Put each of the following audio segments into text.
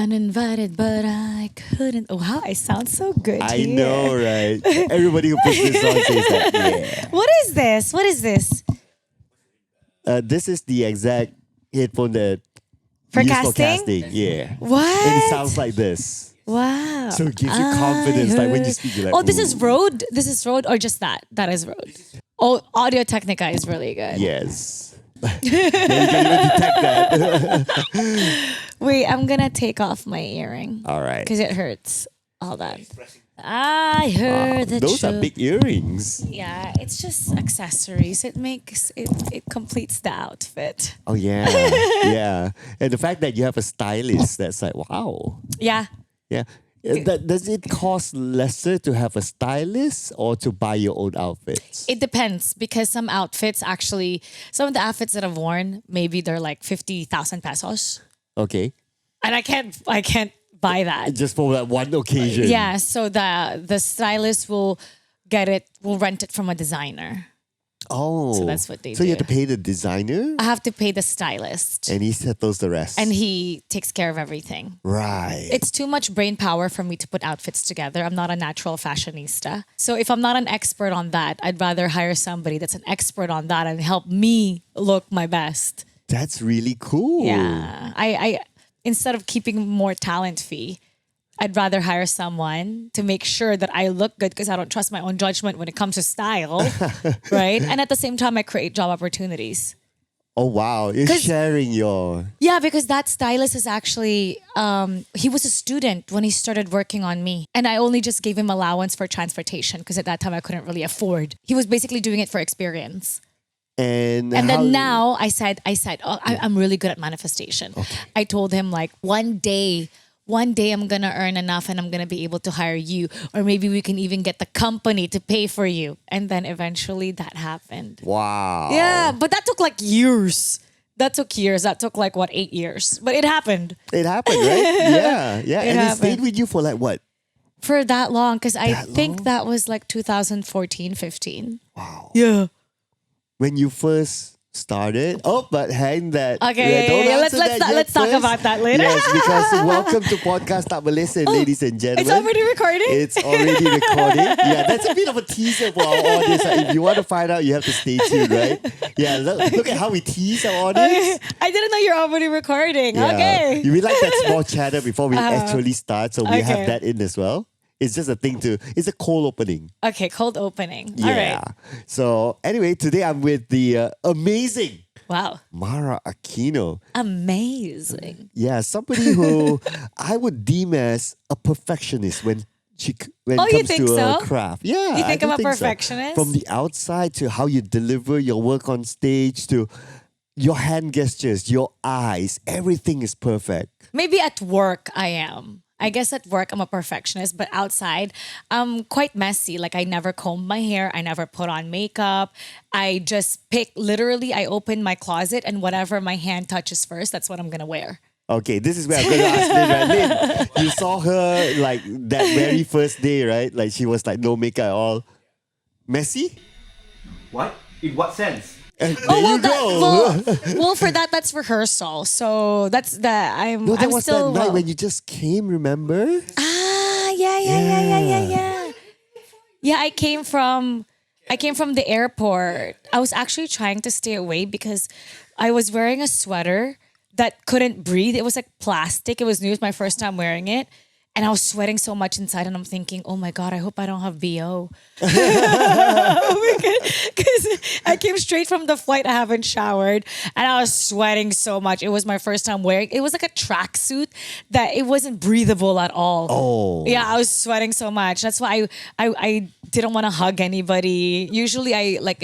Uninvited, but I couldn't. Oh, wow, I sound so good. I here. know, right? Everybody who puts this on says that. Yeah. What is this? What is this? This is the exact headphone that For used casting? for casting. Yeah. What? And it sounds like this. Wow. So it gives you confidence. Like when you heard- speak, you're like, Oh, this is "Ooh." Rode? This is Rode or just that? That is Rode. Oh, Audio Technica is really good. Yes. Yeah, you can even detect that. Wait, I'm going to take off my earring. All right. Because it hurts. All that. I heard the Those are truth. big earrings. Yeah, it's just accessories. It makes it completes the outfit. Oh yeah, yeah. And the fact that you have a stylist, that's like wow. Yeah. Yeah. Does it cost lesser to have a stylist or to buy your own outfits? It depends because some of the outfits that I've worn, maybe they're like 50,000 pesos. Okay. And I can't buy that. Just for that one occasion. Yeah, so the stylist will rent it from a designer. Oh. So that's what they So you do. have to pay the designer I have to pay the stylist and he settles the rest. and he takes care of everything. right. It's too much brain power for me to put outfits together. I'm not a natural fashionista. So if I'm not an expert on that, I'd rather hire somebody that's an expert on that and help me look my best. That's really cool. Yeah. I instead of keeping more talent fee, I'd rather hire someone to make sure that I look good because I don't trust my own judgment when it comes to style. Right? And at the same time, I create job opportunities. Oh wow. You're 'Cause- sharing your Yeah, because that stylist is actually, he was a student when he started working on me. And I only just gave him allowance for transportation because at that time I couldn't really afford. He was basically doing it for experience. and And how- then now I said, oh, I'm really good at manifestation. I told him like one day I'm going to earn enough and I'm going to be able to hire you. Or maybe we can even get the company to pay for you. And then eventually that happened. Wow. Yeah, but that took like years. That took years. That took like 8 years. But it happened It happened, right? Yeah. Yeah. It and it stayed happened. with you for like what? for that long because I That think long? that was like 2014, 15. Wow. Yeah. When you first started. Oh, but hang that. Okay, don't yeah. answer that yet Let's talk first. about that later. Yes, because welcome to Podcast Tak Berlesen, ladies and gentlemen. It's already recording. It's already recording. Yeah, that's a bit of a teaser for our audience. If you want to find out, you have to stay tuned, right? Yeah, look at how we tease our audience. Okay. I didn't know you're already recording. Yeah. Okay. You like that small chatter before we actually start, so we have okay. that in as well. It's just a thing it's a cold opening. Okay, cold opening. Yeah. All right. So anyway, today I'm with the amazing Wow. Mara Aquino. Amazing. Yeah, somebody who I would deem as a perfectionist when Oh, it you comes think to so? a craft. Yeah, You I think do I'm a so. perfectionist? From the outside to how you deliver your work on stage to your hand gestures, your eyes, everything is perfect. Maybe at work I am. I guess at work I'm a perfectionist, but outside I'm quite messy. Like I never comb my hair, I never put on makeup. I just I open my closet and whatever my hand touches first, that's what I'm gonna wear. Okay, this is where I'm going to ask Lynn, right? Lynn, you saw her like that very first day, right? Like she was like no makeup at all. Messy? What? In what sense? And there you go. Well, for that's rehearsal. So that's I'm. No, that I'm was still that night when you just came, remember? Yeah. Yeah, I came from the airport. I was actually trying to stay away because I was wearing a sweater that couldn't breathe. It was like plastic. It was new. It was my first time wearing it. And I was sweating so much inside and I'm thinking, oh my God, I hope I don't have BO. Because I came straight from the flight. I haven't showered and I was sweating so much. It was my first time wearing. It was like a tracksuit that it wasn't breathable at all. Oh. Yeah, I was sweating so much. That's why I didn't want to hug anybody. Usually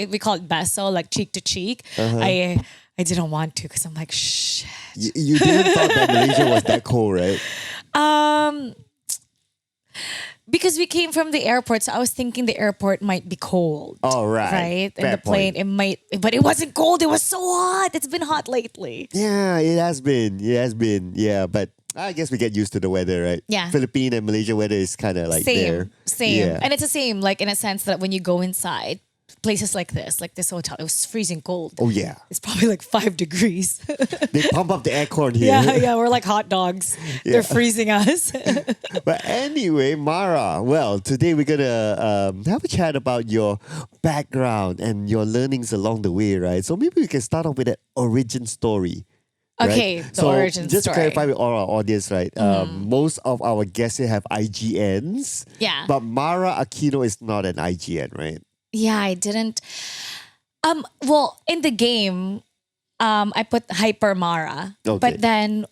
we call it beso, like cheek to cheek. I didn't want to because I'm like, shit. You didn't thought that Malaysia was that cold, right? Because we came from the airport, so I was thinking the airport might be cold. Oh, right. Right? And Fair the plane, point. it might, but it wasn't cold. It was so hot. It's been hot lately. Yeah, it has been. Yeah, but I guess we get used to the weather, right? Yeah. Philippine and Malaysia weather is kind of like Same. there. Same. Yeah. And it's the same, like in a sense that when you go inside, places like this hotel, it was freezing cold. Oh yeah, It's probably like 5 degrees. they pump up the aircon here. yeah, we're like hot dogs. They're freezing us. But anyway, Mara, well, today we're gonna have a chat about your background and your learnings along the way, right? So maybe we can start off with an origin story. Okay, right? the origin just story. to clarify with all our audience, right? Most of our guests here have IGNs. Yeah. But Mara Aquino is not an IGN, right? Yeah, I didn't. Well, in the game, I put Hyper Mara. Okay. But then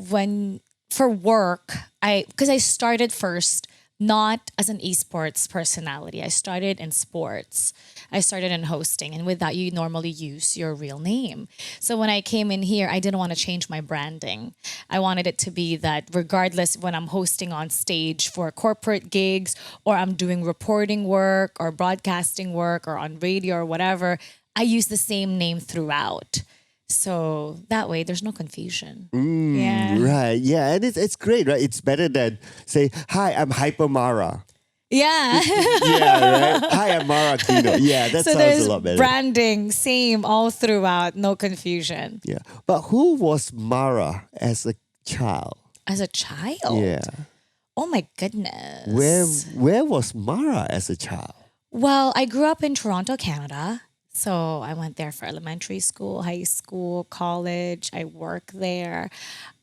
when for work, because I started first not as an esports personality. I started in sports. I started in hosting, and with that, you normally use your real name. So when I came in here, I didn't want to change my branding. I wanted it to be that regardless when I'm hosting on stage for corporate gigs or I'm doing reporting work or broadcasting work or on radio or whatever, I use the same name throughout. So that way, there's no confusion. Yeah. Right. Yeah. And it's great, right? It's better than say, hi, I'm Hyper Mara. Yeah. Yeah, right? Hi, I'm Mara Aquino. Yeah, that So sounds there's a lot better. branding, same all throughout, no confusion. Yeah. But who was Mara as a child? As a child? Yeah. Oh my goodness. Where was Mara as a child? Well, I grew up in Toronto, Canada. So I went there for elementary school, high school, college. I work there.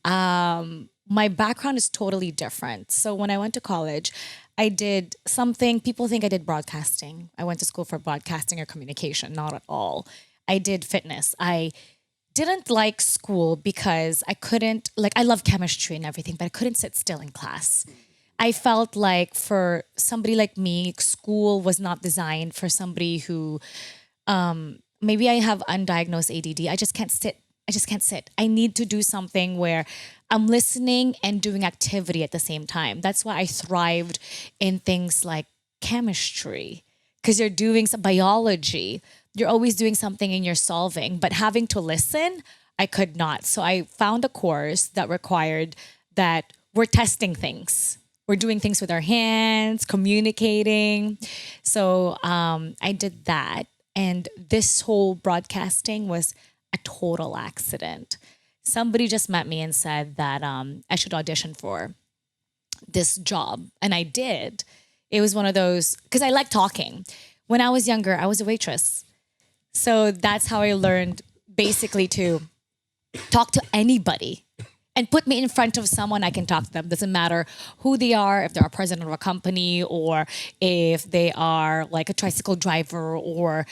My background is totally different. So when I went to college, I did something, people think I did broadcasting. I went to school for broadcasting or communication, not at all. I did fitness. I didn't like school because I couldn't, like, I love chemistry and everything, but I couldn't sit still in class. I felt like for somebody like me, school was not designed for somebody who, maybe I have undiagnosed ADD. I just can't sit. I need to do something where I'm listening and doing activity at the same time. That's why I thrived in things like chemistry, because you're doing some biology. You're always doing something and you're solving, but having to listen, I could not. So I found a course that required that we're testing things. We're doing things with our hands, communicating. So I did that. And this whole broadcasting was a total accident. Somebody just met me and said that I should audition for this job. And I did. It was one of those, because I like talking. When I was younger, I was a waitress. So that's how I learned basically to talk to anybody and put me in front of someone, I can talk to them. Doesn't matter who they are, if they're a president of a company or if they are like a tricycle driver or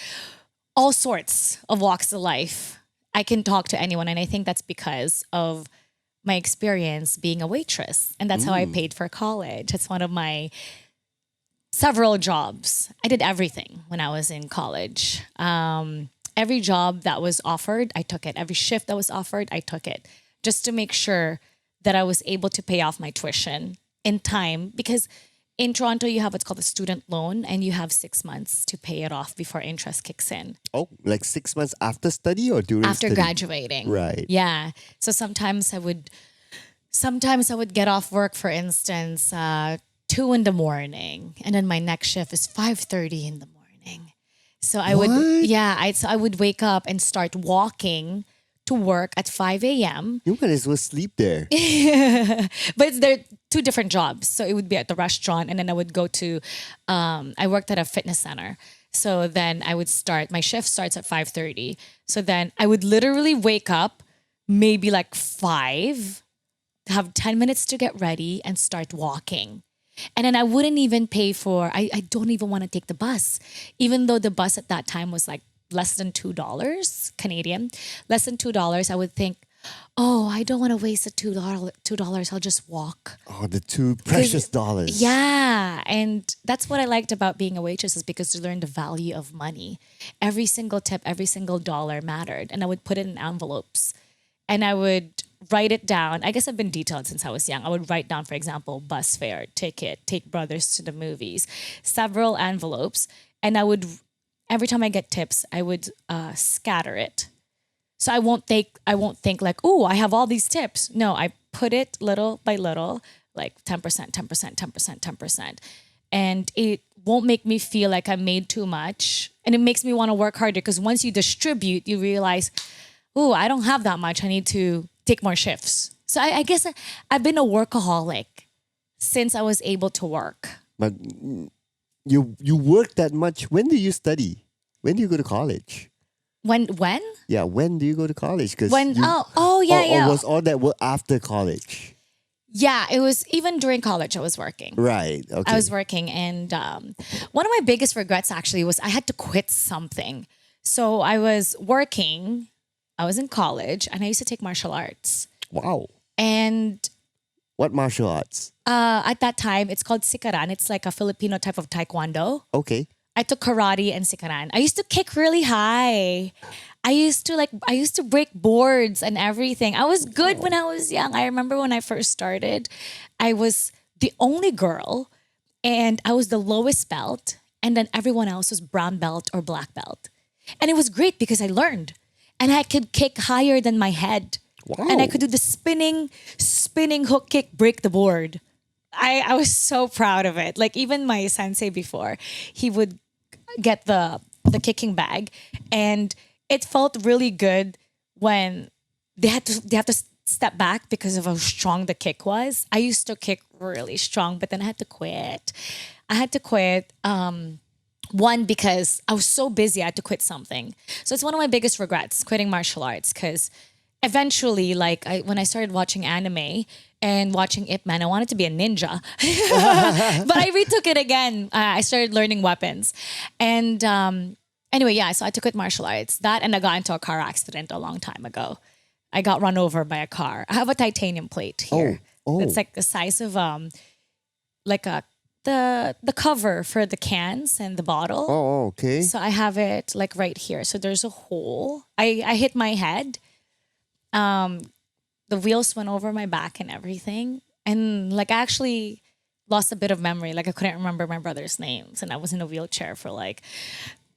all sorts of walks of life. I can talk to anyone. And I think that's because of my experience being a waitress. And that's how I paid for college. It's one of my several jobs. I did everything when I was in college. Every job that was offered, I took it. Every shift that was offered, I took it, just to make sure that I was able to pay off my tuition in time. Because in Toronto, you have what's called a student loan, and you have 6 months to pay it off before interest kicks in. Oh, like 6 months after study or during After study? graduating. Right. Yeah. So sometimes I would get off work, for instance, 2 in the morning, and then my next shift is 5:30 in the morning. So I would, I would wake up and start walking to work at 5 a.m. You might as well sleep there. But they're two different jobs. So it would be at the restaurant, and then I would go to, I worked at a fitness center. So then I would my shift starts at 5:30. So then I would literally wake up maybe like 5, have 10 minutes to get ready and start walking. And then I wouldn't even pay for, I don't even want to take the bus, even though the bus at that time was like less than $2 Canadian, less than $2. I would think, oh, I don't want to waste the $2. I'll just walk. Oh, the 2 precious dollars. Yeah. And that's what I liked about being a waitress, is because you learn the value of money. Every single tip, every single dollar mattered. And I would put it in envelopes and I would write it down. I guess I've been detailed since I was young. I would write down, for example, bus fare, ticket, take brothers to the movies, several envelopes. And I would, every time I get tips, I would scatter it. So I won't think like, oh, I have all these tips. No, I put it little by little, like 10%, 10%, 10%, 10%. And it won't make me feel like I made too much And it makes me want to work harder because once you distribute, you realize, oh, I don't have that much. I need to take more shifts. So I guess I've been a workaholic since I was able to work. But you work that much. When do you study? When do you go to college? When? Yeah, when do you go to college? Because Yeah. Or was all that work after college? Yeah, it was even during college. I was working. Right. Okay. I was working, and one of my biggest regrets actually was I had to quit something. So I was working. I was in college, and I used to take martial arts. Wow. And What martial arts? at that time, it's called sikaran. It's like a Filipino type of taekwondo. Okay. I took karate and sikaran. I used to kick really high. I used to break boards and everything. I was good when I was young. I remember when I first started, I was the only girl and I was the lowest belt, and then everyone else was brown belt or black belt. And it was great because I learned and I could kick higher than my head. Wow. And I could do the spinning hook kick, break the board. I was so proud of it. Like even my sensei before, he would get the kicking bag, and it felt really good when they have to step back because of how strong the kick was. I used to kick really strong, but then I had to quit. One, because I was so busy, I had to quit something. So it's one of my biggest regrets, quitting martial arts, because eventually, when I started watching anime and watching Ip Man, I wanted to be a ninja. But I retook it again. I started learning weapons. And anyway, yeah, so I took quit martial arts. That, and I got into a car accident a long time ago. I got run over by a car. I have a titanium plate here. Oh. It's like the size of the cover for the cans and the bottle. Oh, okay. So I have it like right here. So there's a hole. I hit my head. The wheels went over my back and everything. And like I actually lost a bit of memory. Like I couldn't remember my brother's names. And I was in a wheelchair for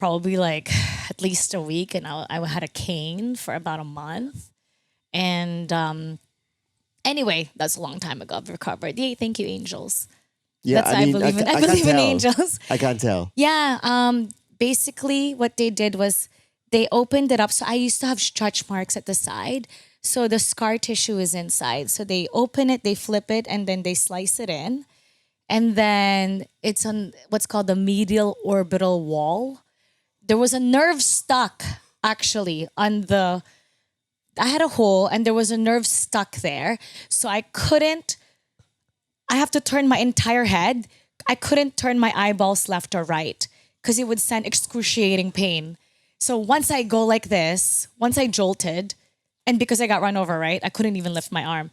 probably at least a week. And I had a cane for about a month. And anyway, that's a long time ago. I've recovered. Yay, thank you, angels. Yeah, That's I believe in. I believe in angels. I can't tell. Yeah. Basically, what they did was they opened it up. So I used to have stretch marks at the side. So the scar tissue is inside. So they open it, they flip it, and then they slice it in. And then it's on what's called the medial orbital wall. There was a nerve stuck actually I had a hole and there was a nerve stuck there. So I have to turn my entire head. I couldn't turn my eyeballs left or right because it would send excruciating pain. So once I go like this, once I jolted, and because I got run over, right, I couldn't even lift my arm.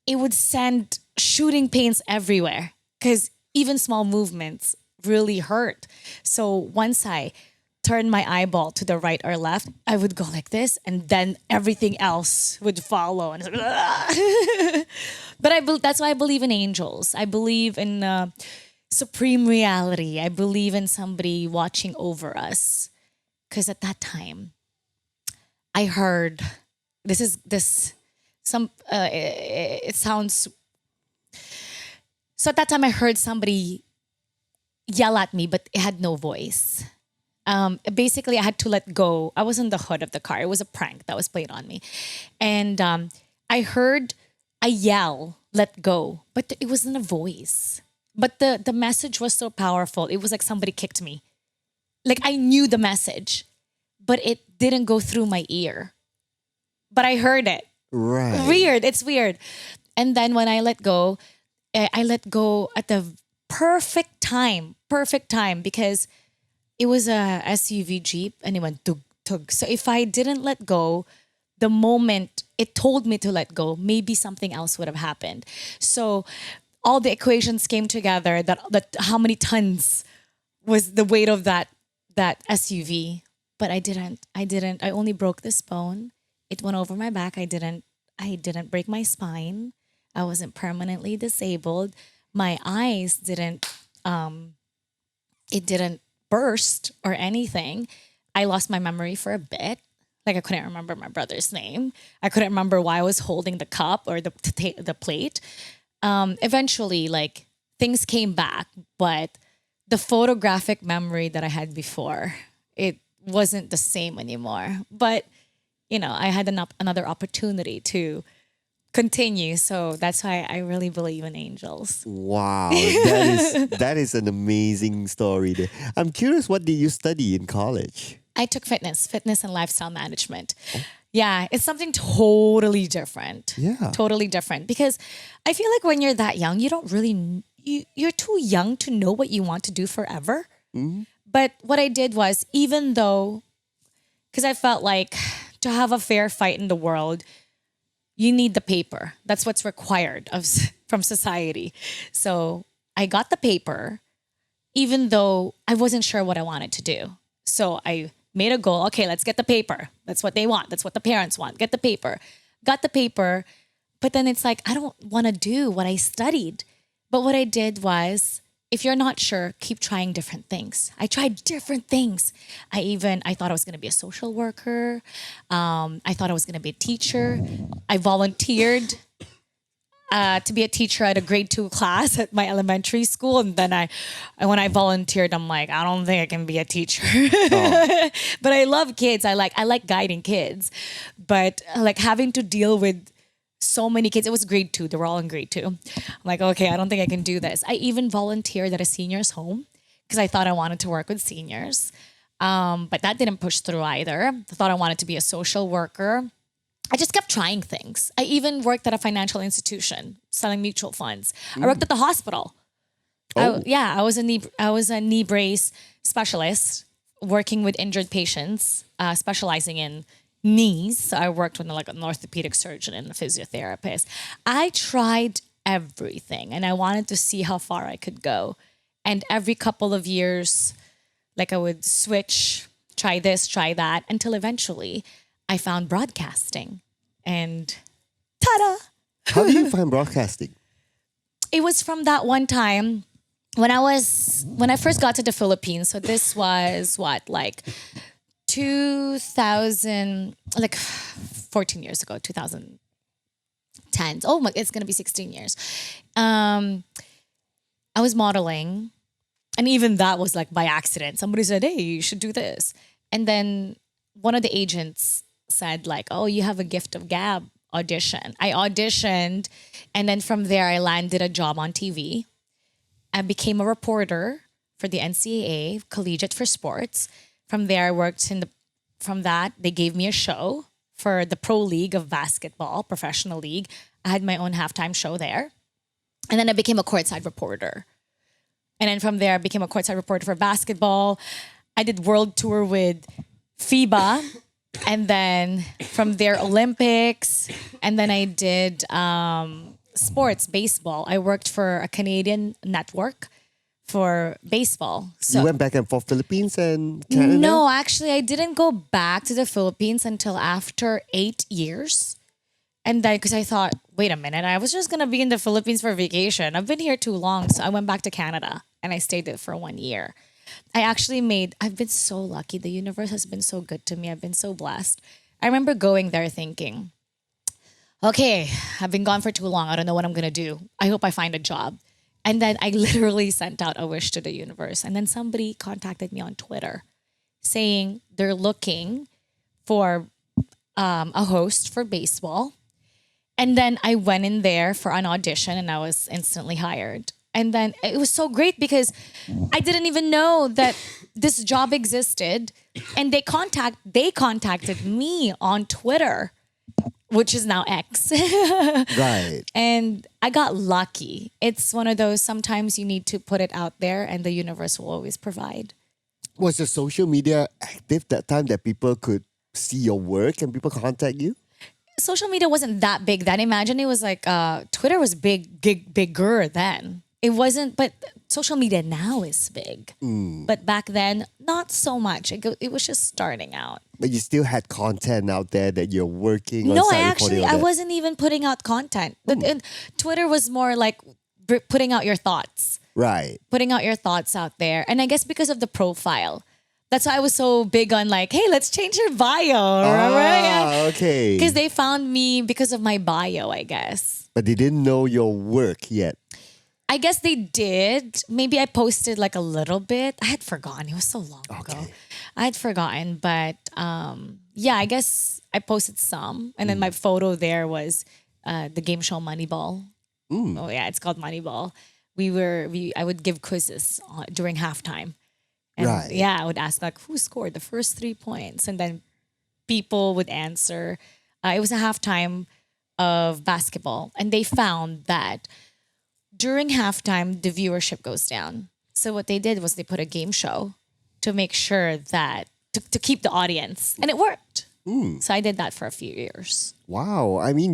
It would send shooting pains everywhere because even small movements really hurt. So once I turned my eyeball to the right or left, I would go like this, and then everything else would follow. And it's like, but that's why I believe in angels. I believe in supreme reality. I believe in somebody watching over us. Because at that time, I heard it sounds. So at that time, I heard somebody yell at me, but it had no voice. Basically, I had to let go. I was in the hood of the car. It was a prank that was played on me. And I heard a yell, let go, but it wasn't a voice. But the message was so powerful. It was like somebody kicked me. Like I knew the message, but it didn't go through my ear. But I heard it. Right. Weird. It's weird. And then when I let go at the perfect time because it was a SUV Jeep and it went tug, tug. So if I didn't let go, the moment it told me to let go, maybe something else would have happened. So all the equations came together that how many tons was the weight of that SUV. But I didn't. I only broke this bone. It went over my back. I didn't break my spine. I wasn't permanently disabled. My eyes didn't it didn't burst or anything. I lost my memory for a bit. Like I couldn't remember my brother's name. I couldn't remember why I was holding the cup or the plate. Eventually, like things came back, but the photographic memory that I had before it wasn't the same anymore. But, I had another opportunity to continue. So that's why I really believe in angels. Wow, that is an amazing story there. I'm curious, what did you study in college? I took fitness and lifestyle management. Yeah, it's something totally different. Yeah. Totally different. Because I feel like when you're that young, you don't really, you're too young to know what you want to do forever. But what I did was, even though, because I felt like to have a fair fight in the world, you need the paper. That's what's required from society. So I got the paper, even though I wasn't sure what I wanted to do. So I made a goal. Okay, let's get the paper. That's what they want. That's what the parents want. Get the paper. Got the paper. But then it's like, I don't want to do what I studied. But what I did was, if you're not sure, keep trying different things. I tried different things. I thought I was going to be a social worker. I thought I was going to be a teacher. I volunteered to be a teacher at a grade 2 class at my elementary school. And then when I volunteered, I'm like, I don't think I can be a teacher. But I love kids. I like guiding kids. But like having to deal with so many kids, it was grade 2. They were all in grade 2. I'm like, okay, I don't think I can do this. I even volunteered at a senior's home because I thought I wanted to work with seniors. But that didn't push through either. I thought I wanted to be a social worker. I just kept trying things. I even worked at a financial institution selling mutual funds. I worked at the hospital. I was a knee brace specialist working with injured patients, specializing in knees. So I worked with like an orthopedic surgeon and a physiotherapist. I tried everything and I wanted to see how far I could go. And every couple of years, like I would switch, try this, try that, until eventually I found broadcasting. And ta-da! How did you find broadcasting? It was from that one time when I first got to the Philippines. So this was like 2000, like 14 years ago, 2010. Oh my, it's gonna be 16 years. I was modeling, and even that was like by accident. Somebody said, "Hey, you should do this," and then one of the agents said, like, "Oh, you have a gift of gab. Audition." I auditioned, and then from there, I landed a job on TV. I became a reporter for the NCAA, Collegiate for Sports. From there, I worked from that, they gave me a show for the Pro League of Basketball, professional league. I had my own halftime show there. And then I became a courtside reporter. And then from there, I became a courtside reporter for basketball. I did world tour with FIBA. And then from there, Olympics. And then I did sports, baseball. I worked for a Canadian network for baseball. So You went back and forth Philippines and Canada? no, actually, I didn't go back to the Philippines until after 8 years. And then, because I thought, wait a minute, I was just going to be in the Philippines for vacation. I've been here too long. So I went back to Canada and I stayed there for 1 year. I've been so lucky. The universe has been so good to me. I've been so blessed. I remember going there thinking, okay, I've been gone for too long. I don't know what I'm going to do. I hope I find a job. And then I literally sent out a wish to the universe. And then somebody contacted me on Twitter saying they're looking for a host for baseball. And then I went in there for an audition and I was instantly hired. And then it was so great because I didn't even know that this job existed. And they contacted me on Twitter, which is now X. Right. And I got lucky. It's one of those, sometimes you need to put it out there and the universe will always provide. Was the social media active that time that people could see your work and people contact you? Social media wasn't that big then. Imagine it was like, Twitter was bigger then. It wasn't, but social media now is big. But back then, not so much. It was just starting out. But you still had content out there that you're working on. No, reporting on I that. wasn't even putting out content. And Twitter was more like putting out your thoughts. Right. Putting out your thoughts out there. And I guess because of the profile. That's why I was so big on like, hey, let's change your bio. Right? Okay. Because they found me because of my bio, I guess. But they didn't know your work yet. I guess they did. Maybe I posted like a little bit. I had forgotten. It was so long ago. I had forgotten, but yeah, I guess I posted some, and then my photo there was the game show Moneyball. Oh yeah, it's called Moneyball. I would give quizzes during halftime, and Right. yeah, I would ask like who scored the first 3 points, and then people would answer. It was a halftime of basketball, and they found that during halftime, the viewership goes down. So what they did was they put a game show to make sure that to keep the audience, and it worked. So I did that for a few years. Wow. I mean,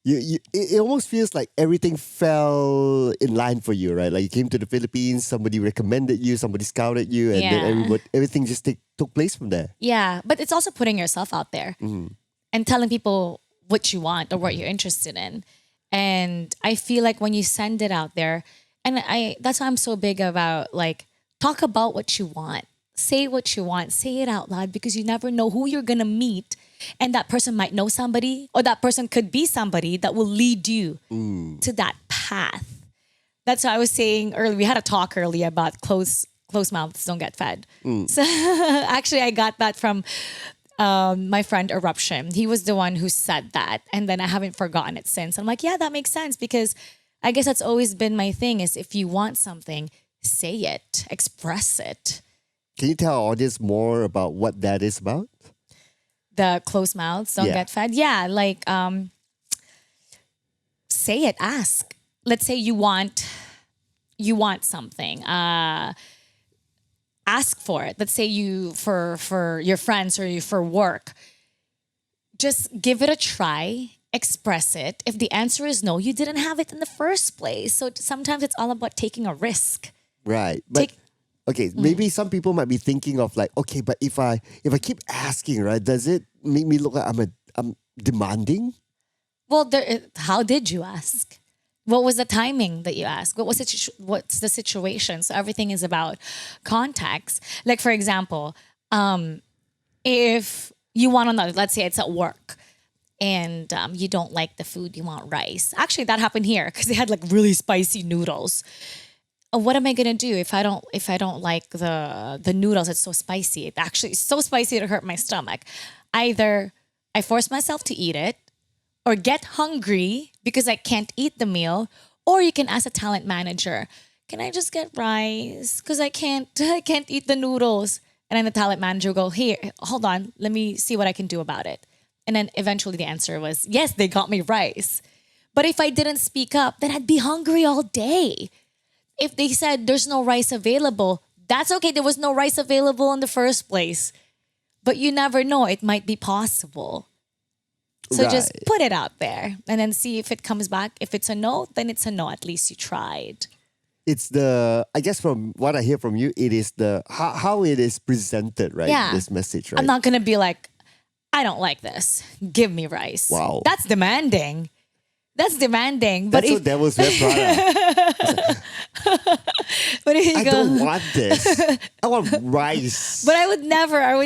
it almost feels like everything fell in line for you, right? Like you came to the Philippines, somebody recommended you, somebody scouted you, and then everything just took place from there. Yeah, but it's also putting yourself out there and telling people what you want or what you're interested in. And I feel like when you send it out there, and that's why I'm so big about like talk about what you want. Say what you want. Say it out loud because you never know who you're gonna meet. And that person might know somebody, or that person could be somebody that will lead you to that path. That's what I was saying earlier. We had a talk earlier about closed mouths don't get fed. So actually, I got that from my friend Eruption. He was the one who said that, and then I haven't forgotten it since. I'm like, yeah, that makes sense because I guess that's always been my thing. Is if you want something, say it, express it. Can you tell our audience more about what that is about? The closed mouths don't get fed. Yeah, like say it, ask. Let's say you want something. Ask for it. Let's say you for your friends or you for work. Just give it a try, express it. If the answer is no, you didn't have it in the first place. So sometimes it's all about taking a risk. Right. But okay, maybe some people might be thinking of like, okay, but if I keep asking, right, does it make me look like I'm demanding? Well, how did you ask? What was the timing that you asked? What's the situation? So everything is about context. Like for example, if you want another, let's say it's at work, and you don't like the food, you want rice. Actually, that happened here because they had like really spicy noodles. What am I gonna do if I don't like the noodles? It's so spicy. It actually is so spicy it hurt my stomach. Either I force myself to eat it, or get hungry because I can't eat the meal, or you can ask a talent manager, can I just get rice? Because I can't eat the noodles. And then the talent manager will go, here, hold on, let me see what I can do about it. And then eventually the answer was, yes, they got me rice. But if I didn't speak up, then I'd be hungry all day. If they said there's no rice available, that's okay. There was no rice available in the first place. But you never know. It might be possible. So just put it out there and then see if it comes back. If it's a no, then it's a no. At least you tried. It's I guess from what I hear from you, it is how it is presented, right? Yeah. This message, right? I'm not going to be like, I don't like this. Give me rice. Wow. That's demanding. But That's what Devil's Wear Prada. but if you I go, don't want this. I want rice. but I would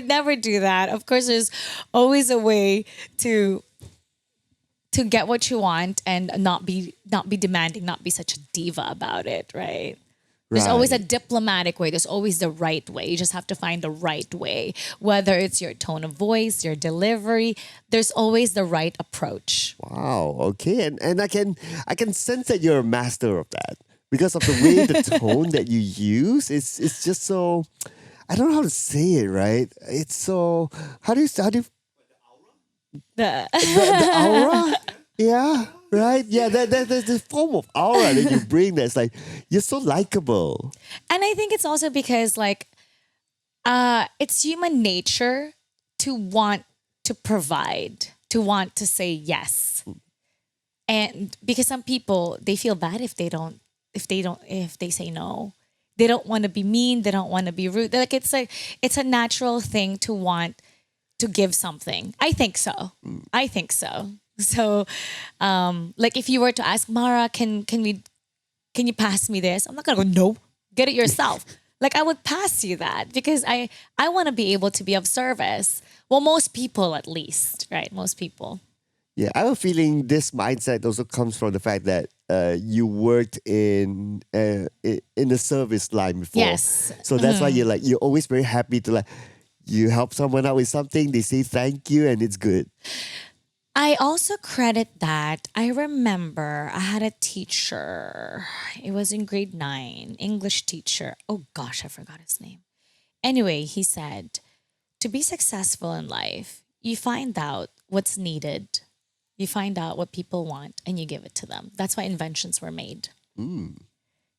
never do that. Of course, there's always a way to get what you want and not be demanding, not be such a diva about it, right? There's always a diplomatic way. There's always the right way. You just have to find the right way. Whether it's your tone of voice, your delivery, there's always the right approach. Wow. Okay. And I can sense that you're a master of that because of the way the tone that you use. It's just so, I don't know how to say it, right? It's so, how do you The the aura? Yeah. Right? Yeah, there's this form of aura that you bring that's like, you're so likable. And I think it's also because like it's human nature to want to provide, to want to say yes. And because some people they feel bad if they say no. They don't want to be mean, they don't want to be rude. Like it's a natural thing to want to give something. I think so. So, like if you were to ask Mara, can you pass me this? I'm not gonna go, no, get it yourself. Like I would pass you that because I want to be able to be of service. Well, most people at least, right? Most people. Yeah, I have a feeling this mindset also comes from the fact that you worked in the service line before. Yes. So that's why you're always very happy to like you help someone out with something, they say thank you, and it's good. I also credit that. I remember I had a teacher. It was in grade 9, English teacher. Oh gosh, I forgot his name. Anyway, he said, to be successful in life, you find out what's needed, you find out what people want, and you give it to them. That's why inventions were made.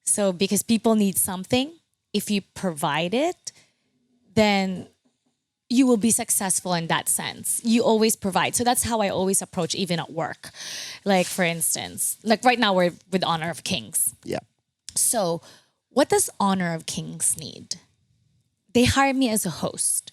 So, because people need something, if you provide it, then you will be successful in that sense. You always provide. So that's how I always approach even at work. Like for instance, like right now we're with Honor of Kings. Yeah. So what does Honor of Kings need? They hired me as a host.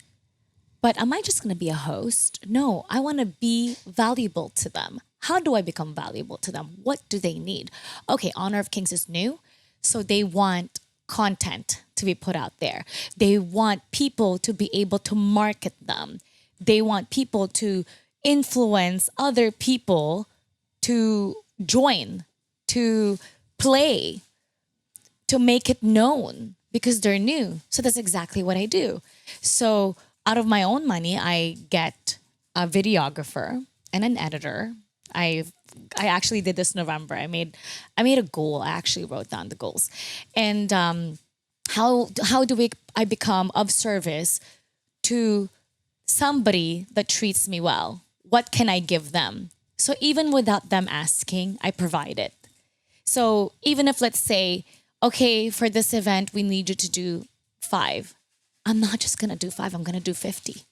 But am I just going to be a host? No, I want to be valuable to them. How do I become valuable to them? What do they need? Okay, Honor of Kings is new. So they want content to be put out there. They want people to be able to market them. They want people to influence other people to join, to play, to make it known because they're new. So that's exactly what I do. So out of my own money, I get a videographer and an editor. I actually did this November. I made a goal. I actually wrote down the goals. And how do I become of service to somebody that treats me well? What can I give them? So even without them asking, I provide it. So even if let's say, okay, for this event, we need you to do 5. I'm not just going to do 5. I'm going to do 50.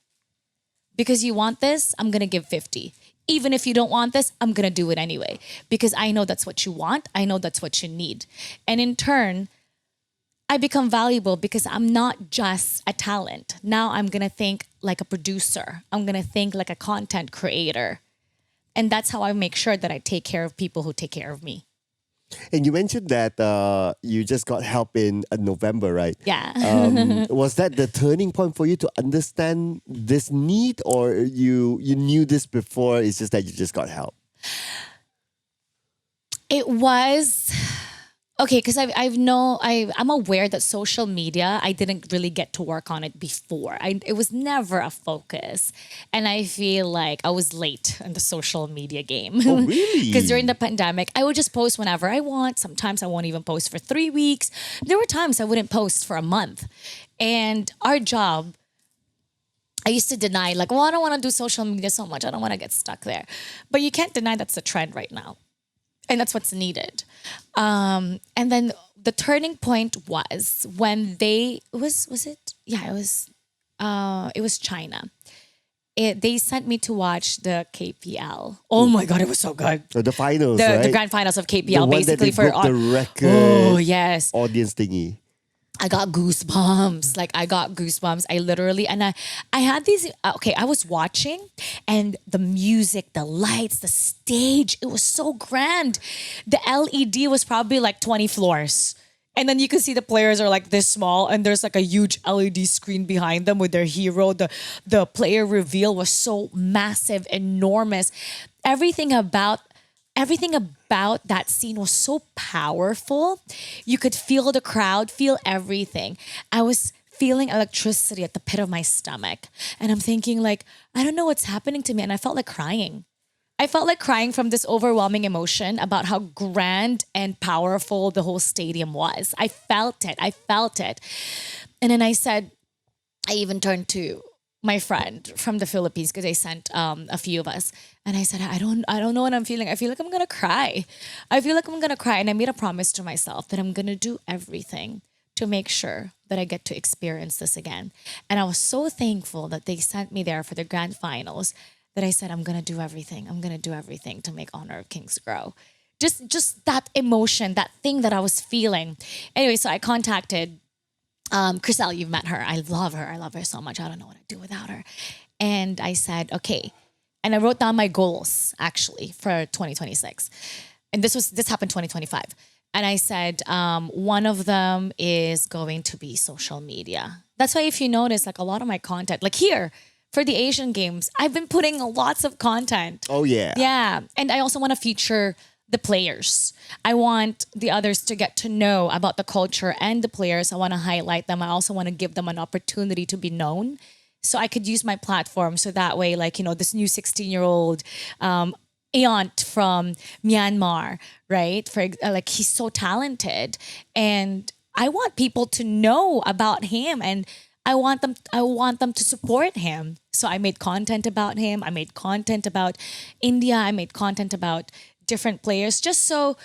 Because you want this, I'm going to give 50. Even if you don't want this, I'm going to do it anyway. Because I know that's what you want. I know that's what you need. And in turn, I become valuable because I'm not just a talent. Now I'm going to think like a producer. I'm going to think like a content creator. And that's how I make sure that I take care of people who take care of me. And you mentioned that you just got help in November, right? Yeah. Was that the turning point for you to understand this need, or you knew this before? It's just that you just got help. It was okay because I'm aware that social media, I didn't really get to work on it before. It was never a focus, and I feel like I was late in the social media game. Oh, really? Because during the pandemic, I would just post whenever I want. Sometimes I won't even post for 3 weeks. There were times I wouldn't post for a month, and our job, I used to deny like, well, I don't want to do social media so much. I don't want to get stuck there, but you can't deny that's the trend right now. And that's what's needed. And then the turning point was when it was China. They sent me to watch the KPL. Oh my God, it was so good. The finals, The right? grand finals of KPL, The one basically that they broke the record. Oh yes. Audience thingy. I got goosebumps. Like I got goosebumps. I literally, and I had these, okay, I was watching and the music, the lights, the stage, it was so grand. The LED was probably like 20 floors. And then you can see the players are like this small and there's like a huge LED screen behind them with their hero. The player reveal was so massive, enormous. Everything about that scene was so powerful. You could feel the crowd, feel everything. I was feeling electricity at the pit of my stomach. And I'm thinking like, I don't know what's happening to me. And I felt like crying. I felt like crying from this overwhelming emotion about how grand and powerful the whole stadium was. I felt it. And then I even turned to my friend from the Philippines because they sent a few of us. And I said, I don't know what I'm feeling. I feel like I'm going to cry. And I made a promise to myself that I'm going to do everything to make sure that I get to experience this again. And I was so thankful that they sent me there for the grand finals that I said, I'm going to do everything. I'm going to do everything to make Honor of Kings grow. Just that emotion, that thing that I was feeling. Anyway, so I contacted Chriselle, you've met her. I love her. I love her so much. I don't know what I'd do without her. And I said, okay. And I wrote down my goals actually for 2026. And this happened 2025. And I said, one of them is going to be social media. That's why if you notice, like a lot of my content, like here, for the Asian Games, I've been putting lots of content. Oh yeah. Yeah. And I also want to feature the players. I want the others to get to know about the culture and the players. I want to highlight them. I also want to give them an opportunity to be known. So I could use my platform so that way, like, this new 16-year-old aunt from Myanmar, right? Like, he's so talented. And I want people to know about him, and I want them to support him. So I made content about him. I made content about India. I made content about different players just so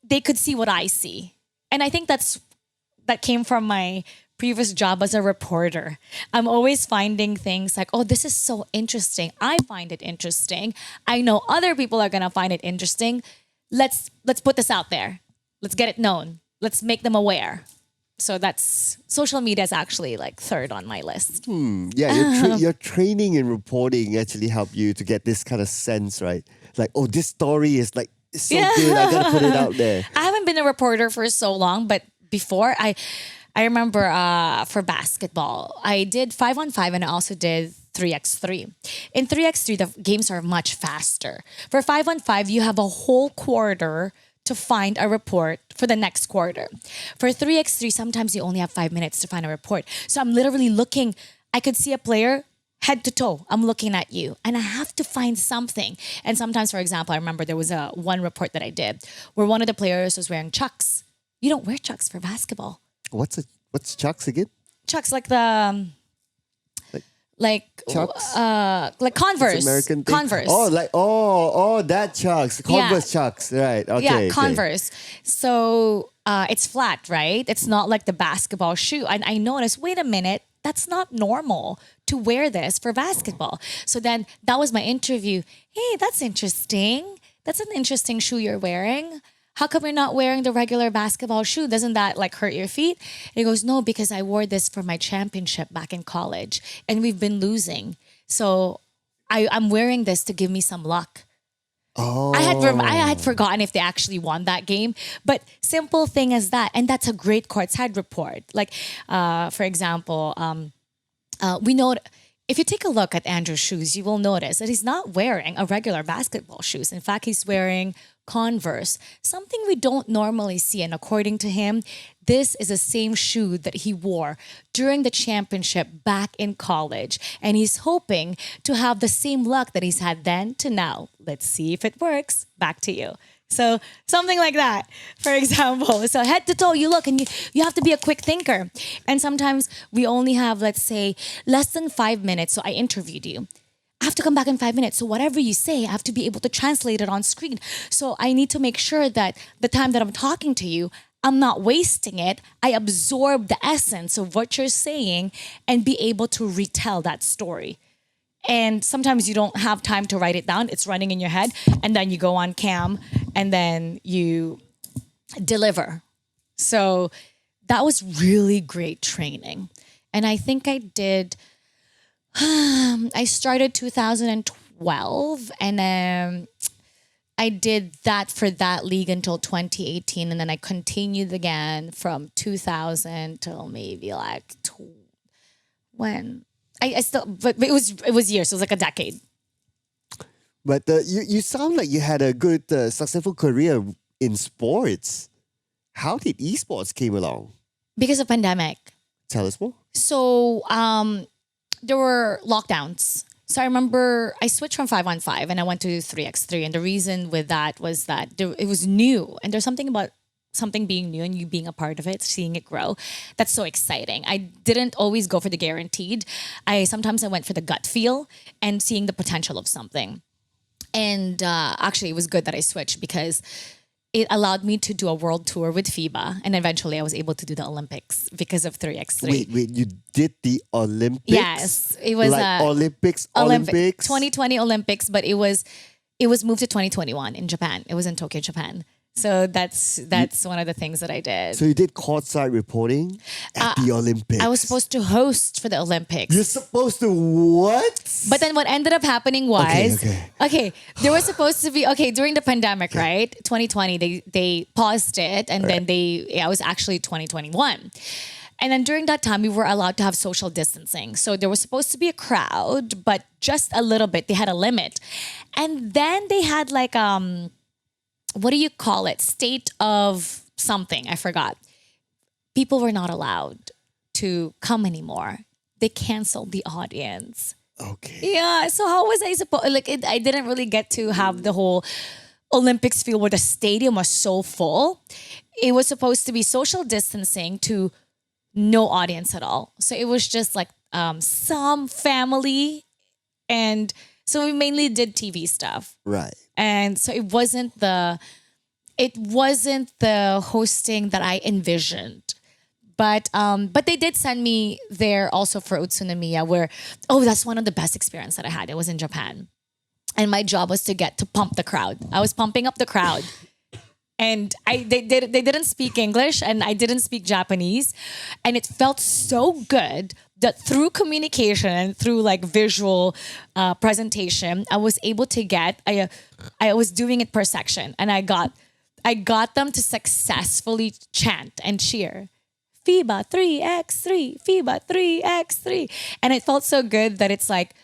they could see what I see. And I think that came from my previous job as a reporter. I'm always finding things like, oh, this is so interesting. I find it interesting. I know other people are going to find it interesting. Let's put this out there. Let's get it known. Let's make them aware. So that's social media is actually like third on my list. Yeah, your training in reporting actually helped you to get this kind of sense, right? Like, oh, this story is like so good. I gotta put it out there. I haven't been a reporter for so long, but before I remember for basketball, I did 5-on-5 and I also did 3x3. In 3x3, the games are much faster. For 5-on-5, you have a whole quarter to find a report for the next quarter. For 3x3, sometimes you only have 5 minutes to find a report. So I'm literally looking. I could see a player head to toe. I'm looking at you and I have to find something. And sometimes, for example, I remember there was one report that I did where one of the players was wearing Chucks. You don't wear Chucks for basketball. What's Chucks again? Chucks, like the Chucks? like Converse. It's American thing? Converse. Oh, that Chucks. Converse Chucks. Right. Okay. Yeah, okay. Converse. So it's flat, right? It's not like the basketball shoe. And I noticed, wait a minute, that's not normal to wear this for basketball. So then that was my interview. Hey, that's interesting. That's an interesting shoe you're wearing. How come you're not wearing the regular basketball shoe? Doesn't that like hurt your feet? And he goes, no, because I wore this for my championship back in college and we've been losing. So I'm wearing this to give me some luck. Oh. I had forgotten if they actually won that game, but simple thing as that. And that's a great courtside report. Like, for example, we know if you take a look at Andrew's shoes, you will notice that he's not wearing a regular basketball shoes. In fact, he's wearing Converse, something we don't normally see. And according to him, this is the same shoe that he wore during the championship back in college. And he's hoping to have the same luck that he's had then to now. Let's see if it works. Back to you. So something like that, for example. So head to toe, you look and you have to be a quick thinker. And sometimes we only have, let's say, less than 5 minutes. So I interviewed you. I have to come back in 5 minutes. So whatever you say, I have to be able to translate it on screen. So I need to make sure that the time that I'm talking to you, I'm not wasting it. I absorb the essence of what you're saying and be able to retell that story. And sometimes you don't have time to write it down. It's running in your head. And then you go on cam and then you deliver. So that was really great training. And I think I did, I started 2012 and then I did that for that league until 2018. And then I continued again from 2000 till maybe like when? I still, but it was years. So it was like a decade. But you sound like you had a good, successful career in sports. How did esports came along? Because of pandemic. Tell us more. So there were lockdowns. So I remember I switched from 5-on-5 and I went to 3x3. And the reason with that was that it was new. And there's something about something being new and you being a part of it, seeing it grow. That's so exciting. I didn't always go for the guaranteed. Sometimes I went for the gut feel and seeing the potential of something. And actually it was good that I switched because it allowed me to do a world tour with FIBA. And eventually I was able to do the Olympics because of 3x3. Wait, you did the Olympics? Yes. It was like Olympics? 2020 Olympics, but it was moved to 2021 in Japan. It was in Tokyo, Japan. So that's one of the things that I did. So you did courtside reporting at the Olympics. I was supposed to host for the Olympics. You're supposed to what? But then what ended up happening was, okay, there was supposed to be, during the pandemic, right? 2020, they paused it and then it was actually 2021. And then during that time, we were allowed to have social distancing. So there was supposed to be a crowd, but just a little bit. They had a limit. And then they had like, what do you call it? State of something. I forgot. People were not allowed to come anymore. They canceled the audience. Okay. Yeah. So how was I supposed, I didn't really get to have the whole Olympics feel where the stadium was so full. It was supposed to be social distancing to no audience at all. So it was just like some family. And so we mainly did TV stuff. Right. And so it wasn't the hosting that I envisioned. But they did send me there also for Utsunomiya where, that's one of the best experience that I had. It was in Japan. And my job was to get to pump the crowd. I was pumping up the crowd. And they didn't speak English and I didn't speak Japanese. And it felt so good that through communication, through like visual presentation, I was able to get, I was doing it per section. And I got them to successfully chant and cheer. FIBA 3x3, FIBA 3x3. And it felt so good that it's like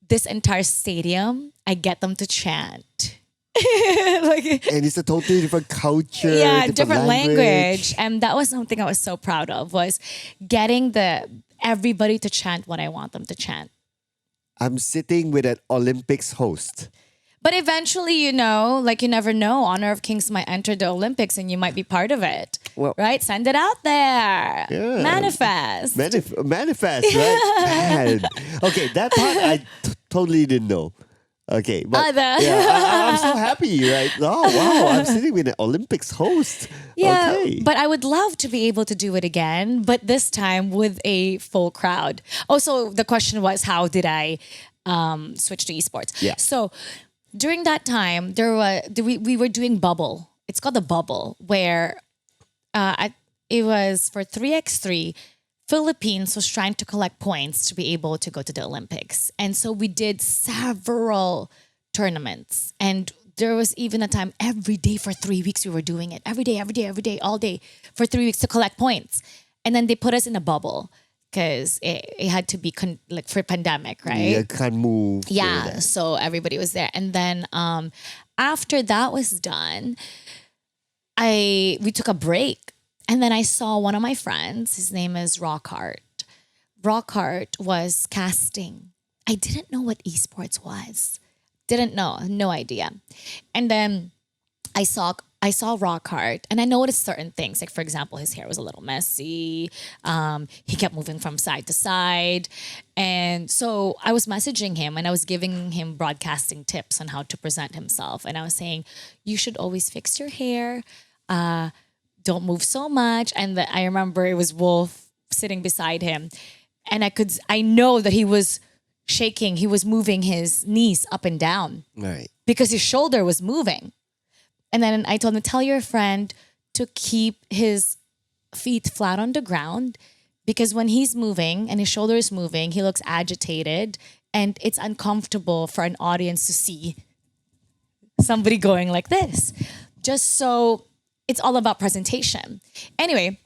this entire stadium, I get them to chant. And it's a totally different culture. Yeah, different language. And that was something I was so proud of, was getting everybody to chant what I want them to chant. I'm sitting with an Olympics host. But eventually, you never know. Honor of Kings might enter the Olympics and you might be part of it. Well, right? Send it out there. Yeah. Manifest. Manifest, right? Man. Okay, that part I totally didn't know. Okay, but I'm so happy, right? Oh, wow, I'm sitting with an Olympics host. Yeah, okay. But I would love to be able to do it again, but this time with a full crowd. Also, the question was, how did I switch to esports? Yeah. So during that time, we were doing bubble. It's called the bubble, where it was for 3x3. Philippines was trying to collect points to be able to go to the Olympics. And so we did several tournaments. And there was even a time every day for 3 weeks we were doing it. Every day, all day for 3 weeks to collect points. And then they put us in a bubble because it had to be for pandemic, right? Yeah, can't move. Yeah, so everybody was there. And then after that was done, we took a break. And then I saw one of my friends, his name is Rockhart. Rockhart was casting. I didn't know what esports was. Didn't know, no idea. And then I saw Rockhart and I noticed certain things. Like for example, his hair was a little messy. He kept moving from side to side. And so I was messaging him and I was giving him broadcasting tips on how to present himself. And I was saying, you should always fix your hair. Don't move so much. And I remember it was Wolf sitting beside him. And I know that he was shaking. He was moving his knees up and down. Right. Because his shoulder was moving. And then I told him, tell your friend to keep his feet flat on the ground. Because when he's moving and his shoulder is moving, he looks agitated. And it's uncomfortable for an audience to see somebody going like this. Just so... It's all about presentation. Anyway,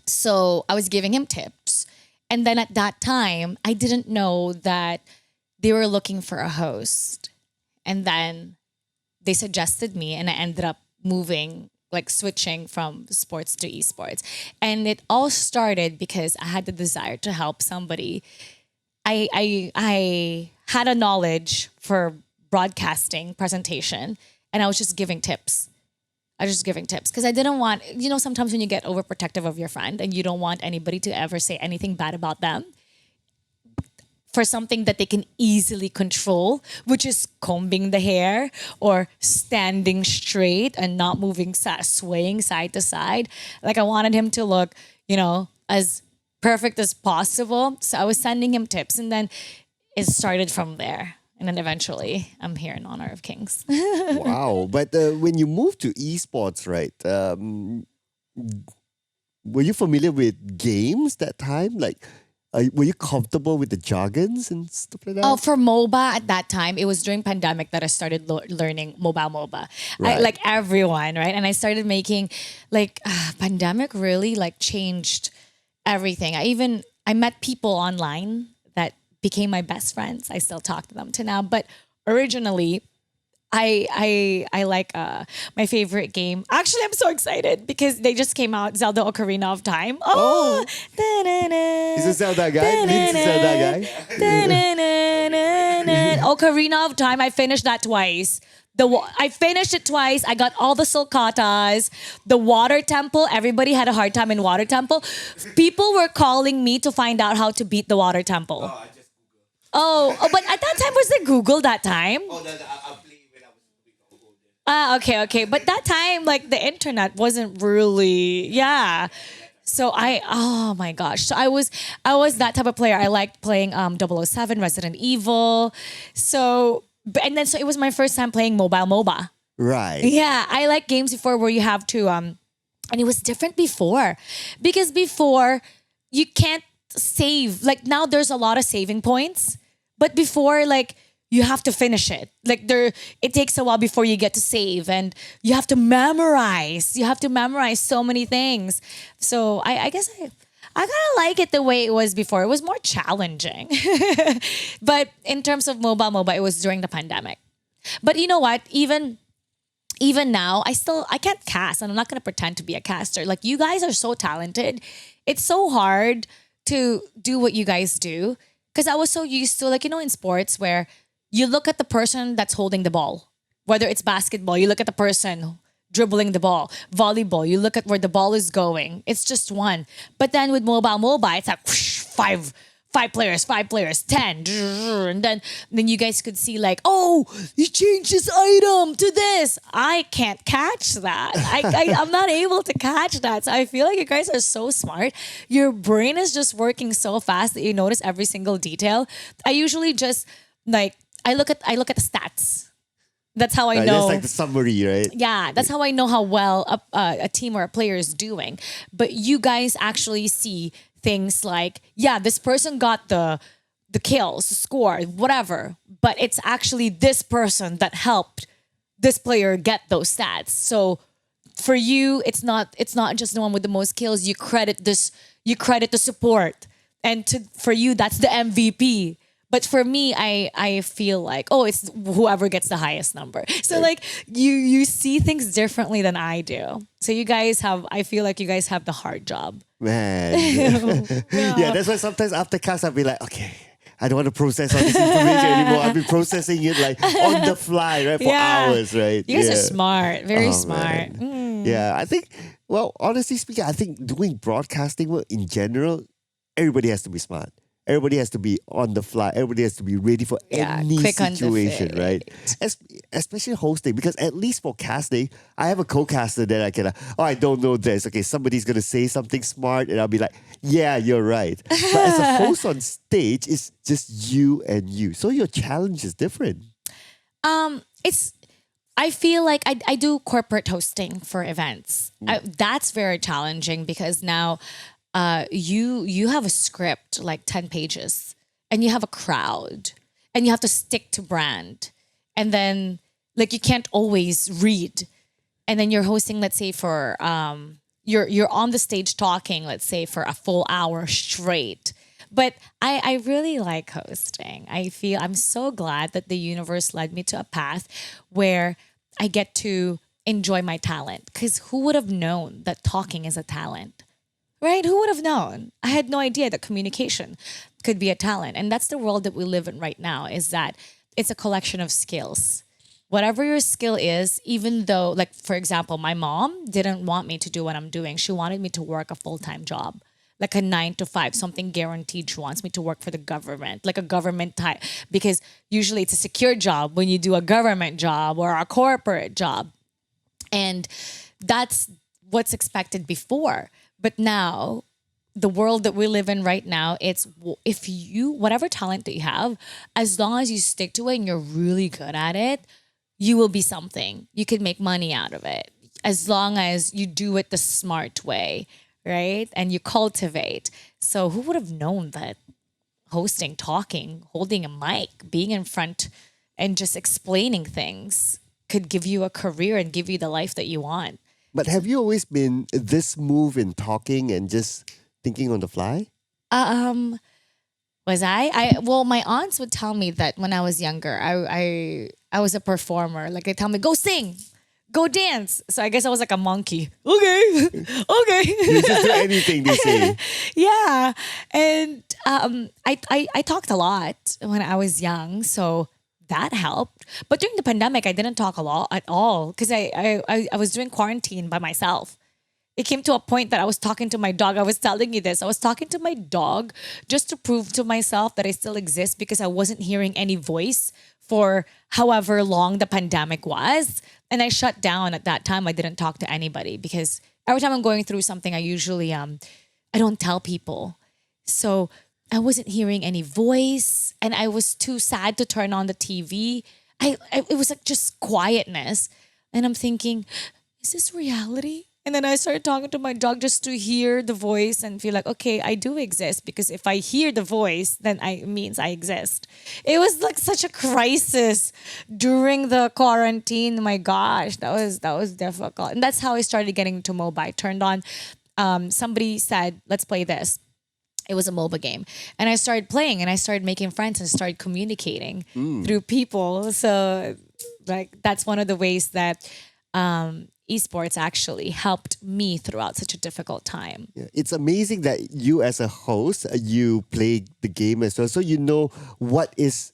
so I was giving him tips. And then at that time, I didn't know that they were looking for a host. And then they suggested me and I ended up switching from sports to esports. And it all started because I had the desire to help somebody. I had a knowledge for broadcasting presentation and I was just giving tips. Because I didn't want, sometimes when you get overprotective of your friend and you don't want anybody to ever say anything bad about them for something that they can easily control, which is combing the hair or standing straight and not moving, swaying side to side. Like I wanted him to look, as perfect as possible. So I was sending him tips and then it started from there. And then eventually, I'm here in Honor of Kings. Wow. But when you moved to esports, right, were you familiar with games that time? Like, were you comfortable with the jargons and stuff like that? Oh, for MOBA at that time, it was during pandemic that I started learning mobile MOBA. Right. Like everyone, right? And I started making, pandemic really changed everything. I met people online that became my best friends. I still talk to them to now. But originally, I like my favorite game. Actually, I'm so excited because they just came out, Zelda Ocarina of Time. Oh, Is it Zelda guy? Link's a Zelda guy. Ocarina of Time. I finished that twice. I finished it twice. I got all the sulcatas. The water temple. Everybody had a hard time in water temple. People were calling me to find out how to beat the water temple. But at that time, was it Google that time? Okay. But that time, like the internet wasn't really, yeah. So oh my gosh. So I was that type of player. I liked playing 007, Resident Evil. So it was my first time playing mobile MOBA. Right. Yeah, I like games before where you have to and it was different before. Because before you can't save. Like now there's a lot of saving points. But before, like, you have to finish it. Like it takes a while before you get to save, and you have to memorize. You have to memorize so many things. So I guess I kind of like it the way it was before. It was more challenging. But in terms of mobile MOBA, it was during the pandemic. But you know what? Even now, I can't cast, and I'm not gonna pretend to be a caster. Like, you guys are so talented. It's so hard to do what you guys do. Because I was so used to, like, in sports where you look at the person that's holding the ball. Whether it's basketball, you look at the person dribbling the ball. Volleyball, you look at where the ball is going. It's just one. But then with mobile MOBA, it's like whoosh, five players, 10. And then you guys could see like, oh, you changed this item to this. I can't catch that. I'm not able to catch that. So I feel like you guys are so smart. Your brain is just working so fast that you notice every single detail. I usually just like, I look at the stats. That's how I know. That's like the summary, right? Yeah, that's how I know how well a team or a player is doing. But you guys actually see things like, yeah, this person got the kills, the score, whatever. But it's actually this person that helped this player get those stats. So for you, it's not just the one with the most kills. You credit the support, and for you, that's the MVP. But for me, I feel like, oh, it's whoever gets the highest number. So like you see things differently than I do. So I feel like you guys have the hard job. Man. Yeah, that's why sometimes after cast I'll be like, okay, I don't want to process all this information anymore. I've been processing it like on the fly, right? For hours, right? You guys are smart. Very smart. Yeah, I think, well, honestly speaking, I think doing broadcasting work in general, everybody has to be smart. Everybody has to be on the fly. Everybody has to be ready for any situation, right? Especially hosting, because at least for casting, I have a co-caster that I can, I don't know this. Okay, somebody's going to say something smart and I'll be like, yeah, you're right. But as a host on stage, it's just you and you. So your challenge is different. I feel like I do corporate hosting for events. That's very challenging because now you have a script like 10 pages and you have a crowd and you have to stick to brand, and then like you can't always read, and then you're hosting, let's say for you're on the stage talking, let's say for a full hour straight. But I really like hosting. I'm so glad that the universe led me to a path where I get to enjoy my talent, because who would have known that talking is a talent? Right? Who would have known? I had no idea that communication could be a talent. And that's the world that we live in right now, is that it's a collection of skills. Whatever your skill is, even though, like, for example, my mom didn't want me to do what I'm doing. She wanted me to work a full-time job, like a 9 to 5, something guaranteed. She wants me to work for the government, like a government type, because usually it's a secure job when you do a government job or a corporate job. And that's what's expected before. But now, the world that we live in right now, it's whatever talent that you have, as long as you stick to it and you're really good at it, you will be something. You can make money out of it as long as you do it the smart way, right? And you cultivate. So who would have known that hosting, talking, holding a mic, being in front and just explaining things could give you a career and give you the life that you want? But have you always been this move in talking and just thinking on the fly? Was well, my aunts would tell me that when I was younger, I was a performer. Like they tell me, go sing, go dance. So I guess I was like a monkey. Okay, okay. You just do anything they say. Yeah, and I talked a lot when I was young, so that helped. But during the pandemic, I didn't talk a lot at all because I was doing quarantine by myself. It came to a point that I was talking to my dog. I was telling you this. I was talking to my dog just to prove to myself that I still exist because I wasn't hearing any voice for however long the pandemic was. And I shut down at that time. I didn't talk to anybody because every time I'm going through something, I usually I don't tell people. So I wasn't hearing any voice and I was too sad to turn on the TV. It was like just quietness. And I'm thinking, is this reality? And then I started talking to my dog just to hear the voice and feel like, okay, I do exist because if I hear the voice, then it means I exist. It was like such a crisis during the quarantine. My gosh, that was difficult. And that's how I started getting into MOBA. I turned on, somebody said, let's play this. It was a MOBA game. And I started playing and I started making friends and started communicating through people. So like that's one of the ways that esports actually helped me throughout such a difficult time. Yeah, it's amazing that you as a host, you play the game as well. So you know what is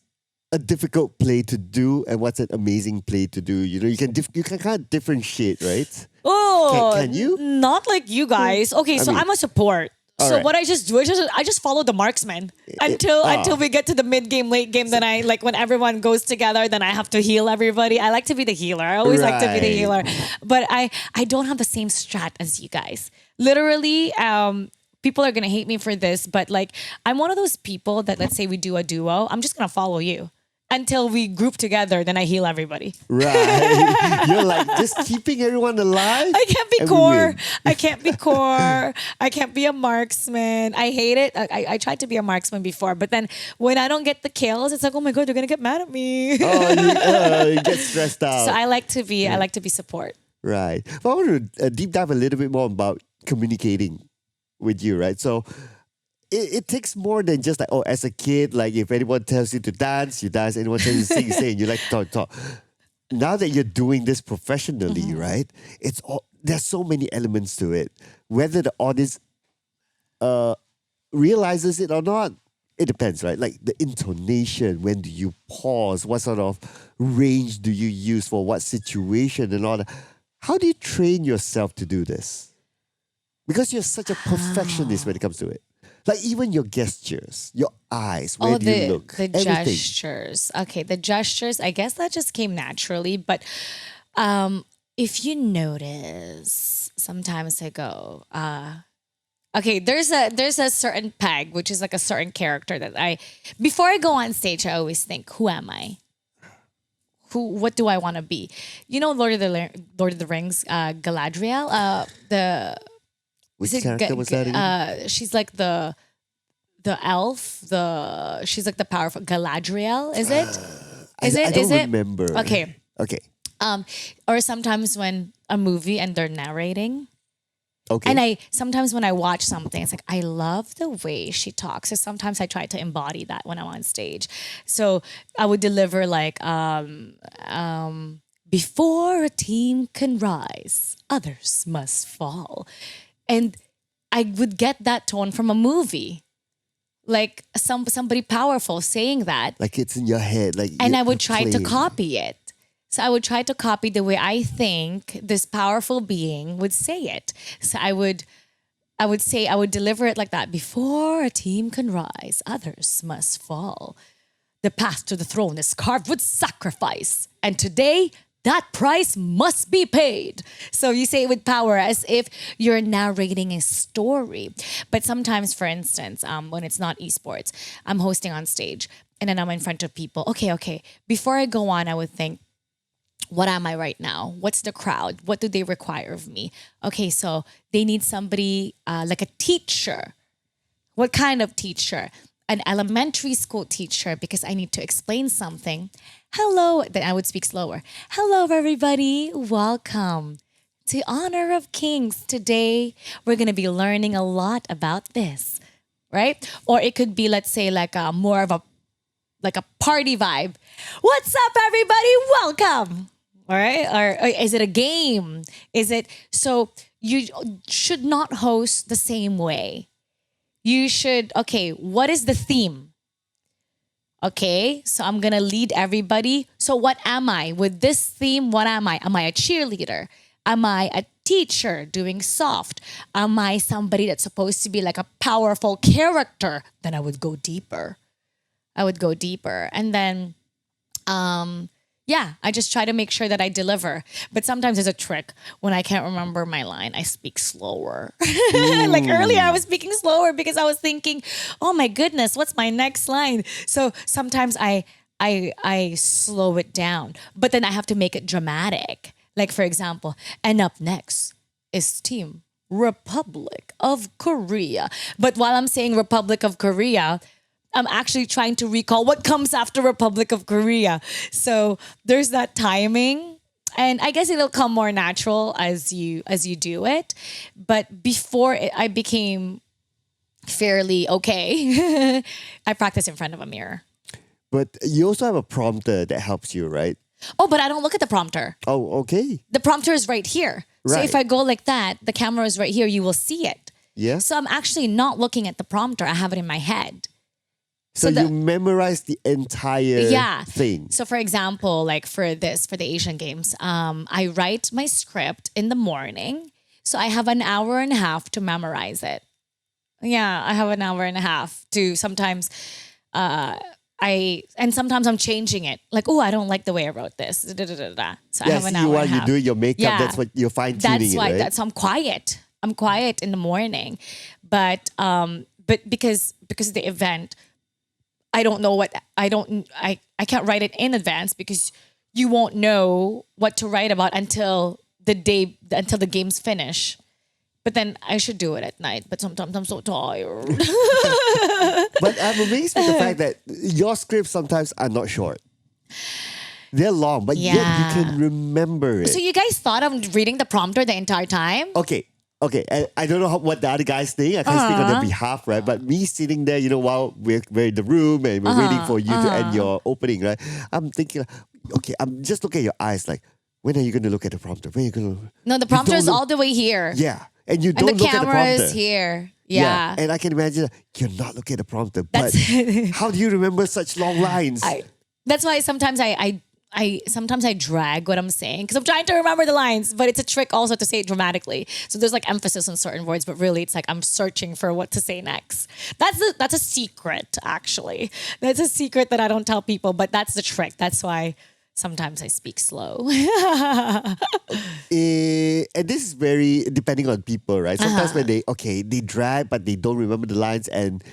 a difficult play to do and what's an amazing play to do. You know, you can kind of differentiate, right? Oh, can you? Not like you guys. Okay, so I'm a support. So right. what I just do is I just follow the marksman until we get to the mid game, late game. Then I like when everyone goes together, then I have to heal everybody. I like to be the healer. I always like to be the healer, but I don't have the same strat as you guys. Literally, people are gonna hate me for this, but like I'm one of those people that let's say we do a duo, I'm just gonna follow you until we group together. Then I heal everybody. Right. You're like just keeping everyone alive. I can't be core. I can't be core. I can't be a marksman. I hate it. I tried to be a marksman before, but then when I don't get the kills, it's like, oh my God, they're going to get mad at me. You get stressed out. So I like to be support. Right. Well, I want to deep dive a little bit more about communicating with you, right? So it takes more than just like, oh, as a kid, like if anyone tells you to dance, you dance. Anyone tells you to sing, you sing. You like to talk. Now that you're doing this professionally, right? It's all, there's so many elements to it. Whether the audience realizes it or not, it depends, right? Like the intonation, when do you pause? What sort of range do you use for what situation and all that? How do you train yourself to do this? Because you're such a perfectionist when it comes to it. Like even your gestures, your eyes, where do you look? The everything. gestures. Okay, the gestures, I guess that just came naturally. But if you notice, sometimes I go, okay, there's a certain peg, which is like a certain character that before I go on stage, I always think, who am I? What do I want to be? You know, Lord of the Rings, Galadriel, Which character was that again? She's like the elf. She's like the powerful Galadriel. Is it? I don't remember. Okay. Okay. Or sometimes when a movie and they're narrating. Okay. And sometimes when I watch something, it's like I love the way she talks. So sometimes I try to embody that when I'm on stage. So I would deliver like before a team can rise, others must fall. And I would get that tone from a movie, like somebody powerful saying that. Like it's in your head, like. And I would try to copy it. So I would try to copy the way I think this powerful being would say it. So I would deliver it like that. Before a team can rise, others must fall. The path to the throne is carved with sacrifice, and today, that price must be paid. So you say it with power as if you're narrating a story. But sometimes, for instance, when it's not esports, I'm hosting on stage and then I'm in front of people. Okay. Before I go on, I would think, what am I right now? What's the crowd? What do they require of me? Okay, so they need somebody like a teacher. What kind of teacher? An elementary school teacher, because I need to explain something. Hello, then I would speak slower. Hello, everybody. Welcome to honor of kings. Today, we're going to be learning a lot about this, right? Or it could be, let's say, like a more of a like a party vibe. What's up, everybody? Welcome. All right. Or is it a game? Is it so you should not host the same way. You should, okay, what is the theme? Okay, so I'm gonna lead everybody. So what am I? With this theme, what am I? Am I a cheerleader? Am I a teacher doing soft? Am I somebody that's supposed to be like a powerful character? Then I would go deeper. And then I just try to make sure that I deliver. But sometimes there's a trick. When I can't remember my line, I speak slower. Like earlier, I was speaking slower because I was thinking, oh my goodness, what's my next line? So sometimes I slow it down. But then I have to make it dramatic. Like for example, and up next is Team Republic of Korea. But while I'm saying Republic of Korea, I'm actually trying to recall what comes after Republic of Korea. So there's that timing. And I guess it'll come more natural as you do it. But I became fairly okay. I practice in front of a mirror. But you also have a prompter that helps you, right? Oh, but I don't look at the prompter. Oh, okay. The prompter is right here. So Right. if I go like that, the camera is right here, you will see it. Yeah. So I'm actually not looking at the prompter. I have it in my head. So so you memorize the entire thing. So for example, like for the Asian Games, I write my script in the morning. So I have an hour and a half to memorize it. Yeah, I have an hour and a half to sometimes sometimes I'm changing it. Like, oh, I don't like the way I wrote this. So I have an hour while and a half. you do your makeup, Yeah. that's what you're fine tuning That's it, why right? I'm quiet. I'm quiet in the morning. But because of the event, I don't know I can't write it in advance because you won't know what to write about until the games finish. But then I should do it at night. But sometimes I'm so tired. But I'm amazed with the fact that your scripts sometimes are not short. They're long, but yet you can remember it. So you guys thought I'm reading the prompter the entire time? Okay. And I don't know what the other guys think. I can't speak on their behalf, right? But me sitting there, while we're in the room and we're waiting for you to end your opening, right? I'm thinking, okay, I'm just looking at your eyes like, when are you going to look at the prompter? When are you going to... No, the prompter is all the way here. Yeah. And you And don't the look at the camera prompter. is here. Yeah. And I can imagine you're not looking at the prompter. But how do you remember such long lines? That's why sometimes I drag what I'm saying because I'm trying to remember the lines, but it's a trick also to say it dramatically. So there's like emphasis on certain words, but really it's like I'm searching for what to say next. That's a secret, actually. That's a secret that I don't tell people, but that's the trick. That's why sometimes I speak slow. And this is very depending on people, right? Sometimes when they drag, but they don't remember the lines and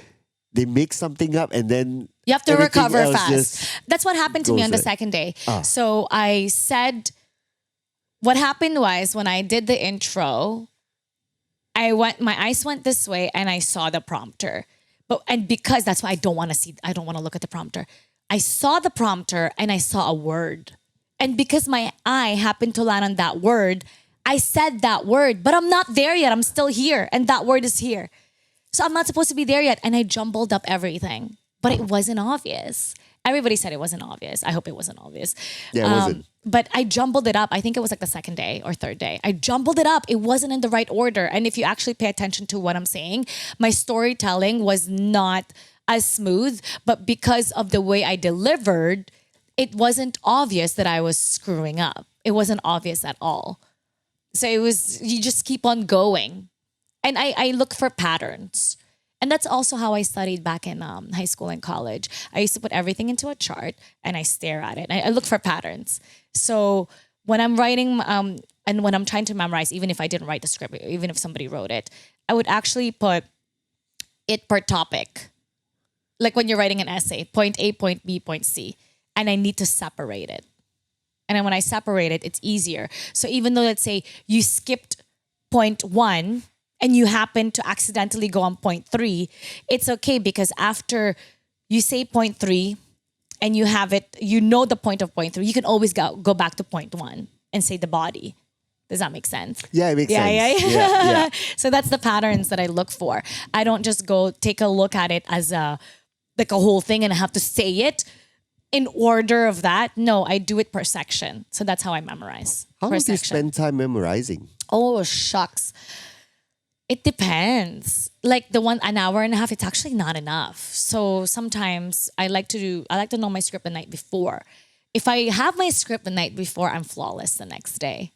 they make something up and then You have to everything recover else fast. just That's what happened to me goes on the right. second day. So I said, what happened was when I did the intro, my eyes went this way and I saw the prompter. And because that's why I don't want to look at the prompter. I saw the prompter and I saw a word. And because my eye happened to land on that word, I said that word, but I'm not there yet. I'm still here. And that word is here. So I'm not supposed to be there yet. And I jumbled up everything, but it wasn't obvious. Everybody said it wasn't obvious. I hope it wasn't obvious. Yeah, it wasn't. But I jumbled it up. I think it was like the second day or third day. I jumbled it up. It wasn't in the right order. And if you actually pay attention to what I'm saying, my storytelling was not as smooth, but because of the way I delivered, it wasn't obvious that I was screwing up. It wasn't obvious at all. So you just keep on going. And I look for patterns. And that's also how I studied back in high school and college. I used to put everything into a chart and I stare at it. I look for patterns. So when I'm writing and when I'm trying to memorize, even if I didn't write the script, even if somebody wrote it, I would actually put it per topic. Like when you're writing an essay, point A, point B, point C. And I need to separate it. And then when I separate it, it's easier. So even though, let's say, you skipped point 1 and you happen to accidentally go on point 3, it's okay because after you say point 3 and you have it, you know the point of point 3, you can always go back to point 1 and say the body Does that make sense? Yeah, it makes Yeah, sense. yeah, Yeah, yeah. So that's the patterns that I look for. I don't just go take a look at it as a like a whole thing and I have to say it in order of that. No, I do it per section. So that's how I memorize. How per long do you section. spend time memorizing? Oh shucks. It depends. Like an hour and a half, it's actually not enough. So sometimes I like to know my script the night before. If I have my script the night before, I'm flawless the next day.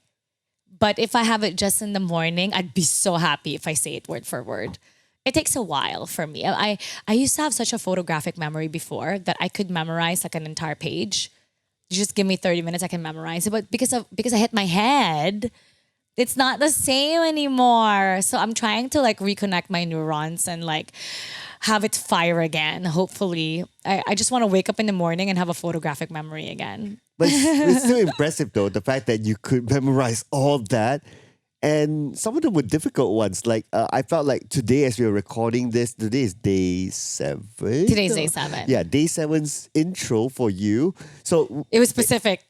But if I have it just in the morning, I'd be so happy if I say it word for word. It takes a while for me. I used to have such a photographic memory before that I could memorize like an entire page. You just give me 30 minutes, I can memorize it. But because I hit my head, it's not the same anymore. So I'm trying to like reconnect my neurons and like have it fire again. Hopefully, I just want to wake up in the morning and have a photographic memory again. But it's still impressive though, the fact that you could memorize all that. And some of them were difficult ones. Like I felt like today as we were recording this, today is day 7. Today's day 7. Yeah, day 7's intro for you. So It was specific.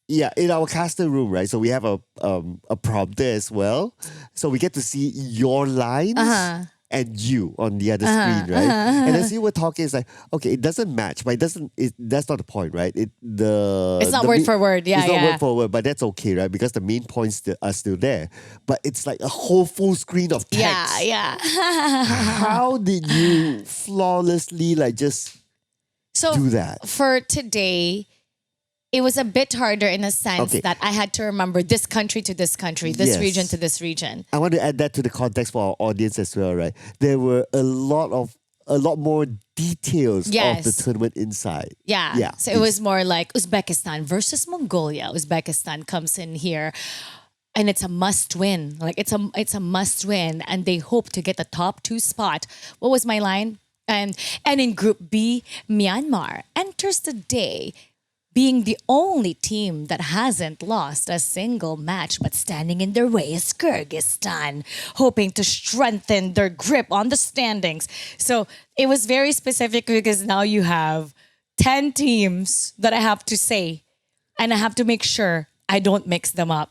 yeah, in our caster room, right? So we have a prompter as well. So we get to see your lines and you on the other screen, right? And as you were talking, it's like, okay, it doesn't match, but that's not the point, right? It's not word for word. Yeah, it's not yeah. word for word, but that's okay, right? Because the main points are still there. But it's like a whole full screen of text. Yeah. How did you flawlessly like just So do that? for today, it was a bit harder in a sense Okay. that I had to remember this country to this country, this Yes. region to this region. I want to add that to the context for our audience as well, right? There were a lot more details of Yes. the tournament inside. Yeah. Yeah. So it was more like Uzbekistan versus Mongolia. Uzbekistan comes in here and it's a must win. Like it's a must win and they hope to get the top 2 spot. What was my line? And in Group B, Myanmar enters the day being the only team that hasn't lost a single match but standing in their way is Kyrgyzstan, hoping to strengthen their grip on the standings. So it was very specific because now you have 10 teams that I have to say, and I have to make sure I don't mix them up.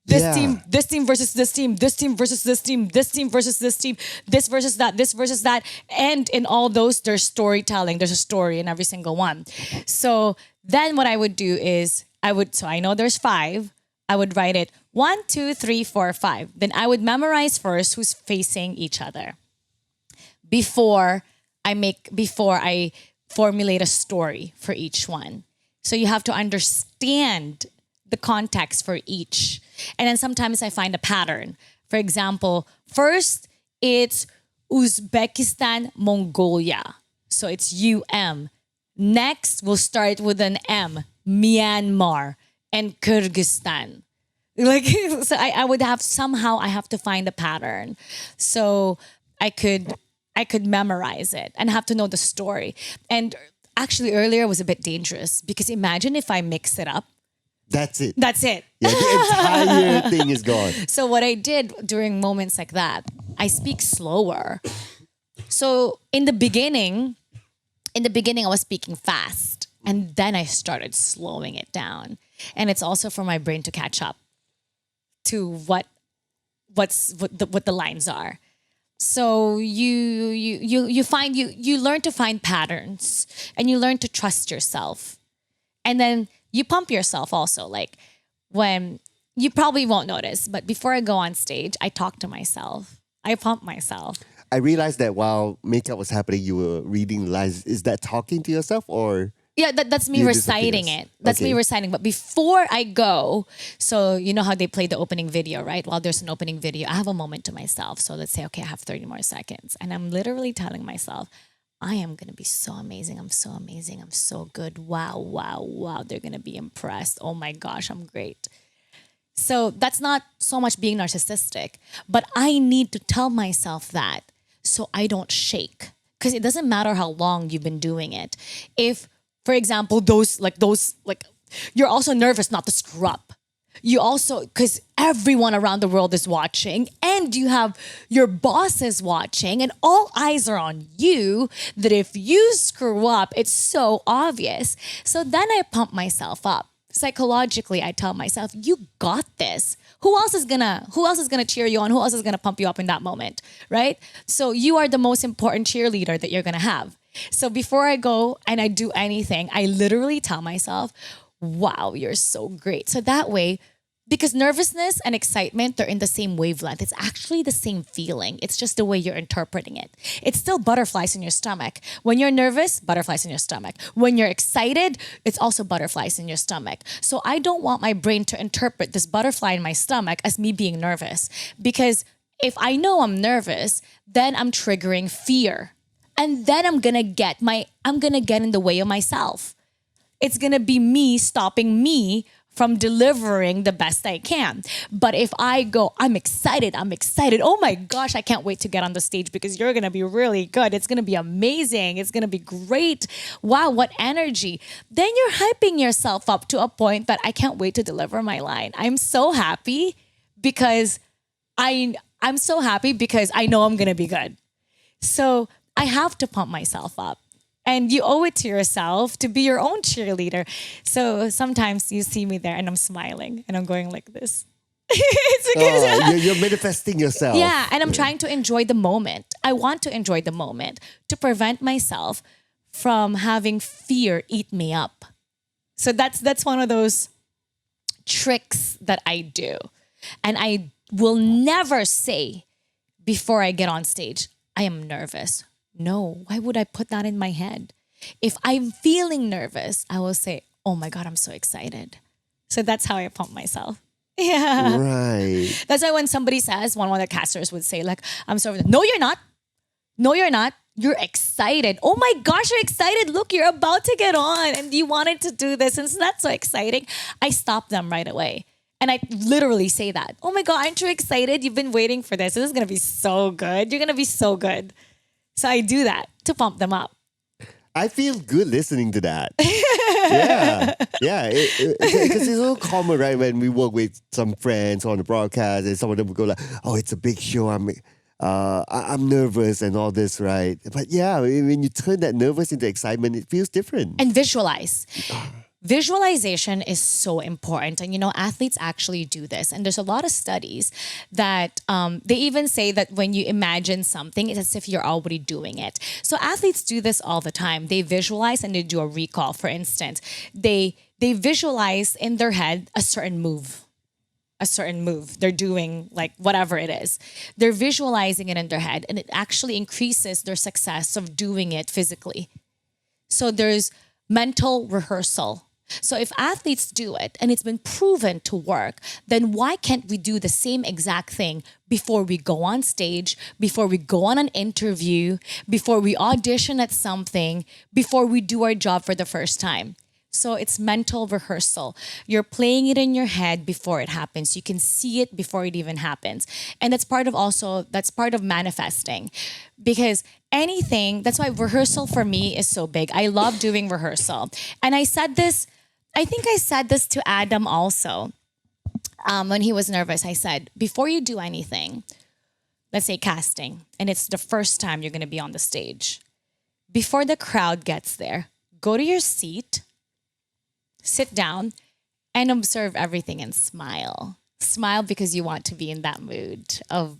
This Yeah. team, this team versus this team, this team versus this team, this team versus this team, this versus that, this versus that. And in all those, there's storytelling. There's a story in every single one. So then what I would do is so I know there's 5. I would write it 1, 2, 3, 4, 5. Then I would memorize first who's facing each other before I formulate a story for each one. So you have to understand the context for each. And then sometimes I find a pattern. For example, first it's Uzbekistan, Mongolia. So it's UM. Next, we'll start with an M, Myanmar and Kyrgyzstan. Like, so I would have I have to find a pattern. So I could memorize it and have to know the story. And actually earlier was a bit dangerous because imagine if I mix it up. That's it. That's it. Yeah, the entire thing is gone. So what I did during moments like that, I speak slower. So in the beginning I was speaking fast and then I started slowing it down. And it's also for my brain to catch up to what the lines are. So you learn to find patterns and you learn to trust yourself. And then you pump yourself also. Like when you probably won't notice, but before I go on stage, I talk to myself. I pump myself. I realized that while makeup was happening, you were reading the lines. Is that talking to yourself or? Yeah, that's me You reciting disappears. it. That's me Okay. reciting. But before I go, so you know how they play the opening video, right? While there's an opening video, I have a moment to myself. So let's say, okay, I have 30 more seconds. And I'm literally telling myself, I am going to be so amazing. I'm so amazing. I'm so good. Wow, wow, wow. They're going to be impressed. Oh my gosh, I'm great. So that's not so much being narcissistic, but I need to tell myself that so I don't shake. Because it doesn't matter how long you've been doing it. If, for example, those you're also nervous not to screw up. You also, because everyone around the world is watching and you have your bosses watching and all eyes are on you, that if you screw up, it's so obvious. So then I pump myself up. psychologically, I tell myself, you got this. Who else is gonna cheer you on? Who else is gonna pump you up in that moment, right? So you are the most important cheerleader that you're gonna have. So before I go and I do anything, I literally tell myself, wow, you're so great. So that way, because nervousness and excitement, they're in the same wavelength. It's actually the same feeling. It's just the way you're interpreting it. It's still butterflies in your stomach. When you're nervous, butterflies in your stomach. When you're excited, it's also butterflies in your stomach. So I don't want my brain to interpret this butterfly in my stomach as me being nervous. Because if I know I'm nervous, then I'm triggering fear. And then I'm gonna get in the way of myself. It's gonna be me stopping me from delivering the best I can. But if I go, I'm excited. Oh my gosh, I can't wait to get on the stage because you're gonna be really good. It's gonna be amazing. It's gonna be great. Wow, what energy. Then you're hyping yourself up to a point that I can't wait to deliver my line. I'm so happy because I know I'm gonna be good. So I have to pump myself up. And you owe it to yourself to be your own cheerleader. So sometimes you see me there and I'm smiling and I'm going like this. It's because you're manifesting yourself. Yeah, and I'm trying to enjoy the moment. I want to enjoy the moment to prevent myself from having fear eat me up. So that's one of those tricks that I do. And I will never say before I get on stage, I am nervous. No, why would I put that in my head? If I'm feeling nervous, I will say, oh my God, I'm so excited. So that's how I pump myself. Yeah. Right. That's why when somebody says, one of the casters would say like, I'm so, no, you're not. No, you're not. You're excited. Oh my gosh, you're excited. Look, you're about to get on and you wanted to do this. And so that's so exciting. I stop them right away. And I literally say that. Oh my God, aren't you excited? You've been waiting for this. This is going to be so good. You're going to be so good. So I do that to pump them up. I feel good listening to that. Yeah. Because it's so common, right? When we work with some friends on the broadcast and some of them will go like, oh, it's a big show. I'm nervous and all this, right? But yeah, when you turn that nervous into excitement, it feels different. And visualize. Visualization is so important. And, athletes actually do this. And there's a lot of studies that they even say that when you imagine something, it's as if you're already doing it. So athletes do this all the time. They visualize and they do a recall. For instance, they visualize in their head a certain move. They're doing like whatever it is. They're visualizing it in their head and it actually increases their success of doing it physically. So there's mental rehearsal. So if athletes do it and it's been proven to work, then why can't we do the same exact thing before we go on stage, before we go on an interview, before we audition at something, before we do our job for the first time? So it's mental rehearsal. You're playing it in your head before it happens. You can see it before it even happens. And that's part of manifesting. Because that's why rehearsal for me is so big. I love doing rehearsal. And I think I said this to Adam also. When he was nervous, I said, before you do anything, let's say casting, and it's the first time you're going to be on the stage, before the crowd gets there, go to your seat, sit down and observe everything and smile. Smile because you want to be in that mood of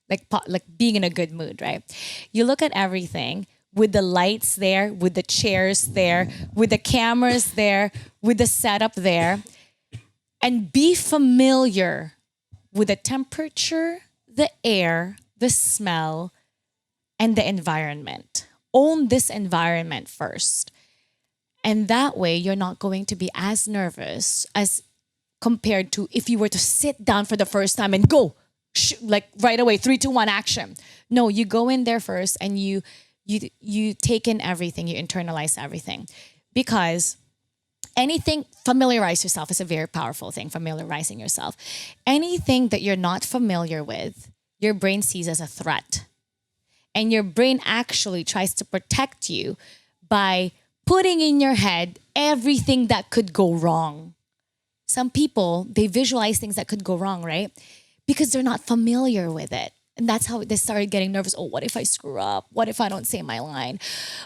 like being in a good mood, right? You look at everything with the lights there, with the chairs there, with the cameras there, with the setup there, and be familiar with the temperature, the air, the smell, and the environment. Own this environment first. And that way, you're not going to be as nervous as compared to if you were to sit down for the first time and go, like right away, 3, 2, 1, action. No, you go in there first and you take in everything, you internalize everything. Because familiarize yourself is a very powerful thing, familiarizing yourself. Anything that you're not familiar with, your brain sees as a threat. And your brain actually tries to protect you by putting in your head everything that could go wrong. Some people, they visualize things that could go wrong, right? Because they're not familiar with it. And that's how they started getting nervous. Oh, what if I screw up? What if I don't say my line?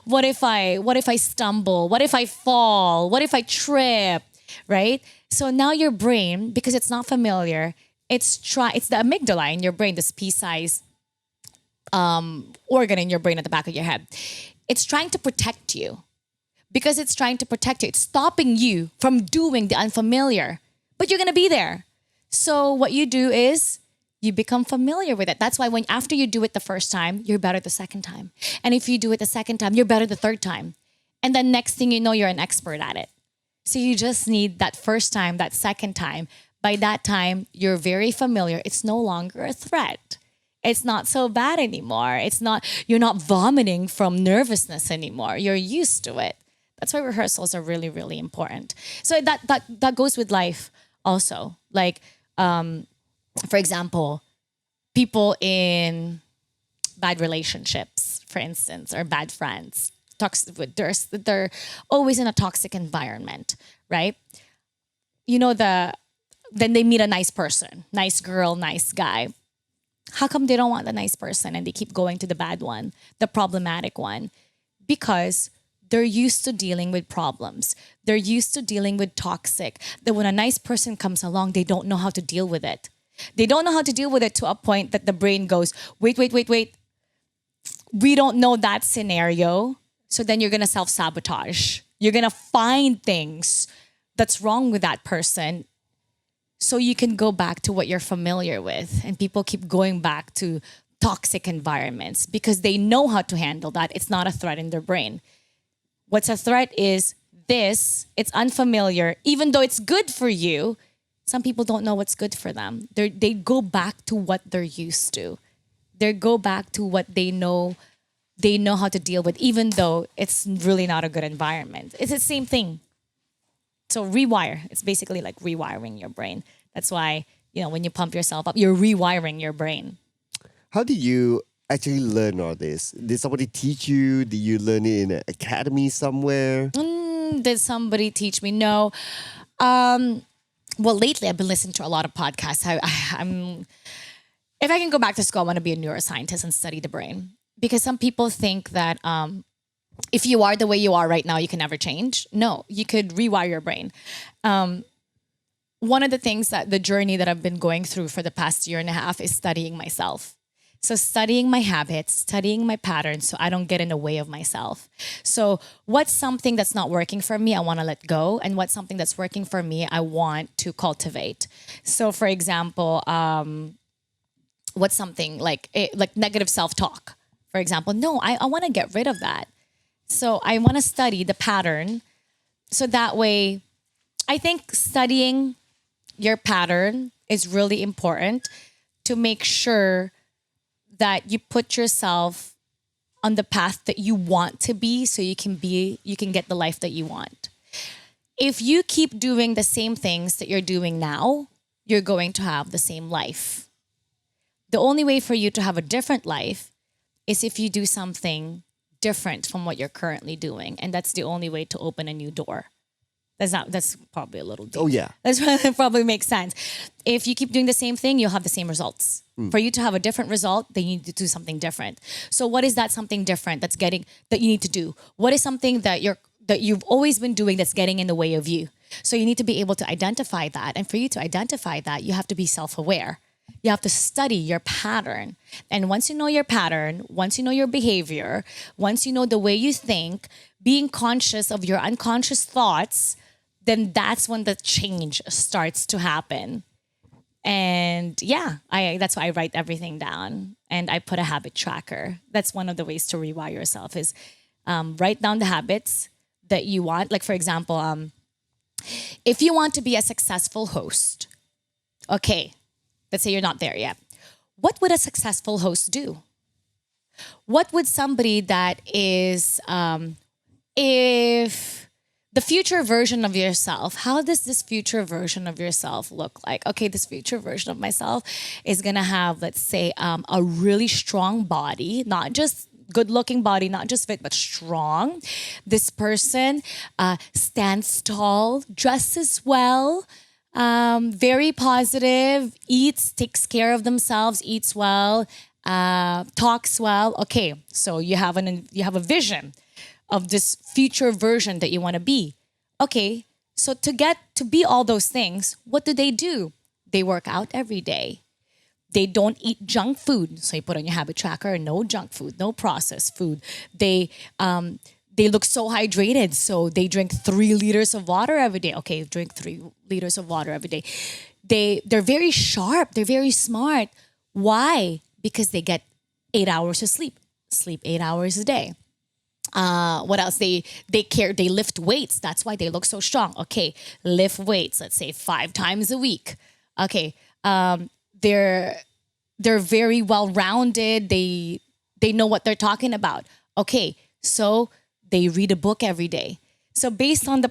What if I stumble? What if I fall? What if I trip? right? So now your brain, because it's not familiar, it's the amygdala in your brain, this pea-sized organ in your brain at the back of your head. It's trying to protect you. Because it's trying to protect you, it's stopping you from doing the unfamiliar, but you're gonna be there. So what you do is you become familiar with it. That's why after you do it the first time, you're better the second time. And if you do it the second time, you're better the third time. And then next thing you know, you're an expert at it. So you just need that first time, that second time. By that time, you're very familiar. It's no longer a threat. It's not so bad anymore. You're not vomiting from nervousness anymore. You're used to it. That's why rehearsals are really, really important. So that goes with life also. Like, for example, people in bad relationships, for instance, or bad friends, they're always in a toxic environment, right? Then they meet a nice person, nice girl, nice guy. How come they don't want the nice person and they keep going to the bad one, the problematic one? Because they're used to dealing with problems. They're used to dealing with toxic. That when a nice person comes along, they don't know how to deal with it. They don't know how to deal with it to a point that the brain goes, wait. We don't know that scenario. So then you're going to self-sabotage. You're going to find things that's wrong with that person so you can go back to what you're familiar with. And people keep going back to toxic environments because they know how to handle that. It's not a threat in their brain. What's a threat is it's unfamiliar. Even though it's good for you, some people don't know what's good for them. They go back to what they're used to. They go back to what they know how to deal with, even though it's really not a good environment. It's the same thing. So rewire. It's basically like rewiring your brain. That's why, when you pump yourself up, you're rewiring your brain. How did you actually learn all this? Did somebody teach you? Did you learn it in an academy somewhere? Did somebody teach me? No. Well, lately I've been listening to a lot of podcasts. If I can go back to school, I want to be a neuroscientist and study the brain. Because some people think that if you are the way you are right now, you can never change. No, you could rewire your brain. One of the things the journey that I've been going through for the past year and a half is studying myself. So studying my habits, studying my patterns so I don't get in the way of myself. So what's something that's not working for me, I want to let go. And what's something that's working for me, I want to cultivate. So for example, what's something like negative self-talk, for example? No, I want to get rid of that. So I want to study the pattern. So that way, I think studying your pattern is really important to make sure that you put yourself on the path that you want to be so you can get the life that you want. If you keep doing the same things that you're doing now, you're going to have the same life. The only way for you to have a different life is if you do something different from what you're currently doing. And that's the only way to open a new door. That's probably a little deep. Oh, yeah. That probably makes sense. If you keep doing the same thing, you'll have the same results. For you to have a different result, then you need to do something different. So what is that something different that you need to do? What is something that you've always been doing that's getting in the way of you? So you need to be able to identify that. And for you to identify that, you have to be self-aware. You have to study your pattern. And once you know your pattern, once you know your behavior, once you know the way you think, being conscious of your unconscious thoughts, then that's when the change starts to happen. And that's why I write everything down and I put a habit tracker. That's one of the ways to rewire yourself is write down the habits that you want. Like for example, if you want to be a successful host, okay, let's say you're not there yet. What would a successful host do? What would somebody that is, if the future version of yourself, how does this future version of yourself look like? Okay, this future version of myself is going to have, let's say, a really strong body, not just good looking body, not just fit, but strong. This person stands tall, dresses well, very positive, takes care of themselves, eats well, talks well. Okay, so you have a vision of this future version that you want to be. Okay, So to be all those things, what do? They work out every day. They don't eat junk food. So you put on your habit tracker, no junk food, no processed food. They look so hydrated. So they drink 3 liters of water every day. Okay, drink 3 liters of water every day. They're very sharp. They're very smart. Why? Because they get 8 hours of sleep. Sleep 8 hours a day. What else? They lift weights. That's why they look so strong. Okay, lift weights. Let's say 5 times a week. Okay, they're very well rounded. They know what they're talking about. Okay, so they read a book every day. So based on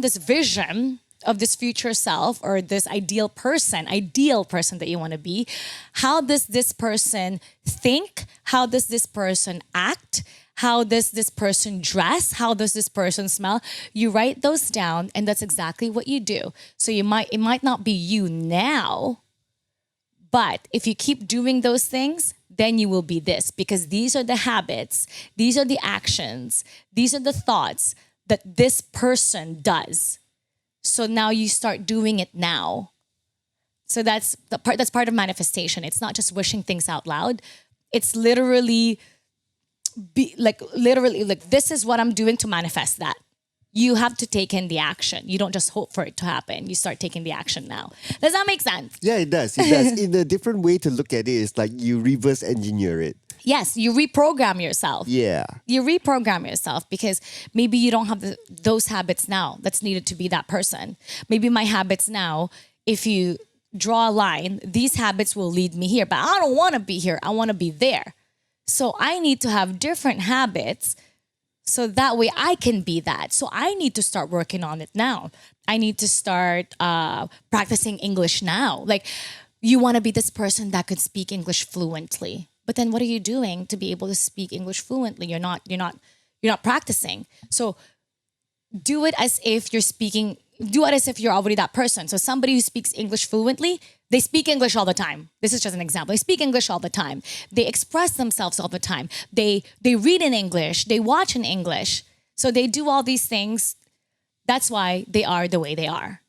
this vision of this future self or this ideal person that you want to be, how does this person think? How does this person act? How does this person dress? How does this person smell? You write those down, and that's exactly what you do. So it might not be you now, but if you keep doing those things, then you will be this, because these are the habits, these are the actions, these are the thoughts that this person does. So now you start doing it now. So that's part of manifestation. It's not just wishing things out loud. It's literally this is what I'm doing to manifest that. You have to take in the action. You don't just hope for it to happen. You start taking the action now. Does that make sense? Yeah, it does. It does. In a different way to look at it, it's like you reverse engineer it. Yes, you reprogram yourself. Yeah. You reprogram yourself because maybe you don't have those habits now that's needed to be that person. Maybe my habits now, if you draw a line, these habits will lead me here, but I don't want to be here. I want to be there. So I need to have different habits so that way I can be that. So I need to start working on it now. I need to start practicing English now. Like, you want to be this person that could speak English fluently. But then what are you doing to be able to speak English fluently? You're not practicing. So do it as if you're already that person. So somebody who speaks English fluently, they speak English all the time. This is just an example. They speak English all the time. They express themselves all the time. They read in English. They watch in English. So they do all these things. That's why they are the way they are.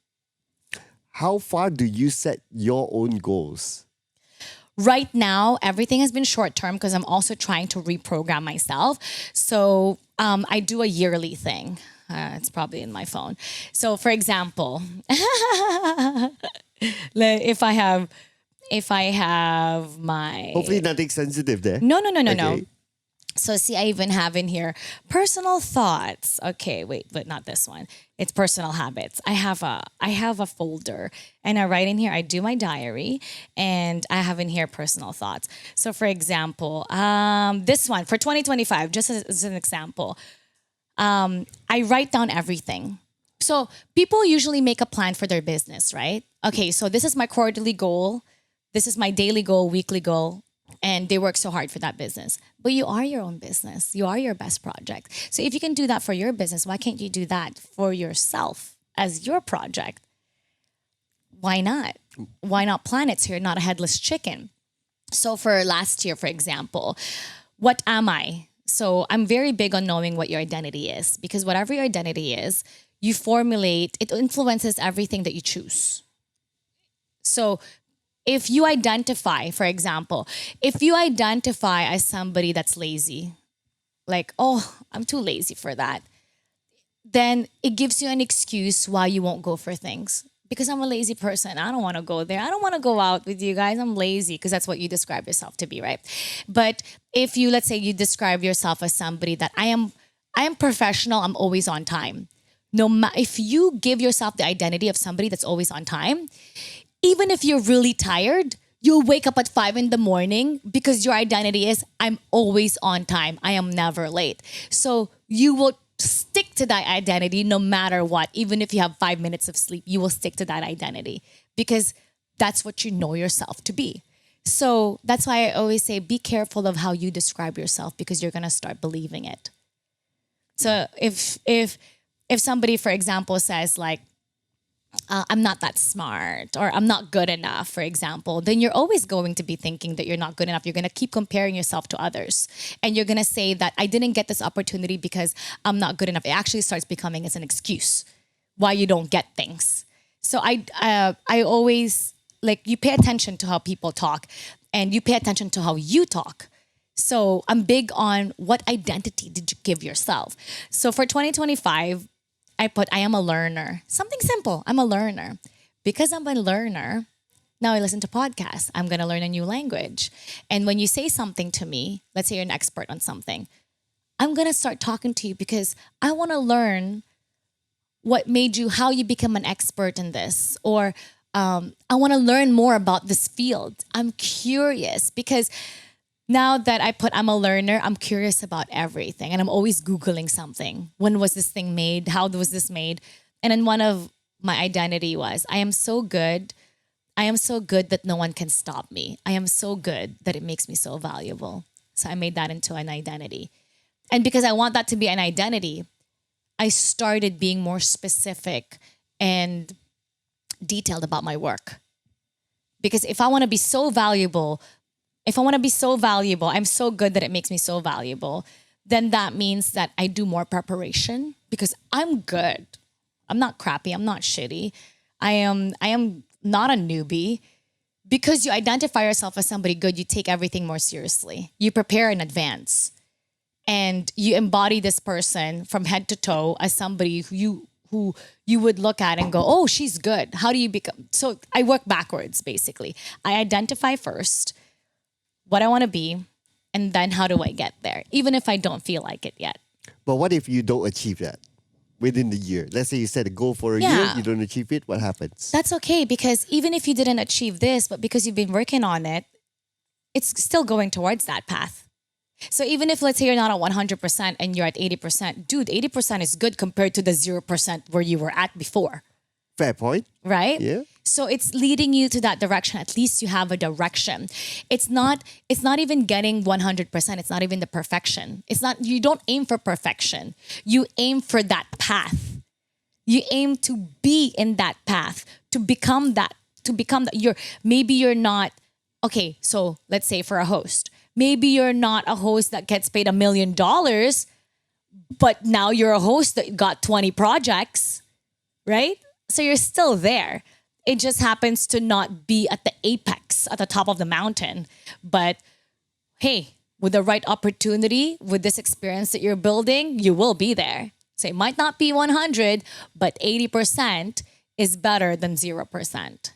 How far do you set your own goals? Right now, everything has been short term because I'm also trying to reprogram myself. So I do a yearly thing. It's probably in my phone. So for example, if I have my... Hopefully nothing sensitive there. No. Okay. So see, I even have in here personal thoughts. Okay, wait, but not this one. It's personal habits. I have a folder, and I write in here, I do my diary, and I have in here personal thoughts. So for example, this one for 2025, just as an example, I write down everything. So people usually make a plan for their business, right? Okay, so this is my quarterly goal. This is my daily goal, weekly goal. And they work so hard for that business. But you are your own business. You are your best project. So if you can do that for your business, why can't you do that for yourself as your project? Why not? Why not plan it so you're not a headless chicken? So for last year, for example, what am I? So I'm very big on knowing what your identity is, because whatever your identity is, you formulate, it influences everything that you choose. So if you identify, for example, as somebody that's lazy, like, oh, I'm too lazy for that, then it gives you an excuse why you won't go for things. Because I'm a lazy person. I don't want to go there. I don't want to go out with you guys. I'm lazy, because that's what you describe yourself to be, right? But if you, let's say you describe yourself as somebody that I am professional, I'm always on time. If you give yourself the identity of somebody that's always on time, even if you're really tired, you'll wake up at 5 a.m. because your identity is, I'm always on time. I am never late. So you will stick to that identity no matter what. Even if you have 5 minutes of sleep, you will stick to that identity because that's what you know yourself to be. So that's why I always say, be careful of how you describe yourself, because you're going to start believing it. So if somebody, for example, says like, I'm not that smart, or I'm not good enough, for example, then you're always going to be thinking that you're not good enough. You're going to keep comparing yourself to others. And you're going to say that I didn't get this opportunity because I'm not good enough. It actually starts becoming as an excuse why you don't get things. So I always like you pay attention to how people talk and you pay attention to how you talk. So I'm big on what identity did you give yourself. So for 2025, I put I am a learner. Something simple. I'm a learner. Because I'm a learner, now I listen to podcasts. I'm going to learn a new language. And when you say something to me, let's say you're an expert on something, I'm going to start talking to you because I want to learn what made you, how you become an expert in this, or I want to learn more about this field. I'm curious because now that I put I'm a learner, I'm curious about everything. And I'm always Googling something. When was this thing made? How was this made? And then one of my identity was, I am so good. I am so good that no one can stop me. I am so good that it makes me so valuable. So I made that into an identity. And because I want that to be an identity, I started being more specific and detailed about my work. Because if I want to be so valuable, I'm so good that it makes me so valuable, then that means that I do more preparation because I'm good. I'm not crappy. I'm not shitty. I am not a newbie. Because you identify yourself as somebody good, you take everything more seriously. You prepare in advance. And you embody this person from head to toe as somebody who you would look at and go, oh, she's good. How do you become? So I work backwards, basically. I identify first what I want to be, and then how do I get there, even if I don't feel like it yet. But what if you don't achieve that within the year? Let's say you set a goal for a year, you don't achieve it, what happens? That's okay, because even if you didn't achieve this, but because you've been working on it, it's still going towards that path. So even if, let's say, you're not at 100% and you're at 80%, dude, 80% is good compared to the 0% where you were at before. Fair point. Right? Yeah. So it's leading you to that direction. At least you have a direction. It's not even getting 100%. It's not even the perfection. You don't aim for perfection. You aim for that path. You aim to be in that path, to become that. Maybe you're not, okay, so let's say for a host, maybe you're not a host that gets paid $1 million, but now you're a host that got 20 projects, right? So you're still there. It just happens to not be at the apex, at the top of the mountain. But hey, with the right opportunity, with this experience that you're building, you will be there. So it might not be 100, but 80% is better than 0%.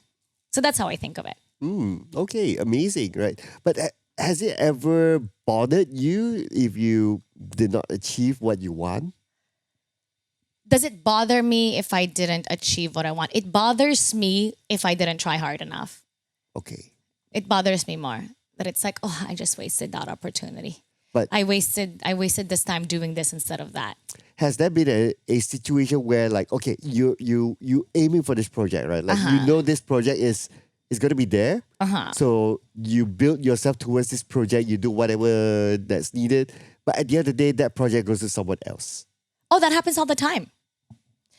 So that's how I think of it. Okay, amazing, right? But has it ever bothered you if you did not achieve what you want? Does it bother me if I didn't achieve what I want? It bothers me if I didn't try hard enough. Okay. It bothers me more that it's like, oh, I just wasted that opportunity. But I wasted this time doing this instead of that. has there been a situation where, like, okay, you aiming for this project, right? Like you know this project is going to be there. So you build yourself towards this project, you do whatever that's needed. But at the end of the day, that project goes to someone else. Oh, that happens all the time.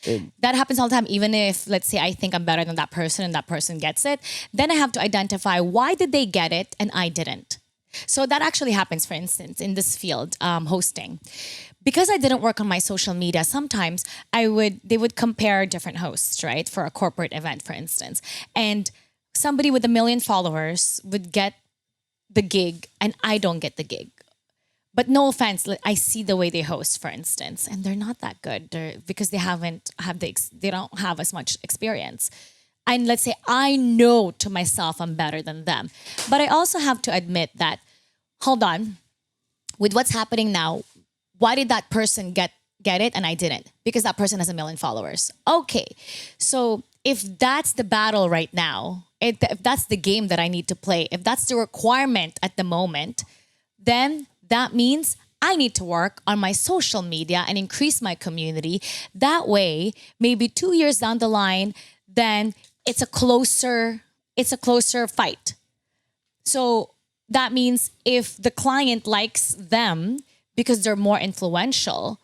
And That happens all the time. Even if, let's say, I think I'm better than that person and that person gets it, then I have to identify why did they get it and I didn't. So that actually happens, for instance, in this field, hosting. Because I didn't work on my social media, sometimes they would compare different hosts, right? For a corporate event, for instance. And somebody with 1 million followers would get the gig and I don't get the gig. But no offense, I see the way they host, for instance, and they're not that good because they don't have as much experience. And let's say I know to myself I'm better than them. But I also have to admit that, hold on, with what's happening now, why did that person get it and I didn't? Because that person has 1 million followers. Okay, so if that's the battle right now, if that's the game that I need to play, if that's the requirement at the moment, then that means I need to work on my social media and increase my community. That way, maybe 2 years down the line, then it's a closer fight. So that means if the client likes them because they're more influential,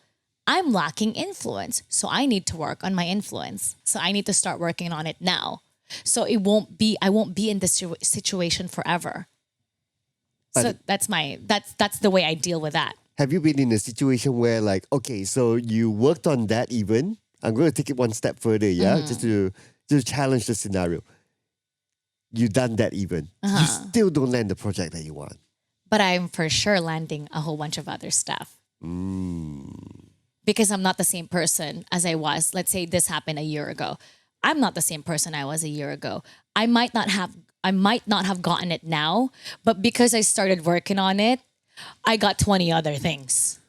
I'm lacking influence. So I need to work on my influence. So I need to start working on it now. So I won't be in this situation forever. So that's the way I deal with that. have you been in a situation where, like, okay, so you worked on that even I'm going to take it one step further, yeah? Just to challenge the scenario. You've done that even. You still don't land the project that you want. But I'm for sure landing a whole bunch of other stuff. Because I'm not the same person as I was. Let's say this happened a year ago. I'm not the same person I was a year ago. I might not have gotten it now, but because I started working on it, I got 20 other things.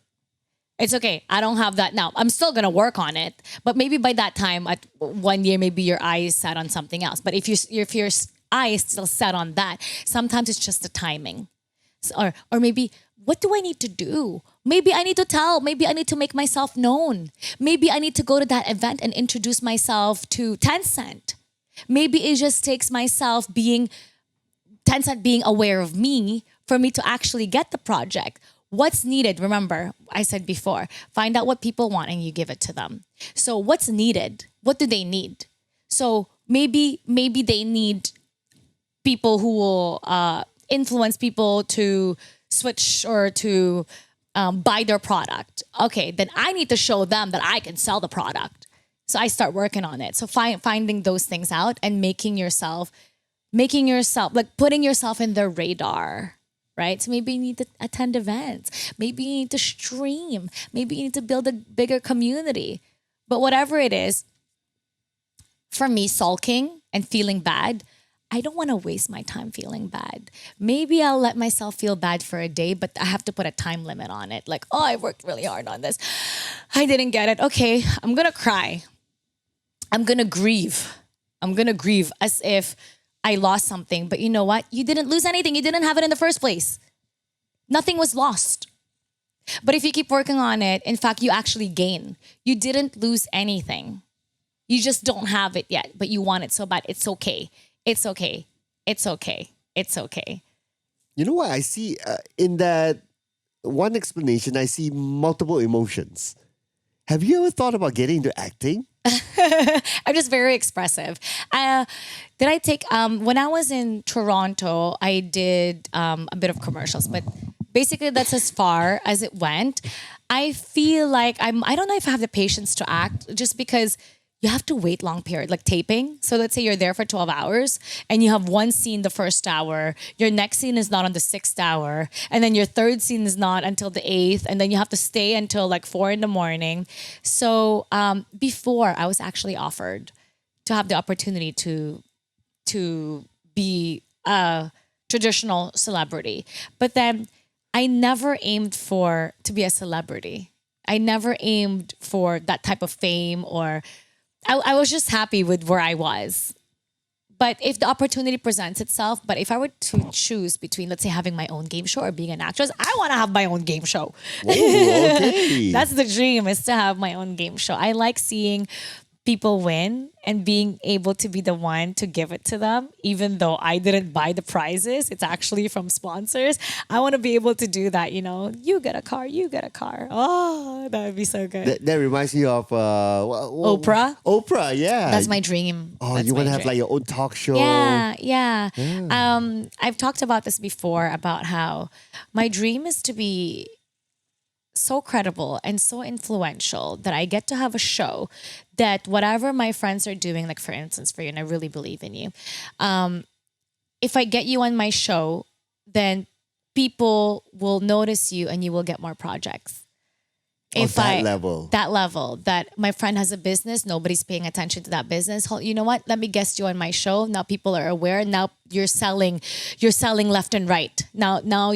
It's okay. I don't have that now. I'm still going to work on it. But maybe by that time, at 1 year, maybe your eye is set on something else. But if your eye is still set on that, sometimes it's just the timing. Or maybe, what do I need to do? Maybe I need to tell. Maybe I need to make myself known. Maybe I need to go to that event and introduce myself to Tencent. Maybe it just takes Tencent being aware of me for me to actually get the project. What's needed? Remember, I said before, find out what people want and you give it to them. So what's needed? What do they need? So maybe they need people who will influence people to switch or to buy their product. Okay, then I need to show them that I can sell the product. So I start working on it. So finding those things out and making yourself, like putting yourself in their radar. Right? So maybe you need to attend events. Maybe you need to stream. Maybe you need to build a bigger community. But whatever it is, for me, sulking and feeling bad, I don't want to waste my time feeling bad. Maybe I'll let myself feel bad for a day, but I have to put a time limit on it. Like, oh, I worked really hard on this. I didn't get it. Okay, I'm going to cry. I'm going to grieve. I'm going to grieve as if I lost something, but you know what? You didn't lose anything. You didn't have it in the first place. Nothing was lost. But if you keep working on it, in fact, you actually gain. You didn't lose anything. You just don't have it yet, but you want it so bad. It's okay. It's okay. It's okay. It's okay. You know what? I see in that one explanation, I see multiple emotions. Have you ever thought about getting into acting? I'm just very expressive. Did I take when I was in Toronto, I did a bit of commercials, but basically that's as far as it went. I feel like I don't know if I have the patience to act just because you have to wait long period, like taping. So let's say you're there for 12 hours and you have one scene the first hour, your next scene is not on the 6th hour, and then your third scene is not until the 8th, and then you have to stay until like 4 a.m. So before I was actually offered to have the opportunity to be a traditional celebrity. But then I never aimed to be a celebrity. I never aimed for that type of fame or I was just happy with where I was. But if the opportunity presents itself, but if I were to choose between, let's say, having my own game show or being an actress, I want to have my own game show. Ooh, okay. That's the dream, is to have my own game show. I like seeing people win and being able to be the one to give it to them, even though I didn't buy the prizes. It's actually from sponsors. I want to be able to do that, you get a car, you get a car. Oh, that would be so good. That reminds me of Oprah. Oprah, yeah. That's my dream. Oh, That's you want my to have dream. like your own talk show? Yeah. I've talked about this before, about how my dream is to be so credible and so influential that I get to have a show that whatever my friends are doing, like for instance, for you, and I really believe in you, if I get you on my show, then people will notice you and you will get more projects. Level. That level, that my friend has a business, nobody's paying attention to that business. You know what? Let me guest you on my show. Now people are aware. Now you're selling left and right. Now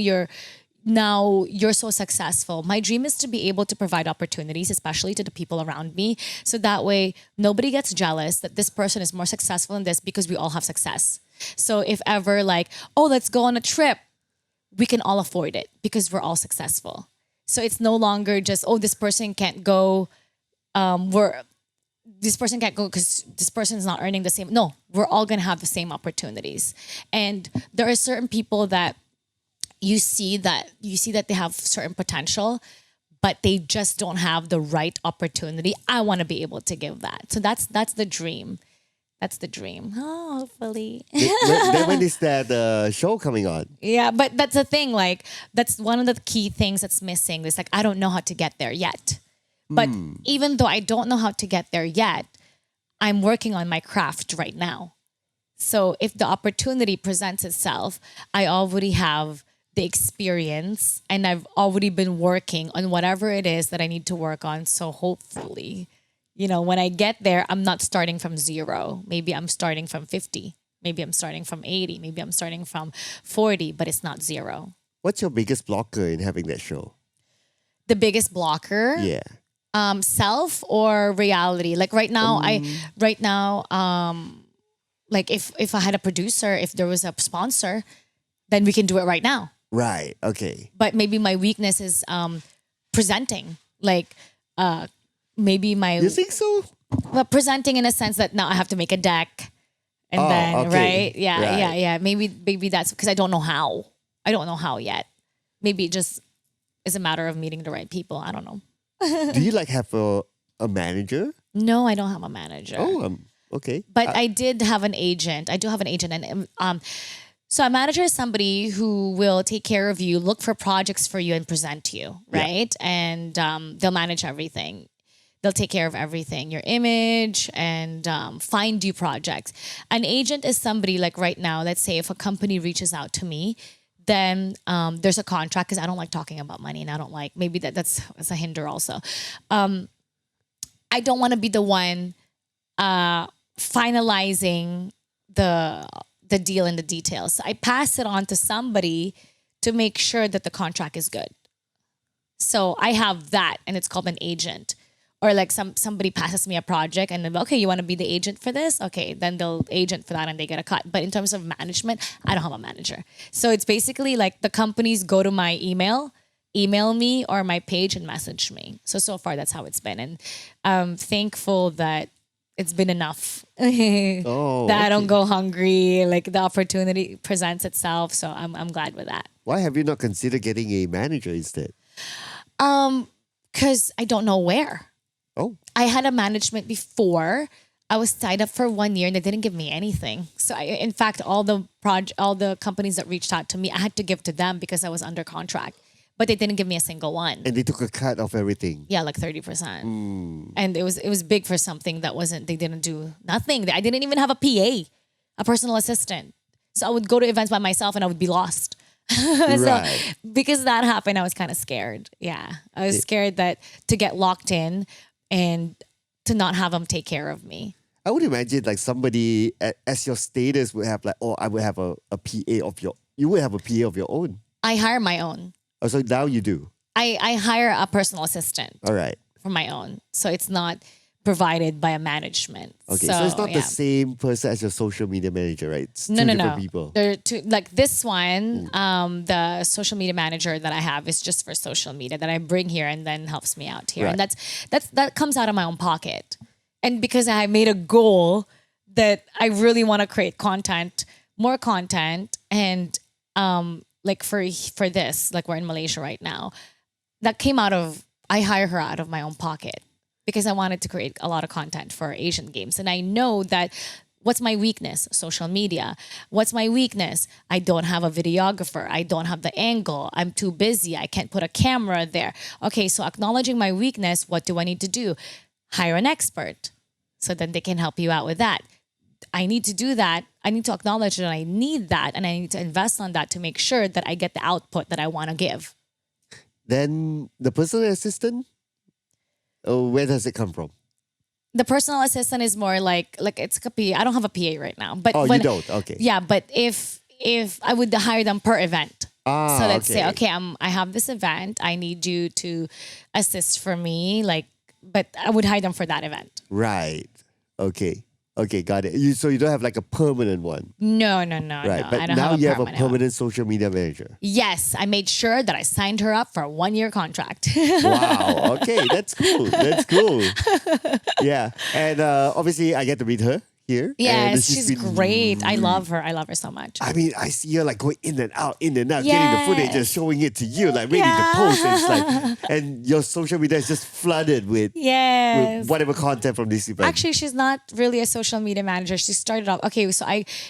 you're so successful. My dream is to be able to provide opportunities, especially to the people around me. So that way, nobody gets jealous that this person is more successful in this because we all have success. So if ever like, oh, let's go on a trip, we can all afford it because we're all successful. So it's no longer just, oh, this person can't go. This person can't go because this person is not earning the same. No, we're all going to have the same opportunities. And there are certain people that you see that they have certain potential, but they just don't have the right opportunity. I want to be able to give that. So that's the dream. That's the dream. Oh, hopefully. When is that show coming on? Yeah, but that's the thing. Like, that's one of the key things that's missing. It's like, I don't know how to get there yet. But even though I don't know how to get there yet, I'm working on my craft right now. So if the opportunity presents itself, I already have the experience and I've already been working on whatever it is that I need to work on. So hopefully, when I get there, I'm not starting from zero. Maybe I'm starting from 50. Maybe I'm starting from 80. Maybe I'm starting from 40, but it's not zero. What's your biggest blocker in having that show? The biggest blocker? Yeah. Self or reality? Like right now, like if I had a producer, if there was a sponsor, then we can do it right now. Right. Okay. But maybe my weakness is presenting. Like maybe my You think so? well, presenting in a sense that now I have to make a deck, and then okay. right, yeah, Right. yeah. Maybe that's because I don't know how. I don't know how yet. Maybe it just is a matter of meeting the right people. I don't know. Do you like have a manager? No, I don't have a manager. Oh, okay. But I did have an agent. I do have an agent, and so a manager is somebody who will take care of you, look for projects for you, and present to you, right? And they'll manage everything. They'll take care of everything, your image, and find you projects. An agent is somebody like right now. Let's say if a company reaches out to me, then there's a contract because I don't like talking about money, and I don't like maybe that's a hinder also. I don't want to be the one finalizing the deal and the details. So I pass it on to somebody to make sure that the contract is good. So I have that, and it's called an agent. Or like somebody passes me a project and then, okay, you want to be the agent for this? Okay, then they'll agent for that and they get a cut. But in terms of management, I don't have a manager. So it's basically like the companies go to my email me or my page and message me. So far that's how it's been. And I'm thankful that it's been enough that I don't go hungry. Like the opportunity presents itself. So I'm glad with that. Why have you not considered getting a manager instead? Because I don't know where. Oh. I had a management before. I was tied up for 1 year and they didn't give me anything. So in fact, all the companies that reached out to me, I had to give to them because I was under contract. But they didn't give me a single one. And they took a cut of everything. Yeah, like 30%. And it was big for something that they didn't do nothing. I didn't even have a PA, a personal assistant. So I would go to events by myself and I would be lost. So because that happened, I was kind of scared. Yeah. I was scared that to get locked in and to not have them take care of me. I would imagine like somebody as your status would have like, oh, I would have a PA you would have a PA of your own. I hire my own. Oh, so now you do. I hire a personal assistant. All right. For my own. So it's not provided by a management. Okay, so it's not the same person as your social media manager, right? It's two different people. They're two, like this one, the social media manager that I have is just for social media that I bring here and then helps me out here. Right. And that comes out of my own pocket. And because I made a goal that I really want to create content, more content, and like for this, like we're in Malaysia right now, that came out of I hire her out of my own pocket. Because I wanted to create a lot of content for Asian Games. And I know that what's my weakness? Social media. What's my weakness? I don't have a videographer. I don't have the angle. I'm too busy. I can't put a camera there. Okay, so acknowledging my weakness, what do I need to do? Hire an expert. So then they can help you out with that. I need to do that. I need to acknowledge that I need that. And I need to invest on that to make sure that I get the output that I want to give. Then the personal assistant? Oh, where does it come from? The personal assistant is more like it's a PA. I don't have a PA right now, but you don't. Okay. Yeah, but if I would hire them per event, so let's say I have this event. I need you to assist for me, but I would hire them for that event. Right. Okay. Okay, got it. So you don't have like a permanent one. No. Right, No, but I don't now have you have a permanent permanent social media manager. Yes, I made sure that I signed her up for a 1-year contract. Wow. Okay, that's cool. That's cool. Yeah, and obviously I get to meet her here. And Yes, she's been great. I love her. I love her so much. I mean, I see her like going in and out, getting the Yes. footage and showing it to you, like ready to post. And, it's like, and your social media is just flooded with Yes. whatever content from this event. Actually, she's not really a social media manager. She started off okay. So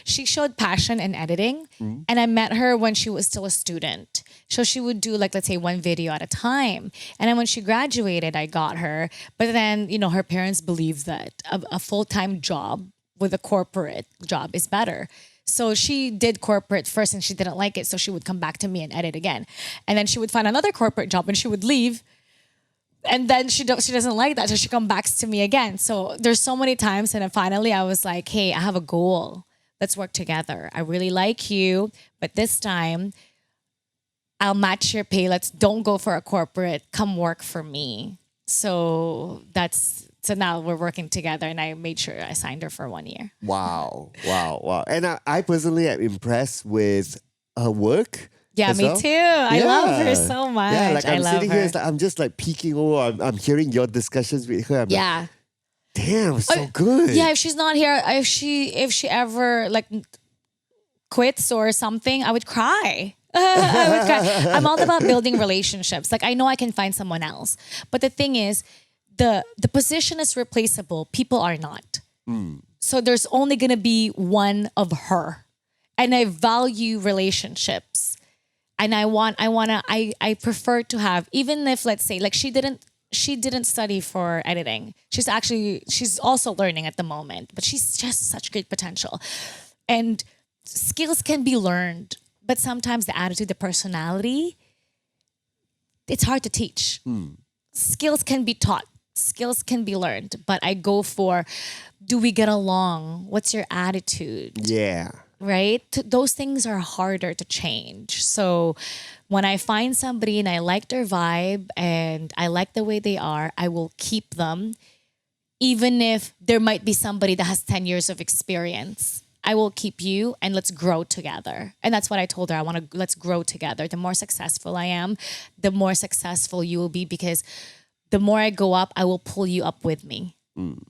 she showed passion in editing, and I met her when she was still a student. So she would do like, let's say, one video at a time. And then when she graduated, I got her. But then her parents believed that a full-time job with a corporate job is better. So she did corporate first, and she didn't like it. So she would come back to me and edit again, and then she would find another corporate job, and she would leave. And then she doesn't like that, so she comes back to me again. So there's so many times, and then finally I was like, hey, I have a goal. Let's work together. I really like you, but this time I'll match your pay. Don't go for a corporate. Come work for me. So now we're working together, and I made sure I signed her for 1 year. Wow. And I personally am impressed with her work. Yeah, as me well. too. I love her Yeah. so much. Yeah, like I I'm love sitting her. here, it's like, I'm just like peeking over. I'm hearing your discussions with her. I'm like, Yeah. damn, so good. Yeah, if she's not here, if she ever like quits or something, I would cry. I would cry. I'm all about building relationships. Like I know I can find someone else, but the thing is, the position is replaceable. People are not. So there's only gonna be one of her, and I value relationships, and I prefer to have, even if let's say like she didn't study for editing. She's also learning at the moment, but she's just such great potential. And skills can be learned, but sometimes the attitude, the personality, it's hard to teach. Skills can be taught. Skills can be learned, but I go for, do we get along? What's your attitude? Yeah. Right? Those things are harder to change. So when I find somebody and I like their vibe and I like the way they are, I will keep them. Even if there might be somebody that has 10 years of experience, I will keep you and let's grow together. And that's what I told her. Let's grow together. The more successful I am, the more successful you will be, because the more I go up, I will pull you up with me.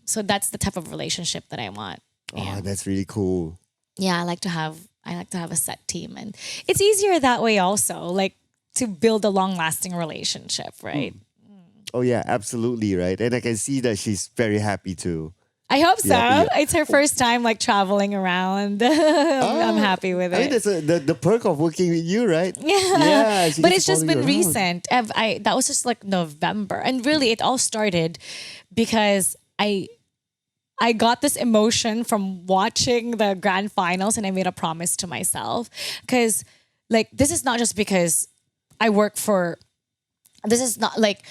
So that's the type of relationship that I want. Oh, that's really cool. Yeah, I like to have a set team, and it's easier that way also, like to build a long-lasting relationship, right? Oh yeah, absolutely, right. And I can see that she's very happy too. I hope so. Yeah. It's her first time like traveling around. I'm happy with it. I mean, that's the perk of working with you, right? Yeah, she but gets it's to just follow been you around. recent. That was just like November, and really, it all started because I got this emotion from watching the grand finals, and I made a promise to myself, because like this is not just because I work for. This is not like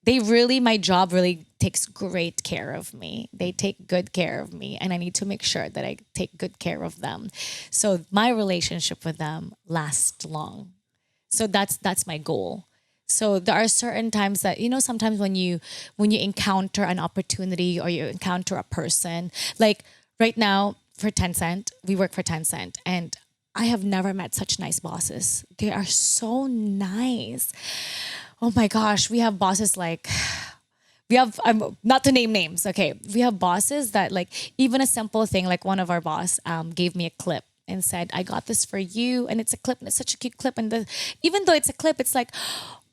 my job really takes great care of me. They take good care of me, and I need to make sure that I take good care of them. So my relationship with them lasts long. So that's my goal. So there are certain times that, sometimes when you encounter an opportunity or you encounter a person, like right now for Tencent, we work for Tencent, and I have never met such nice bosses. They are so nice. Oh my gosh, we have bosses like, not to name names, okay. We have bosses that like, even a simple thing, like one of our boss gave me a clip and said, I got this for you. And it's a clip, and it's such a cute clip. And even though it's a clip, it's like,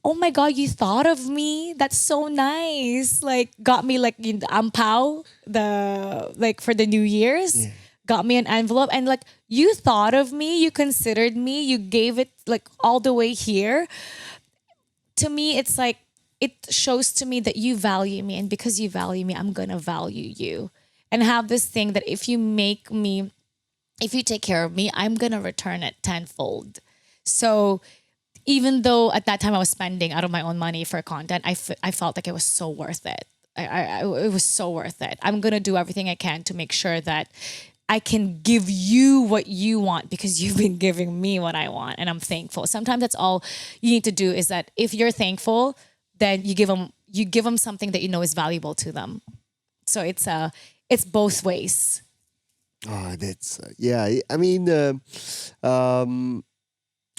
oh my God, you thought of me? That's so nice. Like got me like the ampao, for the New Year's. Yeah. Got me an envelope, and like, you thought of me, you considered me, you gave it like all the way here. To me, it's like, it shows to me that you value me, and because you value me, I'm gonna value you. And have this thing that if you take care of me, I'm gonna return it tenfold. So even though at that time I was spending out of my own money for content, I felt like it was so worth it. It was so worth it. I'm gonna do everything I can to make sure that I can give you what you want, because you've been giving me what I want, and I'm thankful. Sometimes that's all you need to do, is that if you're thankful, then you give them something that you know is valuable to them. So it's both ways. Oh, that's yeah. I mean,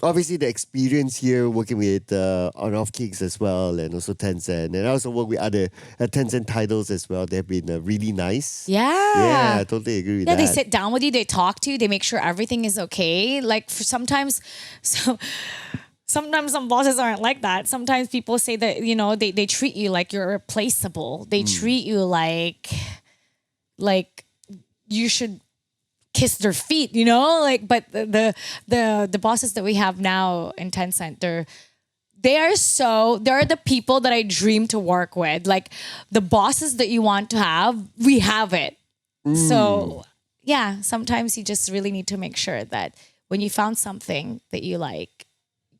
obviously the experience here working with on-off kicks as well, and also Tencent, and I also work with other Tencent titles as well. They've been really nice. Yeah, I totally agree with Yeah, that. they sit down with you, they talk to you, they make sure everything is okay. Like for sometimes, so sometimes some bosses aren't like that. Sometimes people say that, they treat you like you're replaceable. They treat you like you should kiss their feet, but the bosses that we have now in Tencent, they're the people that I dream to work with. Like the bosses that you want to have, we have it. So yeah, sometimes you just really need to make sure that when you found something that you like,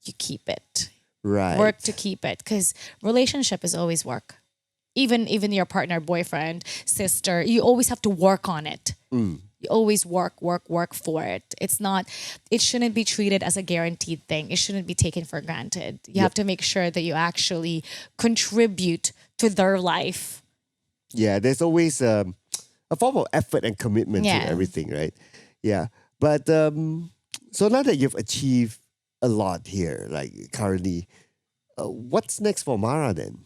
you keep it. Right. Work to keep it, because relationship is always work. Even your partner, boyfriend, sister, you always have to work on it. You always work for it. It shouldn't be treated as a guaranteed thing. It shouldn't be taken for granted. You have to make sure that you actually contribute to their life. Yeah, there's always a form of effort and commitment to everything, right? Yeah. But so now that you've achieved a lot here, like currently, what's next for Mara then?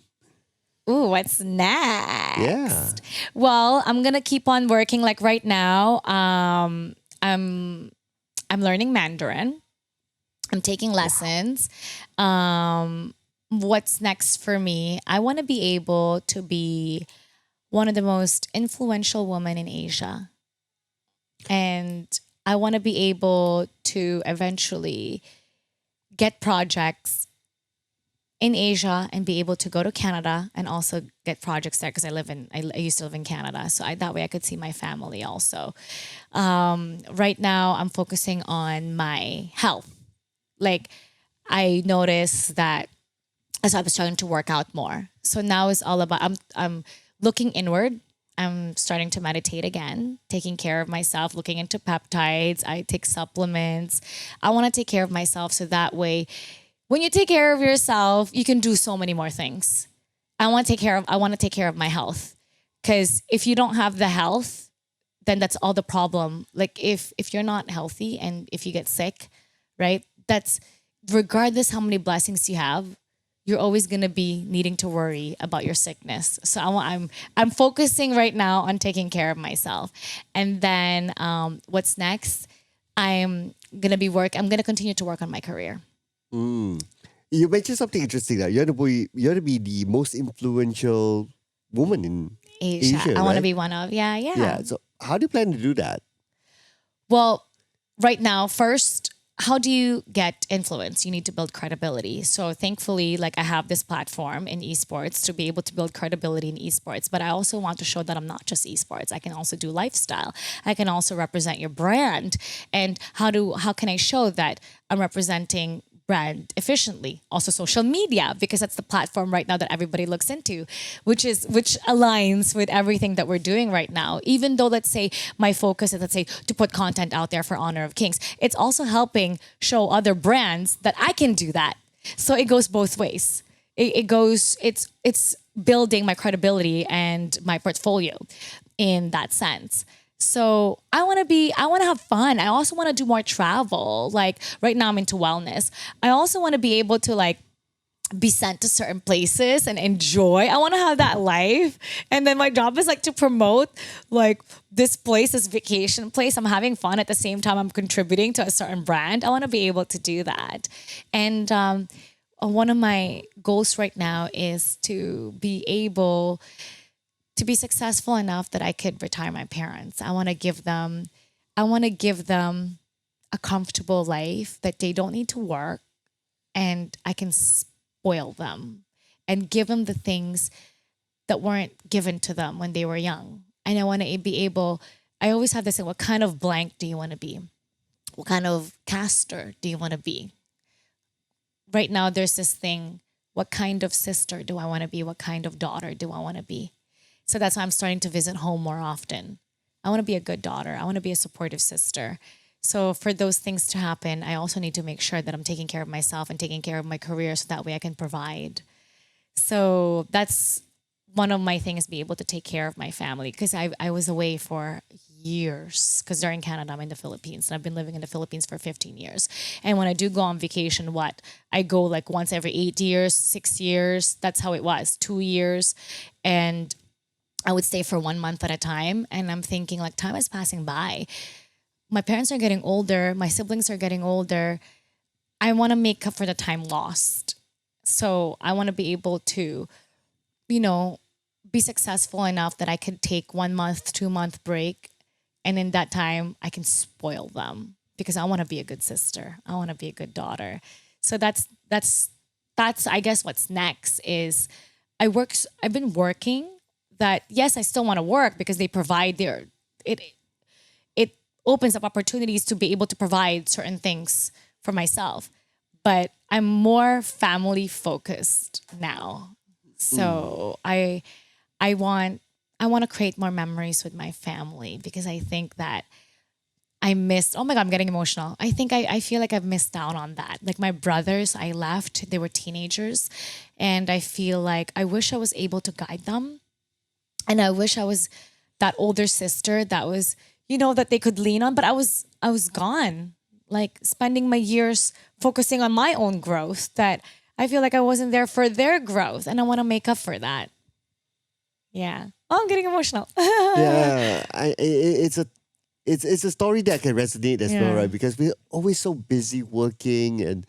Ooh, what's next? Yeah. Well, I'm gonna keep on working. Like right now, I'm learning Mandarin. I'm taking lessons. What's next for me? I want to be able to be one of the most influential women in Asia, and I want to be able to eventually get projects in Asia and be able to go to Canada and also get projects there, because I used to live in Canada. So that way I could see my family also. Right now I'm focusing on my health. Like I noticed that as I was starting to work out more. So now it's all about, I'm looking inward. I'm starting to meditate again, taking care of myself, looking into peptides. I take supplements. I want to take care of myself so that way when you take care of yourself, you can do so many more things. I want to take care of my health, because if you don't have the health, then that's all the problem. Like if you're not healthy and if you get sick, right? That's regardless how many blessings you have, you're always gonna be needing to worry about your sickness. So I'm focusing right now on taking care of myself, and then what's next? I'm gonna continue to work on my career. You mentioned something interesting that you want to be the most influential woman in Asia. I want to right? be one of. Yeah. Yeah. So how do you plan to do that? Well, right now, first, how do you get influence? You need to build credibility. So thankfully, like I have this platform in esports to be able to build credibility in esports. But I also want to show that I'm not just esports. I can also do lifestyle. I can also represent your brand. And how can I show that I'm representing brand efficiently? Also social media, because that's the platform right now that everybody looks into, which aligns with everything that we're doing right now. Even though, let's say my focus is, let's say, to put content out there for Honor of Kings, it's also helping show other brands that I can do that. So it goes both ways. It's building my credibility and my portfolio in that sense. So I want to have fun. I also want to do more travel. Like right now I'm into wellness. I also want to be able to like be sent to certain places and enjoy. I want to have that life. And then my job is like to promote like this place, this vacation place. I'm having fun at the same time I'm contributing to a certain brand. I want to be able to do that. And one of my goals right now is to be able to be successful enough that I could retire my parents. I want to give them a comfortable life that they don't need to work, and I can spoil them and give them the things that weren't given to them when they were young. And I want to be able, I always have this thing, what kind of blank do you want to be? What kind of caster do you want to be? Right now there's this thing, what kind of sister do I want to be? What kind of daughter do I want to be? So that's why I'm starting to visit home more often. I want to be a good daughter. I want to be a supportive sister. So for those things to happen, I also need to make sure that I'm taking care of myself and taking care of my career so that way I can provide. So that's one of my things, be able to take care of my family, because I was away for years because they're in Canada, I'm in the Philippines, and I've been living in the Philippines for 15 years. And when I do go on vacation, I go like once every 8 years, 6 years. That's how it was, 2 years. And I would stay for 1 month at a time. And I'm thinking like time is passing by. My parents are getting older. My siblings are getting older. I want to make up for the time lost. So I want to be able to, be successful enough that I could take 1 month, 2 month break. And in that time, I can spoil them because I want to be a good sister. I want to be a good daughter. So that's I guess what's next is I've been working that, yes, I still want to work because they provide it opens up opportunities to be able to provide certain things for myself. But I'm more family focused now. So I want to create more memories with my family because I think that I missed. Oh my God, I'm getting emotional. I feel like I've missed out on that. Like my brothers, I left, they were teenagers. And I feel like I wish I was able to guide them. And I wish I was that older sister that was, that they could lean on. But I was gone, like spending my years focusing on my own growth that I feel like I wasn't there for their growth. And I want to make up for that. Yeah. Oh, I'm getting emotional. Yeah, it's a story that can resonate as well, Yeah. right? Because we're always so busy working,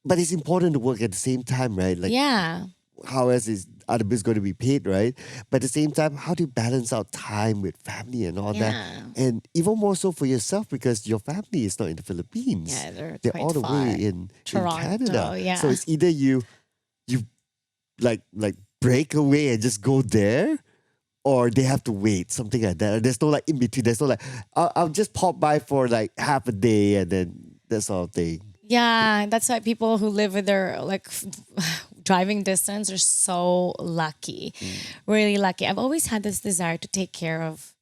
but it's important to work at the same time, right? Like, Yeah. how else are the bills going to be paid, right? But at the same time, how do you balance out time with family and all Yeah. that? And even more so for yourself because your family is not in the Philippines. Yeah, they're quite all the far. way in Toronto, Canada. yeah. So it's either you like break away and just go there, or they have to wait, something like that. There's no like in between. There's no like, I'll just pop by for like half a day and then that sort of thing. Yeah, that's why people who live with their driving distance are so lucky, really lucky. I've always had this desire to take care of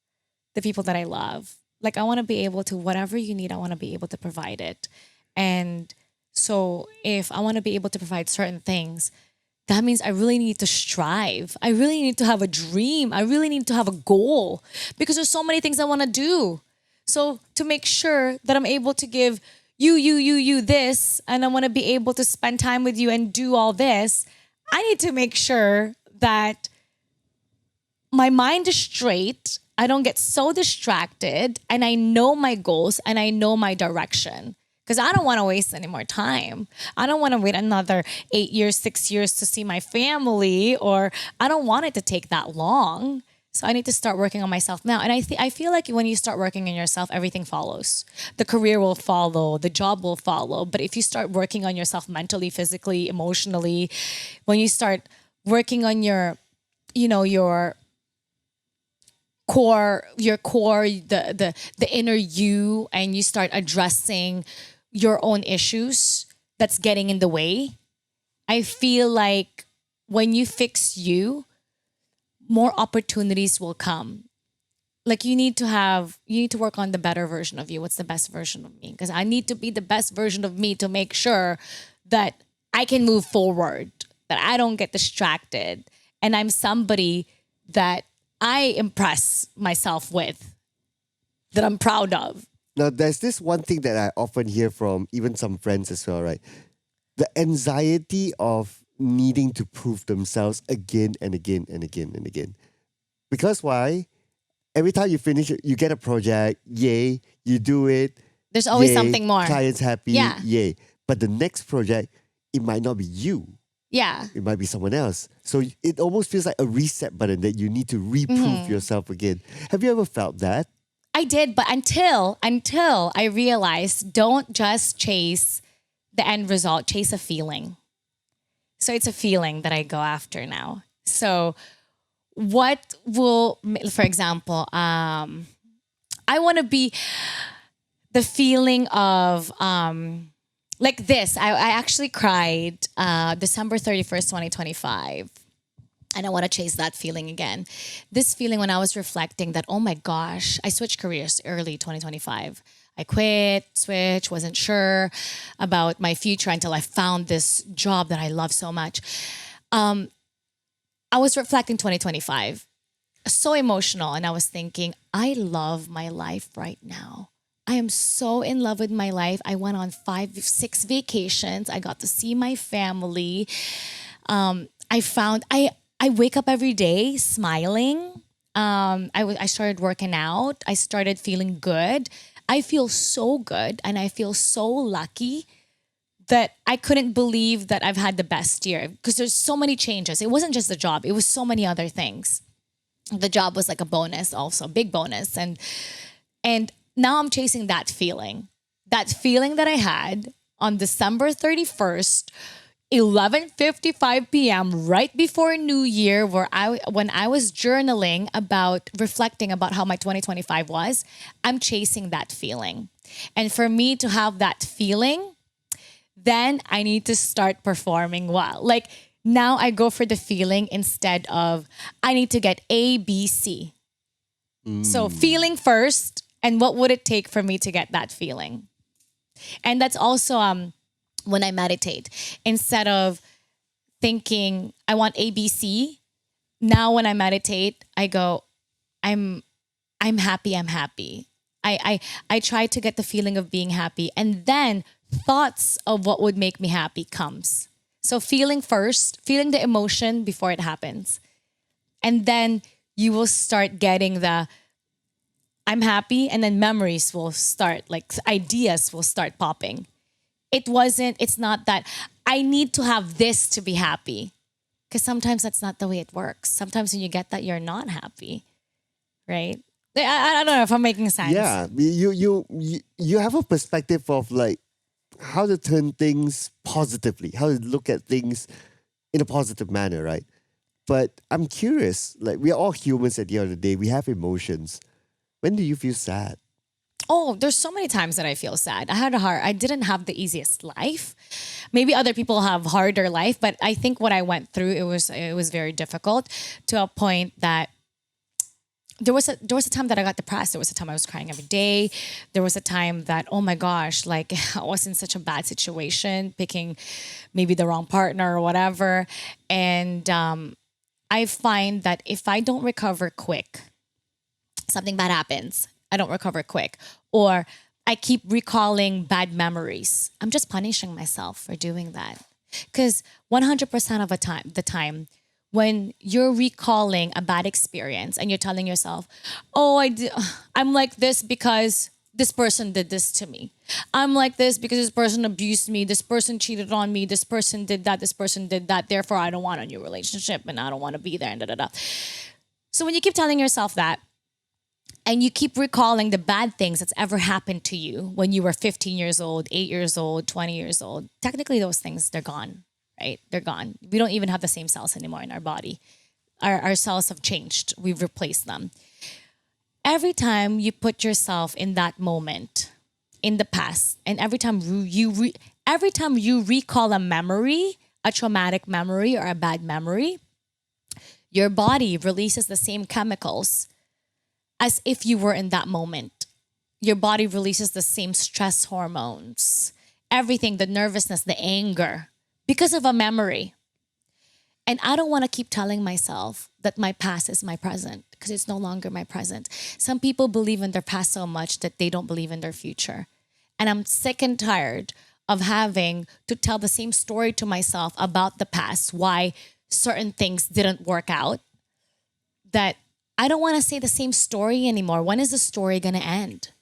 the people that I love. Like I want to be able to, whatever you need, I want to be able to provide it. And so if I want to be able to provide certain things, that means I really need to strive. I really need to have a dream. I really need to have a goal because there's so many things I want to do. So to make sure that I'm able to give you this, and I want to be able to spend time with you and do all this, I need to make sure that my mind is straight. I don't get so distracted and I know my goals and I know my direction. Because I don't want to waste any more time. I don't want to wait another 8 years, 6 years to see my family, or I don't want it to take that long. So I need to start working on myself now. And I feel like when you start working on yourself, everything follows. The career will follow, the job will follow. But if you start working on yourself mentally, physically, emotionally, when you start working on your core, the inner you, and you start addressing your own issues that's getting in the way, I feel like when you fix you, more opportunities will come. Like you need to work on the better version of you. What's the best version of me? Because I need to be the best version of me to make sure that I can move forward, that I don't get distracted, and I'm somebody that I impress myself with, that I'm proud of. Now, there's this one thing that I often hear from even some friends as well, right? The anxiety of needing to prove themselves again and again and again and again. Because why? Every time you finish it, you get a project, yay, you do it. There's always yay, something more. Clients happy, Yeah. yay. But the next project, it might not be you. Yeah. It might be someone else. So it almost feels like a reset button that you need to reprove yourself again. Have you ever felt that? I did, but until I realized, don't just chase the end result, chase a feeling. So it's a feeling that I go after now. So what will, for example, I want to be the feeling of like this. I actually cried December 31st, 2025. And I want to chase that feeling again. This feeling when I was reflecting that, oh my gosh, I switched careers early 2025. I quit, wasn't sure about my future until I found this job that I love so much. I was reflecting 2025 so emotional. And I was thinking, I love my life right now. I am so in love with my life. I went on 5, 6 vacations. I got to see my family. I wake up every day smiling. I started working out. I started feeling good. I feel so good and I feel so lucky that I couldn't believe that I've had the best year because there's so many changes. It wasn't just the job, it was so many other things. The job was like a bonus also, a big bonus. And now I'm chasing that feeling. That feeling that I had on December 31st, 11:55 p.m. right before New Year, when I was journaling about reflecting about how my 2025 was, I'm chasing that feeling. And for me to have that feeling, then I need to start performing well. Like now I go for the feeling instead of I need to get A, B, C. So feeling first, and what would it take for me to get that feeling? And that's also when I meditate. Instead of thinking I want A, B, C, now when I meditate, I go, I'm happy, I'm happy. I try to get the feeling of being happy, and then thoughts of what would make me happy comes. So feeling first, feeling the emotion before it happens. And then you will start getting the I'm happy, and then memories will start, like ideas will start popping. It's not that I need to have this to be happy. Because sometimes that's not the way it works. Sometimes when you get that, you're not happy, right? I don't know if I'm making sense. Yeah, you have a perspective of like how to turn things positively, how to look at things in a positive manner, right? But I'm curious, like we're all humans at the end of the day. We have emotions. When do you feel sad? Oh, there's so many times that I feel sad. I didn't have the easiest life. Maybe other people have harder life, but I think what I went through, it was very difficult to a point that there was a time that I got depressed. There was a time I was crying every day. There was a time that, oh my gosh, like I was in such a bad situation, picking maybe the wrong partner or whatever. And I find that if I don't recover quick, something bad happens. I don't recover quick. Or I keep recalling bad memories. I'm just punishing myself for doing that. Because 100% of the time, when you're recalling a bad experience and you're telling yourself, oh, I'm like this because this person did this to me. I'm like this because this person abused me. This person cheated on me. This person did that. This person did that. Therefore, I don't want a new relationship and I don't want to be there and da da da. So when you keep telling yourself that, and you keep recalling the bad things that's ever happened to you when you were 15 years old, 8 years old, 20 years old, technically those things, they're gone, right? They're gone. We don't even have the same cells anymore in our body. Our cells have changed. We've replaced them. Every time you put yourself in that moment in the past, and every time you recall a memory, a traumatic memory or a bad memory, your body releases the same chemicals as if you were in that moment. Your body releases the same stress hormones, everything, the nervousness, the anger, because of a memory. And I don't want to keep telling myself that my past is my present because it's no longer my present. Some people believe in their past so much that they don't believe in their future. And I'm sick and tired of having to tell the same story to myself about the past, why certain things didn't work out, that I don't want to say the same story anymore. When is the story going to end?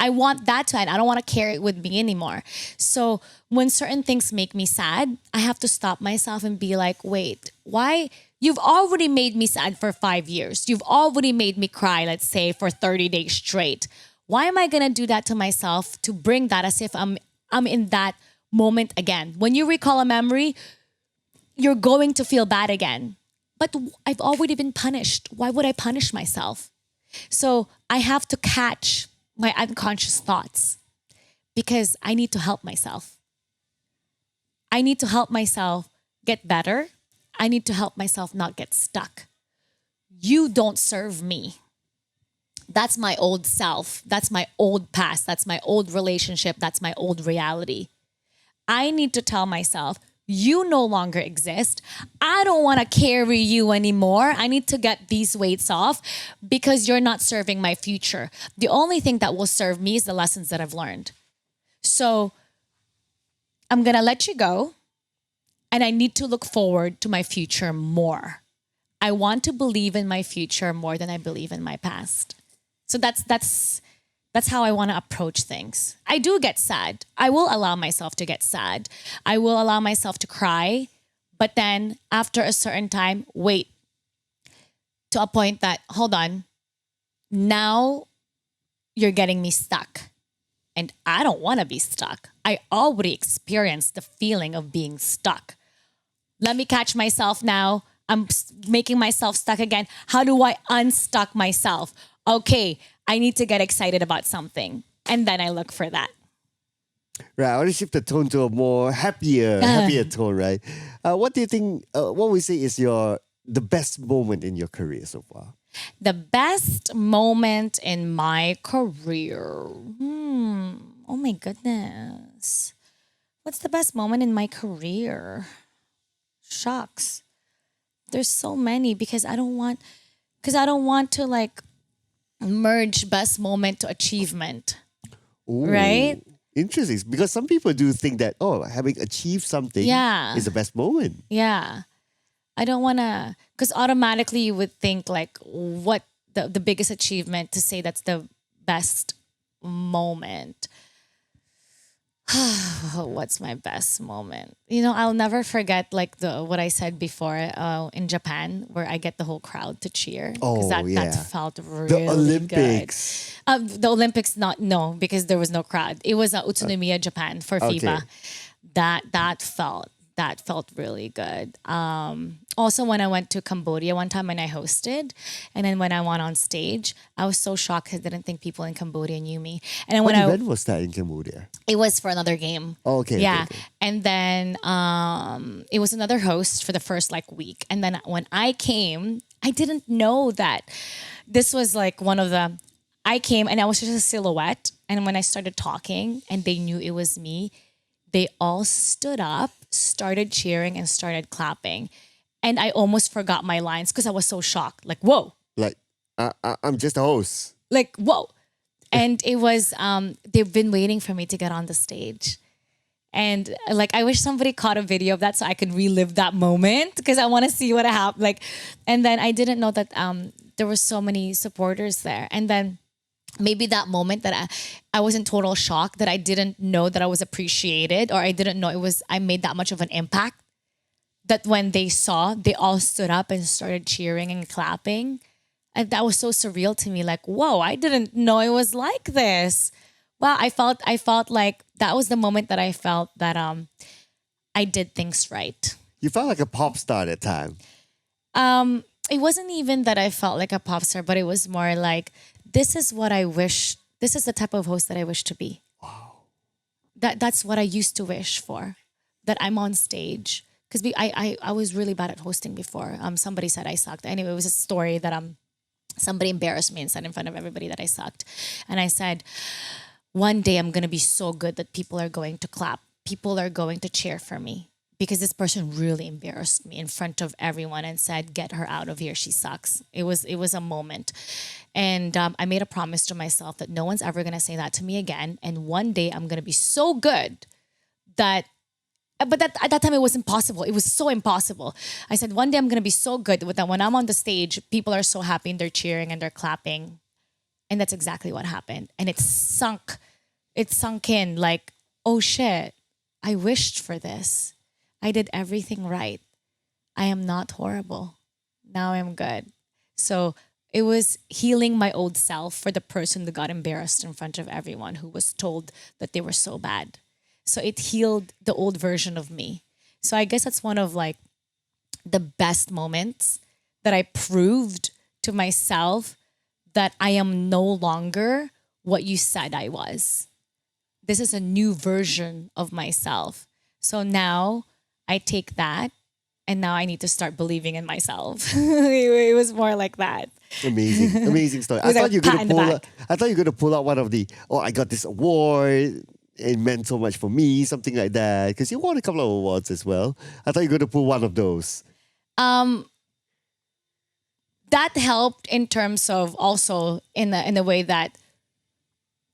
I want that to end. I don't want to carry it with me anymore. So when certain things make me sad, I have to stop myself and be like, wait, why? You've already made me sad for 5 years. You've already made me cry, let's say, for 30 days straight. Why am I going to do that to myself to bring that as if I'm in that moment again? When you recall a memory, you're going to feel bad again. But I've already been punished. Why would I punish myself? So I have to catch my unconscious thoughts because I need to help myself. I need to help myself get better. I need to help myself not get stuck. You don't serve me. That's my old self. That's my old past. That's my old relationship. That's my old reality. I need to tell myself, You no longer exist. I don't want to carry you anymore. I need to get these weights off because you're not serving my future. The only thing that will serve me is the lessons that I've learned. So I'm going to let you go, and I need to look forward to my future more. I want to believe in my future more than I believe in my past. So that's how I want to approach things. I do get sad. I will allow myself to get sad. I will allow myself to cry. But then after a certain time, wait, to a point that, hold on, now you're getting me stuck. And I don't want to be stuck. I already experienced the feeling of being stuck. Let me catch myself now. I'm making myself stuck again. How do I unstuck myself? Okay, I need to get excited about something. And then I look for that. Right, I want to shift the tone to a more happier tone, right? What do you think, what would you say is the best moment in your career so far? The best moment in my career. Oh my goodness. What's the best moment in my career? Shucks. There's so many because I don't want to like merge best moment to achievement. Ooh, right? Interesting. Because some people do think that, having achieved something is the best moment. Yeah. I don't want to, because automatically you would think like what the biggest achievement to say that's the best moment. What's my best moment? I'll never forget like what I said before in Japan where I get the whole crowd to cheer. Because that felt really the Olympics. good. The Olympics, no, because there was no crowd. It was Utsunomiya, Japan for FIBA. That felt really good. Also, when I went to Cambodia one time and I hosted, and then when I went on stage, I was so shocked I didn't think people in Cambodia knew me. And then what event was that in Cambodia? It was for another game. Oh, okay. Yeah. Okay. And then it was another host for the first like week. And then when I came, I didn't know that this was like I came and I was just a silhouette. And when I started talking and they knew it was me, they all stood up, started cheering, and started clapping. And I almost forgot my lines because I was so shocked. Like, whoa. Like, I'm just a host. Like, whoa. And it was, they've been waiting for me to get on the stage. And like, I wish somebody caught a video of that so I could relive that moment because I want to see what happened. Like, and then I didn't know that there were so many supporters there. And then maybe that moment that I was in total shock that I didn't know that I was appreciated or I didn't know I made that much of an impact, that when they saw, they all stood up and started cheering and clapping. And that was so surreal to me. Like, whoa, I didn't know it was like this. Wow, I felt like that was the moment that I felt that I did things right. You felt like a pop star at that time. It wasn't even that I felt like a pop star, but it was more like, this is what I wish. This is the type of host that I wish to be. Wow. That's what I used to wish for. That I'm on stage. Because I was really bad at hosting before. Somebody said I sucked. Anyway, it was a story that somebody embarrassed me and said in front of everybody that I sucked. And I said, one day I'm going to be so good that people are going to clap. People are going to cheer for me. Because this person really embarrassed me in front of everyone and said, get her out of here. She sucks. It was a moment. And I made a promise to myself that no one's ever going to say that to me again. And one day I'm going to be so good that, but at that time it was impossible. It was so impossible. I said, one day I'm going to be so good that when I'm on the stage, people are so happy and they're cheering and they're clapping. And that's exactly what happened. And it sunk in like, oh shit, I wished for this. I did everything right. I am not horrible. Now I'm good. So it was healing my old self for the person that got embarrassed in front of everyone who was told that they were so bad. So it healed the old version of me. So I guess that's one of like the best moments that I proved to myself that I am no longer what you said I was. This is a new version of myself. So now I take that and now I need to start believing in myself. It was more like that. Amazing story. I thought you were going to pull out one of the, I got this award. it meant so much for me, something like that. Because you won a couple of awards as well. I thought you were going to pull one of those. Um, that helped in terms of also in the way that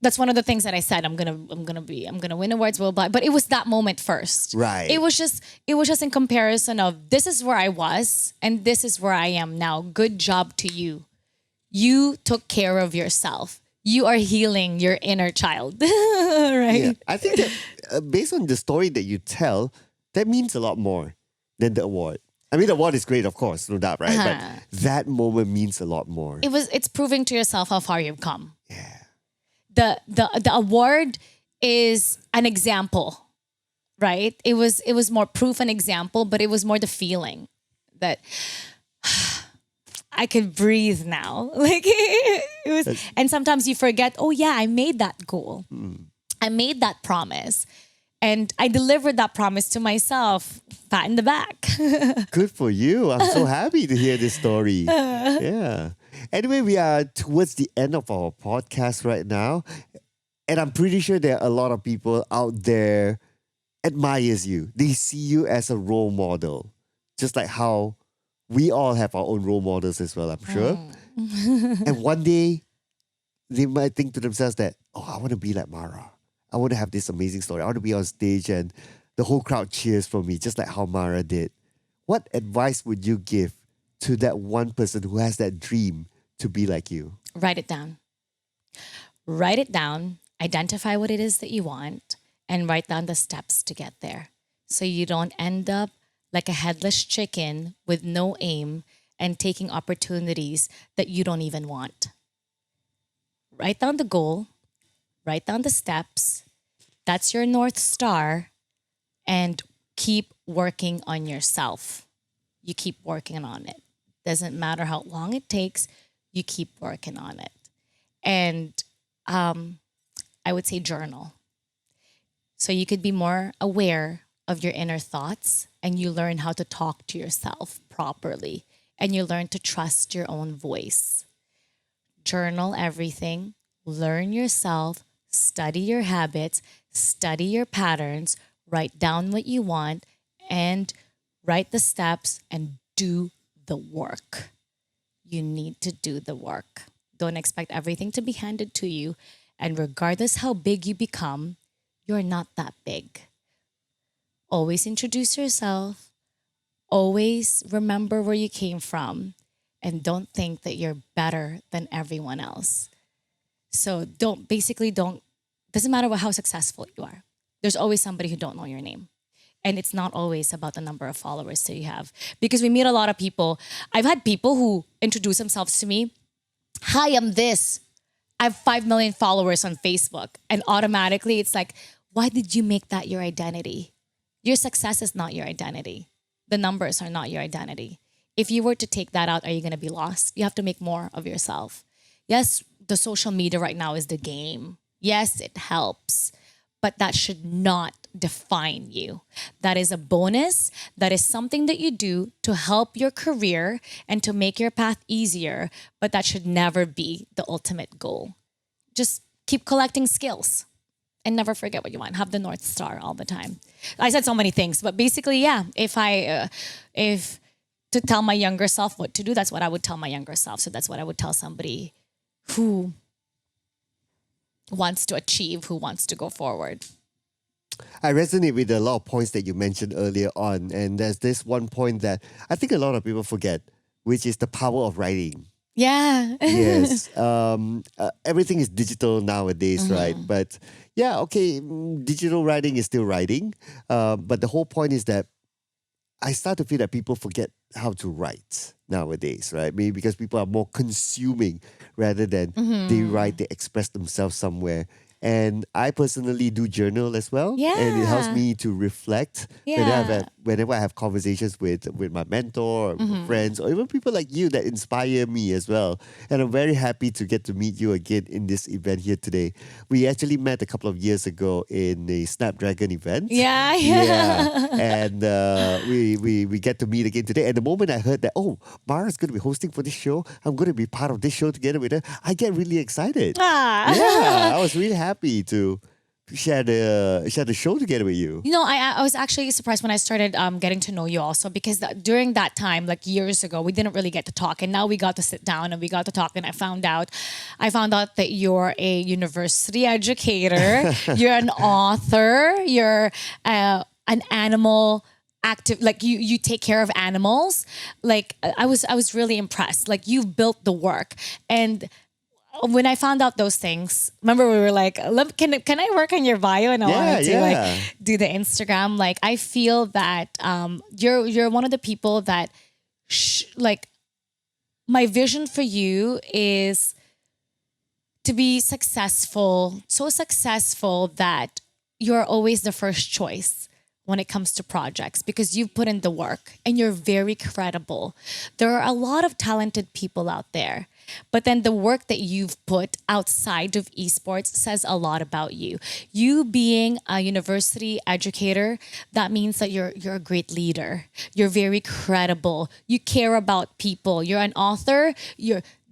that's one of the things that I said I'm gonna win awards, but it was that moment first. Right. It was just in comparison of this is where I was and this is where I am now. Good job to you. You took care of yourself. You are healing your inner child. Right? Yeah. I think that based on the story that you tell, that means a lot more than the award. I mean, the award is great, of course, no doubt, right? But that moment means a lot more. It's proving to yourself how far you've come. Yeah. The award is an example, right? It was more proof and example, but it was more the feeling that I could breathe now. Like it was, and sometimes you forget, oh yeah, I made that goal. I made that promise. And I delivered that promise to myself, pat in the back. Good for you. I'm so happy to hear this story. Yeah. Anyway, we are towards the end of our podcast right now. And I'm pretty sure there are a lot of people out there admires you. They see you as a role model. Just like how we all have our own role models as well, I'm sure. And one day, they might think to themselves that, oh, I want to be like Mara. I want to have this amazing story. I want to be on stage and the whole crowd cheers for me, just like how Mara did. What advice would you give to that one person who has that dream to be like you? Write it down. Write it down. Identify what it is that you want and write down the steps to get there. So you don't end up like a headless chicken with no aim and taking opportunities that you don't even want. Write down the goal. Write down the steps. That's your North Star. And keep working on yourself. You keep working on it. Doesn't matter how long it takes, you keep working on it. And I would say journal. So you could be more aware of your inner thoughts and you learn how to talk to yourself properly and you learn to trust your own voice. Journal everything, learn yourself, study your habits, study your patterns, write down what you want, and write the steps and do the work. You need to do the work. Don't expect everything to be handed to you. And regardless how big you become, you're not that big. Always introduce yourself. Always remember where you came from. And don't think that you're better than everyone else. So doesn't matter how successful you are. There's always somebody who don't know your name. And it's not always about the number of followers that you have. Because we meet a lot of people. I've had people who introduce themselves to me. Hi, I'm this. I have 5 million followers on Facebook. And automatically it's like, why did you make that your identity? Your success is not your identity. The numbers are not your identity. If you were to take that out, are you going to be lost? You have to make more of yourself. Yes, the social media right now is the game. Yes, it helps, but that should not define you. That is a bonus. That is something that you do to help your career and to make your path easier, but that should never be the ultimate goal. Just keep collecting skills and never forget what you want. Have the North Star all the time. I said so many things, but basically, yeah, if to tell my younger self what to do, that's what I would tell my younger self. So that's what I would tell somebody who wants to achieve, who wants to go forward. I resonate with a lot of points that you mentioned earlier on. And there's this one point that I think a lot of people forget, which is the power of writing. Yeah. Yes. Everything is digital nowadays, right? But yeah, okay, digital writing is still writing. But the whole point is that I start to feel that people forget how to write nowadays, right? Maybe because people are more consuming rather than they write, they express themselves somewhere. And I personally do journal as well. Yeah. And it helps me to reflect whenever I have conversations with my mentor, or friends, or even people like you that inspire me as well. And I'm very happy to get to meet you again in this event here today. We actually met a couple of years ago in a Snapdragon event. Yeah. And we get to meet again today. And the moment I heard that, oh, Mara's going to be hosting for this show, I'm going to be part of this show together with her, I get really excited. Ah. Yeah, I was really happy to share the show together with you. You know, I was actually surprised when I started getting to know you also because during that time, like years ago, we didn't really get to talk, and now we got to sit down and we got to talk. And I found out that you're a university educator, you're an author, you're an animal active, like you take care of animals. Like I was really impressed. Like you've built the work. And when I found out those things, remember we were like, can I work on your bio? And I wanted to like do the Instagram. Like I feel that you're one of the people that like my vision for you is to be successful, so successful that you're always the first choice when it comes to projects because you've put in the work and you're very credible. There are a lot of talented people out there, but then the work that you've put outside of esports says a lot about you. You being a university educator, that means that you're a great leader. You're very credible. You care about people. You're an author.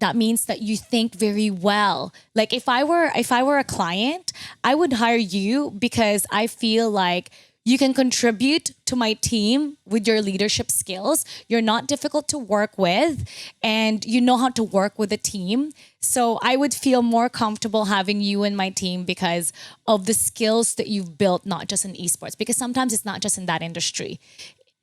That means that you think very well. Like if I were a client, I would hire you because I feel like you can contribute to my team with your leadership skills. You're not difficult to work with and you know how to work with a team. So I would feel more comfortable having you in my team because of the skills that you've built, not just in esports, because sometimes it's not just in that industry.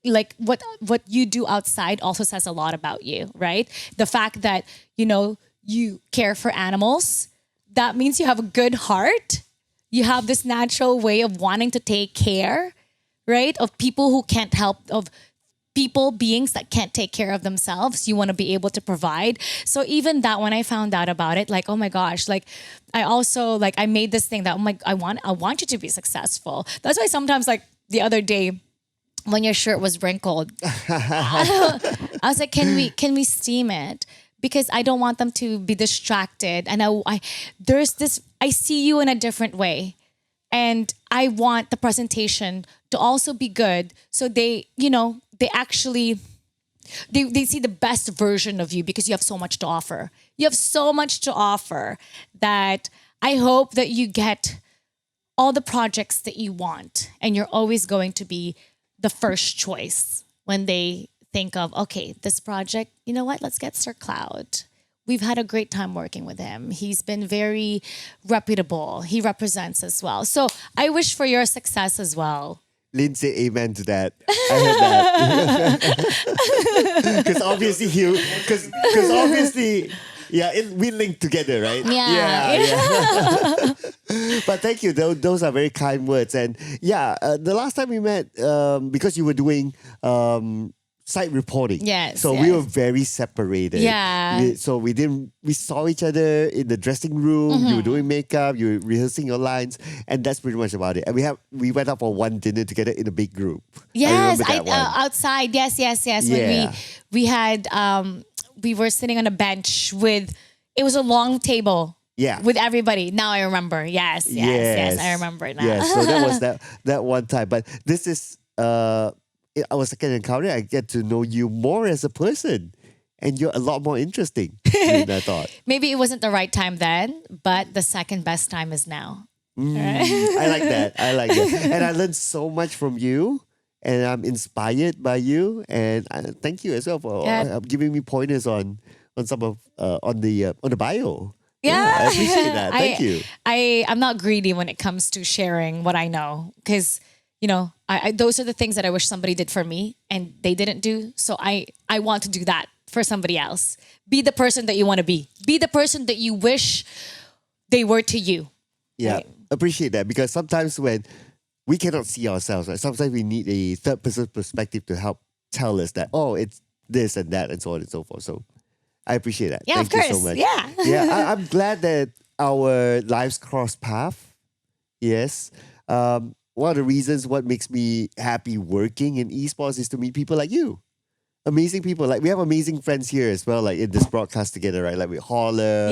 Like what you do outside also says a lot about you, right? The fact that, you care for animals, that means you have a good heart. You have this natural way of wanting to take care, right? Of people who can't help, of beings that can't take care of themselves. You want to be able to provide. So even that, when I found out about it, like, oh my gosh, like I also, like I made this thing that, I want you to be successful. That's why sometimes like the other day, when your shirt was wrinkled, I was like, can we steam it? Because I don't want them to be distracted. And I see you in a different way. And I want the presentation to also be good. So they actually see the best version of you because you have so much to offer. You have so much to offer that I hope that you get all the projects that you want. And you're always going to be the first choice when they think of, okay, this project, you know what, let's get Sir Cloud. We've had a great time working with him. He's been very reputable. He represents as well. So I wish for your success as well. Lynn said amen to that. I heard that. Because obviously we link together, right? Yeah. But thank you. Those are very kind words. And the last time we met, because you were doing site reporting. Yes. So we were very separated. Yeah. We saw each other in the dressing room. Mm-hmm. You were doing makeup, you were rehearsing your lines, and that's pretty much about it. And we went out for one dinner together in a big group. Yes, outside. Yes. Yeah. When we had we were sitting on a bench it was a long table. Yeah. With everybody. Now I remember. Yes. I remember now. Yeah, so that was that one time. But this is our second encounter. I get to know you more as a person. And you're a lot more interesting than I thought. Maybe it wasn't the right time then, but the second best time is now. I like that. And I learned so much from you. And I'm inspired by you. And thank you as well for giving me pointers on some of on the bio. Yeah. I appreciate that. Thank you. I'm not greedy when it comes to sharing what I know because, those are the things that I wish somebody did for me and they didn't do. So I want to do that for somebody else. Be the person that you want to be. Be the person that you wish they were to you. Yeah. Right? Appreciate that because sometimes when we cannot see ourselves, right? Sometimes we need a third person perspective to help tell us that, it's this and that and so on and so forth. So I appreciate that. Yeah, Thank of course. you so much. Yeah. I'm glad that our lives cross path. Yes. One of the reasons what makes me happy working in esports is to meet people like you. Amazing people. Like we have amazing friends here as well, like in this broadcast together, right? Like with Holler,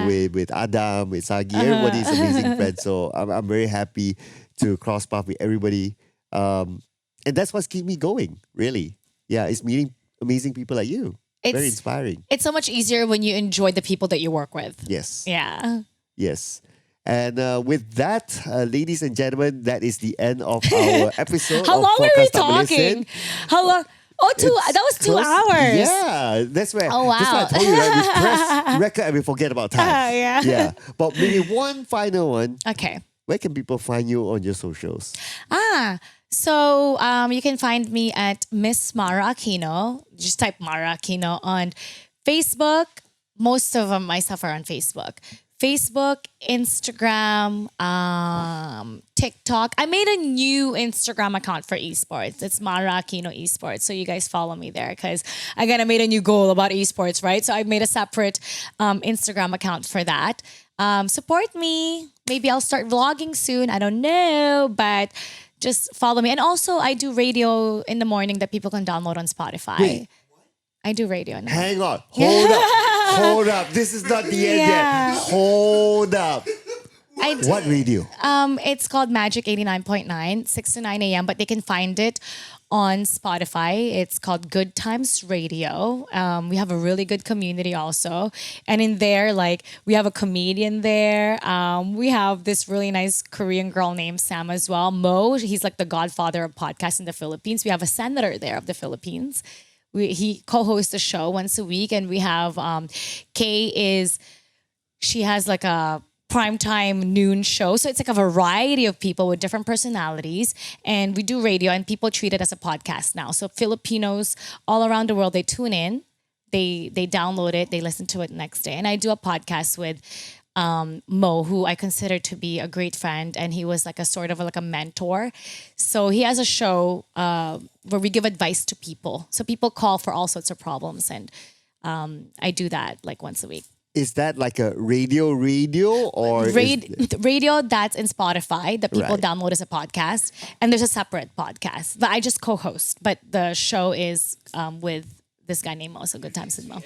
with Adam, with Sagi. Everybody is amazing friends. So I'm very happy to cross path with everybody. And that's what's keep me going, really. Yeah, it's meeting amazing people like you. Very inspiring. It's so much easier when you enjoy the people that you work with. Yes. Yeah. Yes. And with that, ladies and gentlemen, that is the end of our episode. How of long were we Podcast Tak Berlesen. talking? How long? Oh, that was 2 Close- hours. Yeah, that's where. Oh, That's why I wow. told you, right? We press record and we forget about time. Yeah. Yeah. But maybe one final one. Okay. Where can people find you on your socials? So you can find me at Miss Mara Aquino. Just type Mara Aquino on Facebook. Most of my stuff are on Facebook. Facebook, Instagram, TikTok. I made a new Instagram account for esports. It's Mara Aquino Esports. So you guys follow me there because again, I made a new goal about esports, right? So I made a separate Instagram account for that. Support me. Maybe I'll start vlogging soon. I don't know, but just follow me. And also, I do radio in the morning that people can download on Spotify. Wait. I do radio in the morning. Hang on. Hold up. Hold up. This is not the end Yeah. yet. Hold up. I do. What radio? It's called Magic 89.9, 6 to 9 a.m., but they can find it on Spotify. It's called Good Times Radio. We have a really good community also. And in there, like, we have a comedian there. We have this really nice Korean girl named Sam as well. Mo, he's like the godfather of podcasts in the Philippines. We have a senator there of the Philippines. He co-hosts a show once a week. And we have she has like a primetime noon show. So it's like a variety of people with different personalities. And we do radio and people treat it as a podcast now. So Filipinos all around the world, they tune in, they download it, they listen to it next day. And I do a podcast with Mo, who I consider to be a great friend. And he was like a sort of like a mentor. So he has a show where we give advice to people. So people call for all sorts of problems. And I do that like once a week. Is that like a radio or Radio that's in Spotify that people Right. download as a podcast, and there's a separate podcast that I just co-host, but the show is with this guy named Mo. So Good Times with Mo.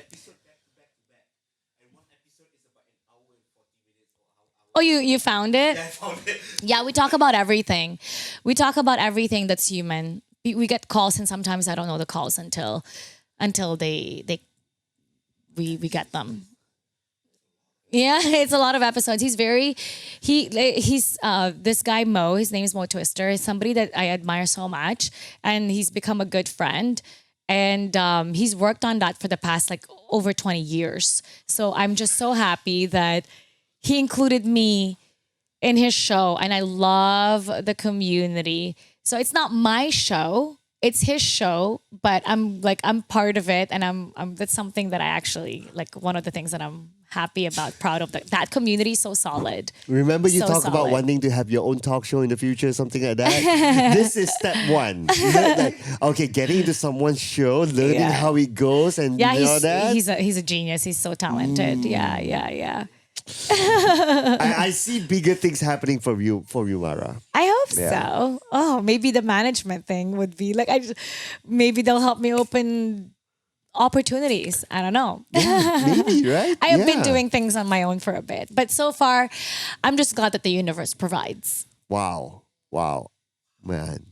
Oh, you found it? I found it. Yeah, we talk about everything. We talk about everything that's human. We get calls, and sometimes I don't know the calls until we get them. Yeah, it's a lot of episodes. He's this guy Mo, his name is Mo Twister, is somebody that I admire so much, and he's become a good friend. And he's worked on that for the past like over 20 years. So I'm just so happy that he included me in his show, and I love the community. So it's not my show, it's his show, but I'm part of it, and I'm that's something that I actually like. One of the things that I'm happy about, proud of. That community is so solid. Remember you So talk about solid. wanting to have your own talk show in the future, something like that? This is step one. Like, okay, getting into someone's show, learning Yeah. how it goes, and Yeah, all that. he's a genius. He's so talented. Yeah. I see bigger things happening for you, Mara. I hope Yeah. so. Oh, maybe the management thing would be like maybe they'll help me open opportunities. I don't know. Maybe, right? I have been Yeah. doing things on my own for a bit, but so far, I'm just glad that the universe provides. Wow, man.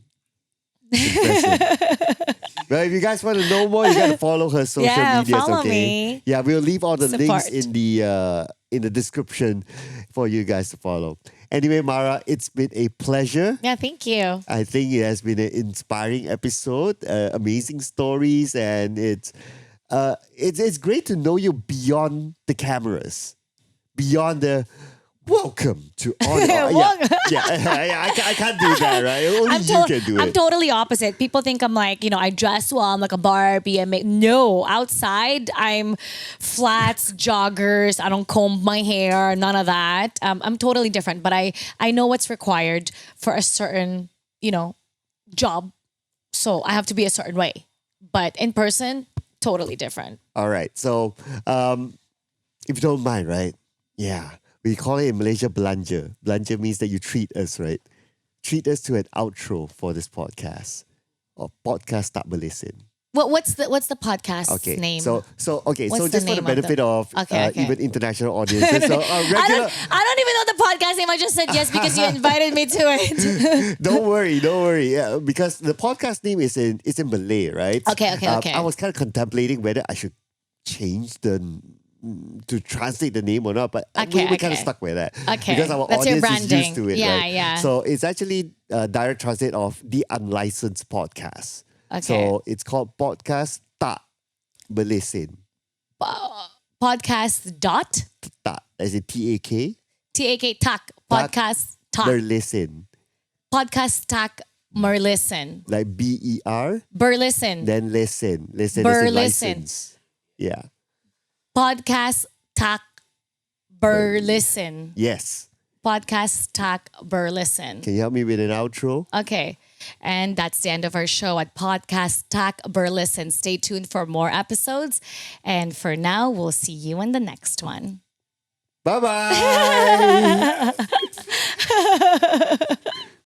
Impressive. Well, if you guys want to know more, you gotta follow her social Yeah, medias. follow Okay. me. Yeah, we'll leave all the links Support. in the description for you guys to follow. Anyway, Mara, it's been a pleasure. Yeah, thank you. I think it has been an inspiring episode, amazing stories, and it's great to know you beyond the cameras, beyond the welcome to honor. I can't do that, right? Only you can do I'm it. totally opposite. People think I'm like, I dress well, I'm like a Barbie. No, outside I'm flats, joggers. I don't comb my hair, none of that. I'm totally different, but I know what's required for a certain, job. So I have to be a certain way. But in person, totally different. All right. So, if you don't mind, right? Yeah. We call it in Malaysia belanja. Belanja means that you treat us, right? Treat us to an outro for this podcast. Or Podcast Tak Berlesen. What's the podcast Okay. name? So What's just for the the name of benefit the- of Okay. even international audiences. So regular I don't even know the podcast name. I just said yes because you invited me to it. Don't worry. Yeah, because the podcast name is in Malay, right? Okay. I was kind of contemplating whether I should change the to translate the name or not, but Okay, we're kind of okay. stuck with that. Okay. Because our That's your audience is used branding. to it, Yeah, right? yeah. So it's actually a direct translate of the unlicensed podcast. Okay. So it's called Podcast Tak Berlesen. Podcast dot Tak, as in TAK. TAK Tak podcast tak Berlesen. podcast tak Berlesen Like BER, Berlesen then listen. Listen as in Berlesen. license. Yeah. podcast tak Berlesen Yes. podcast tak Berlesen. Can you help me with an outro? Okay. And that's the end of our show at Podcast Tak Berlesen. Stay tuned for more episodes. And for now, we'll see you in the next one. Bye-bye.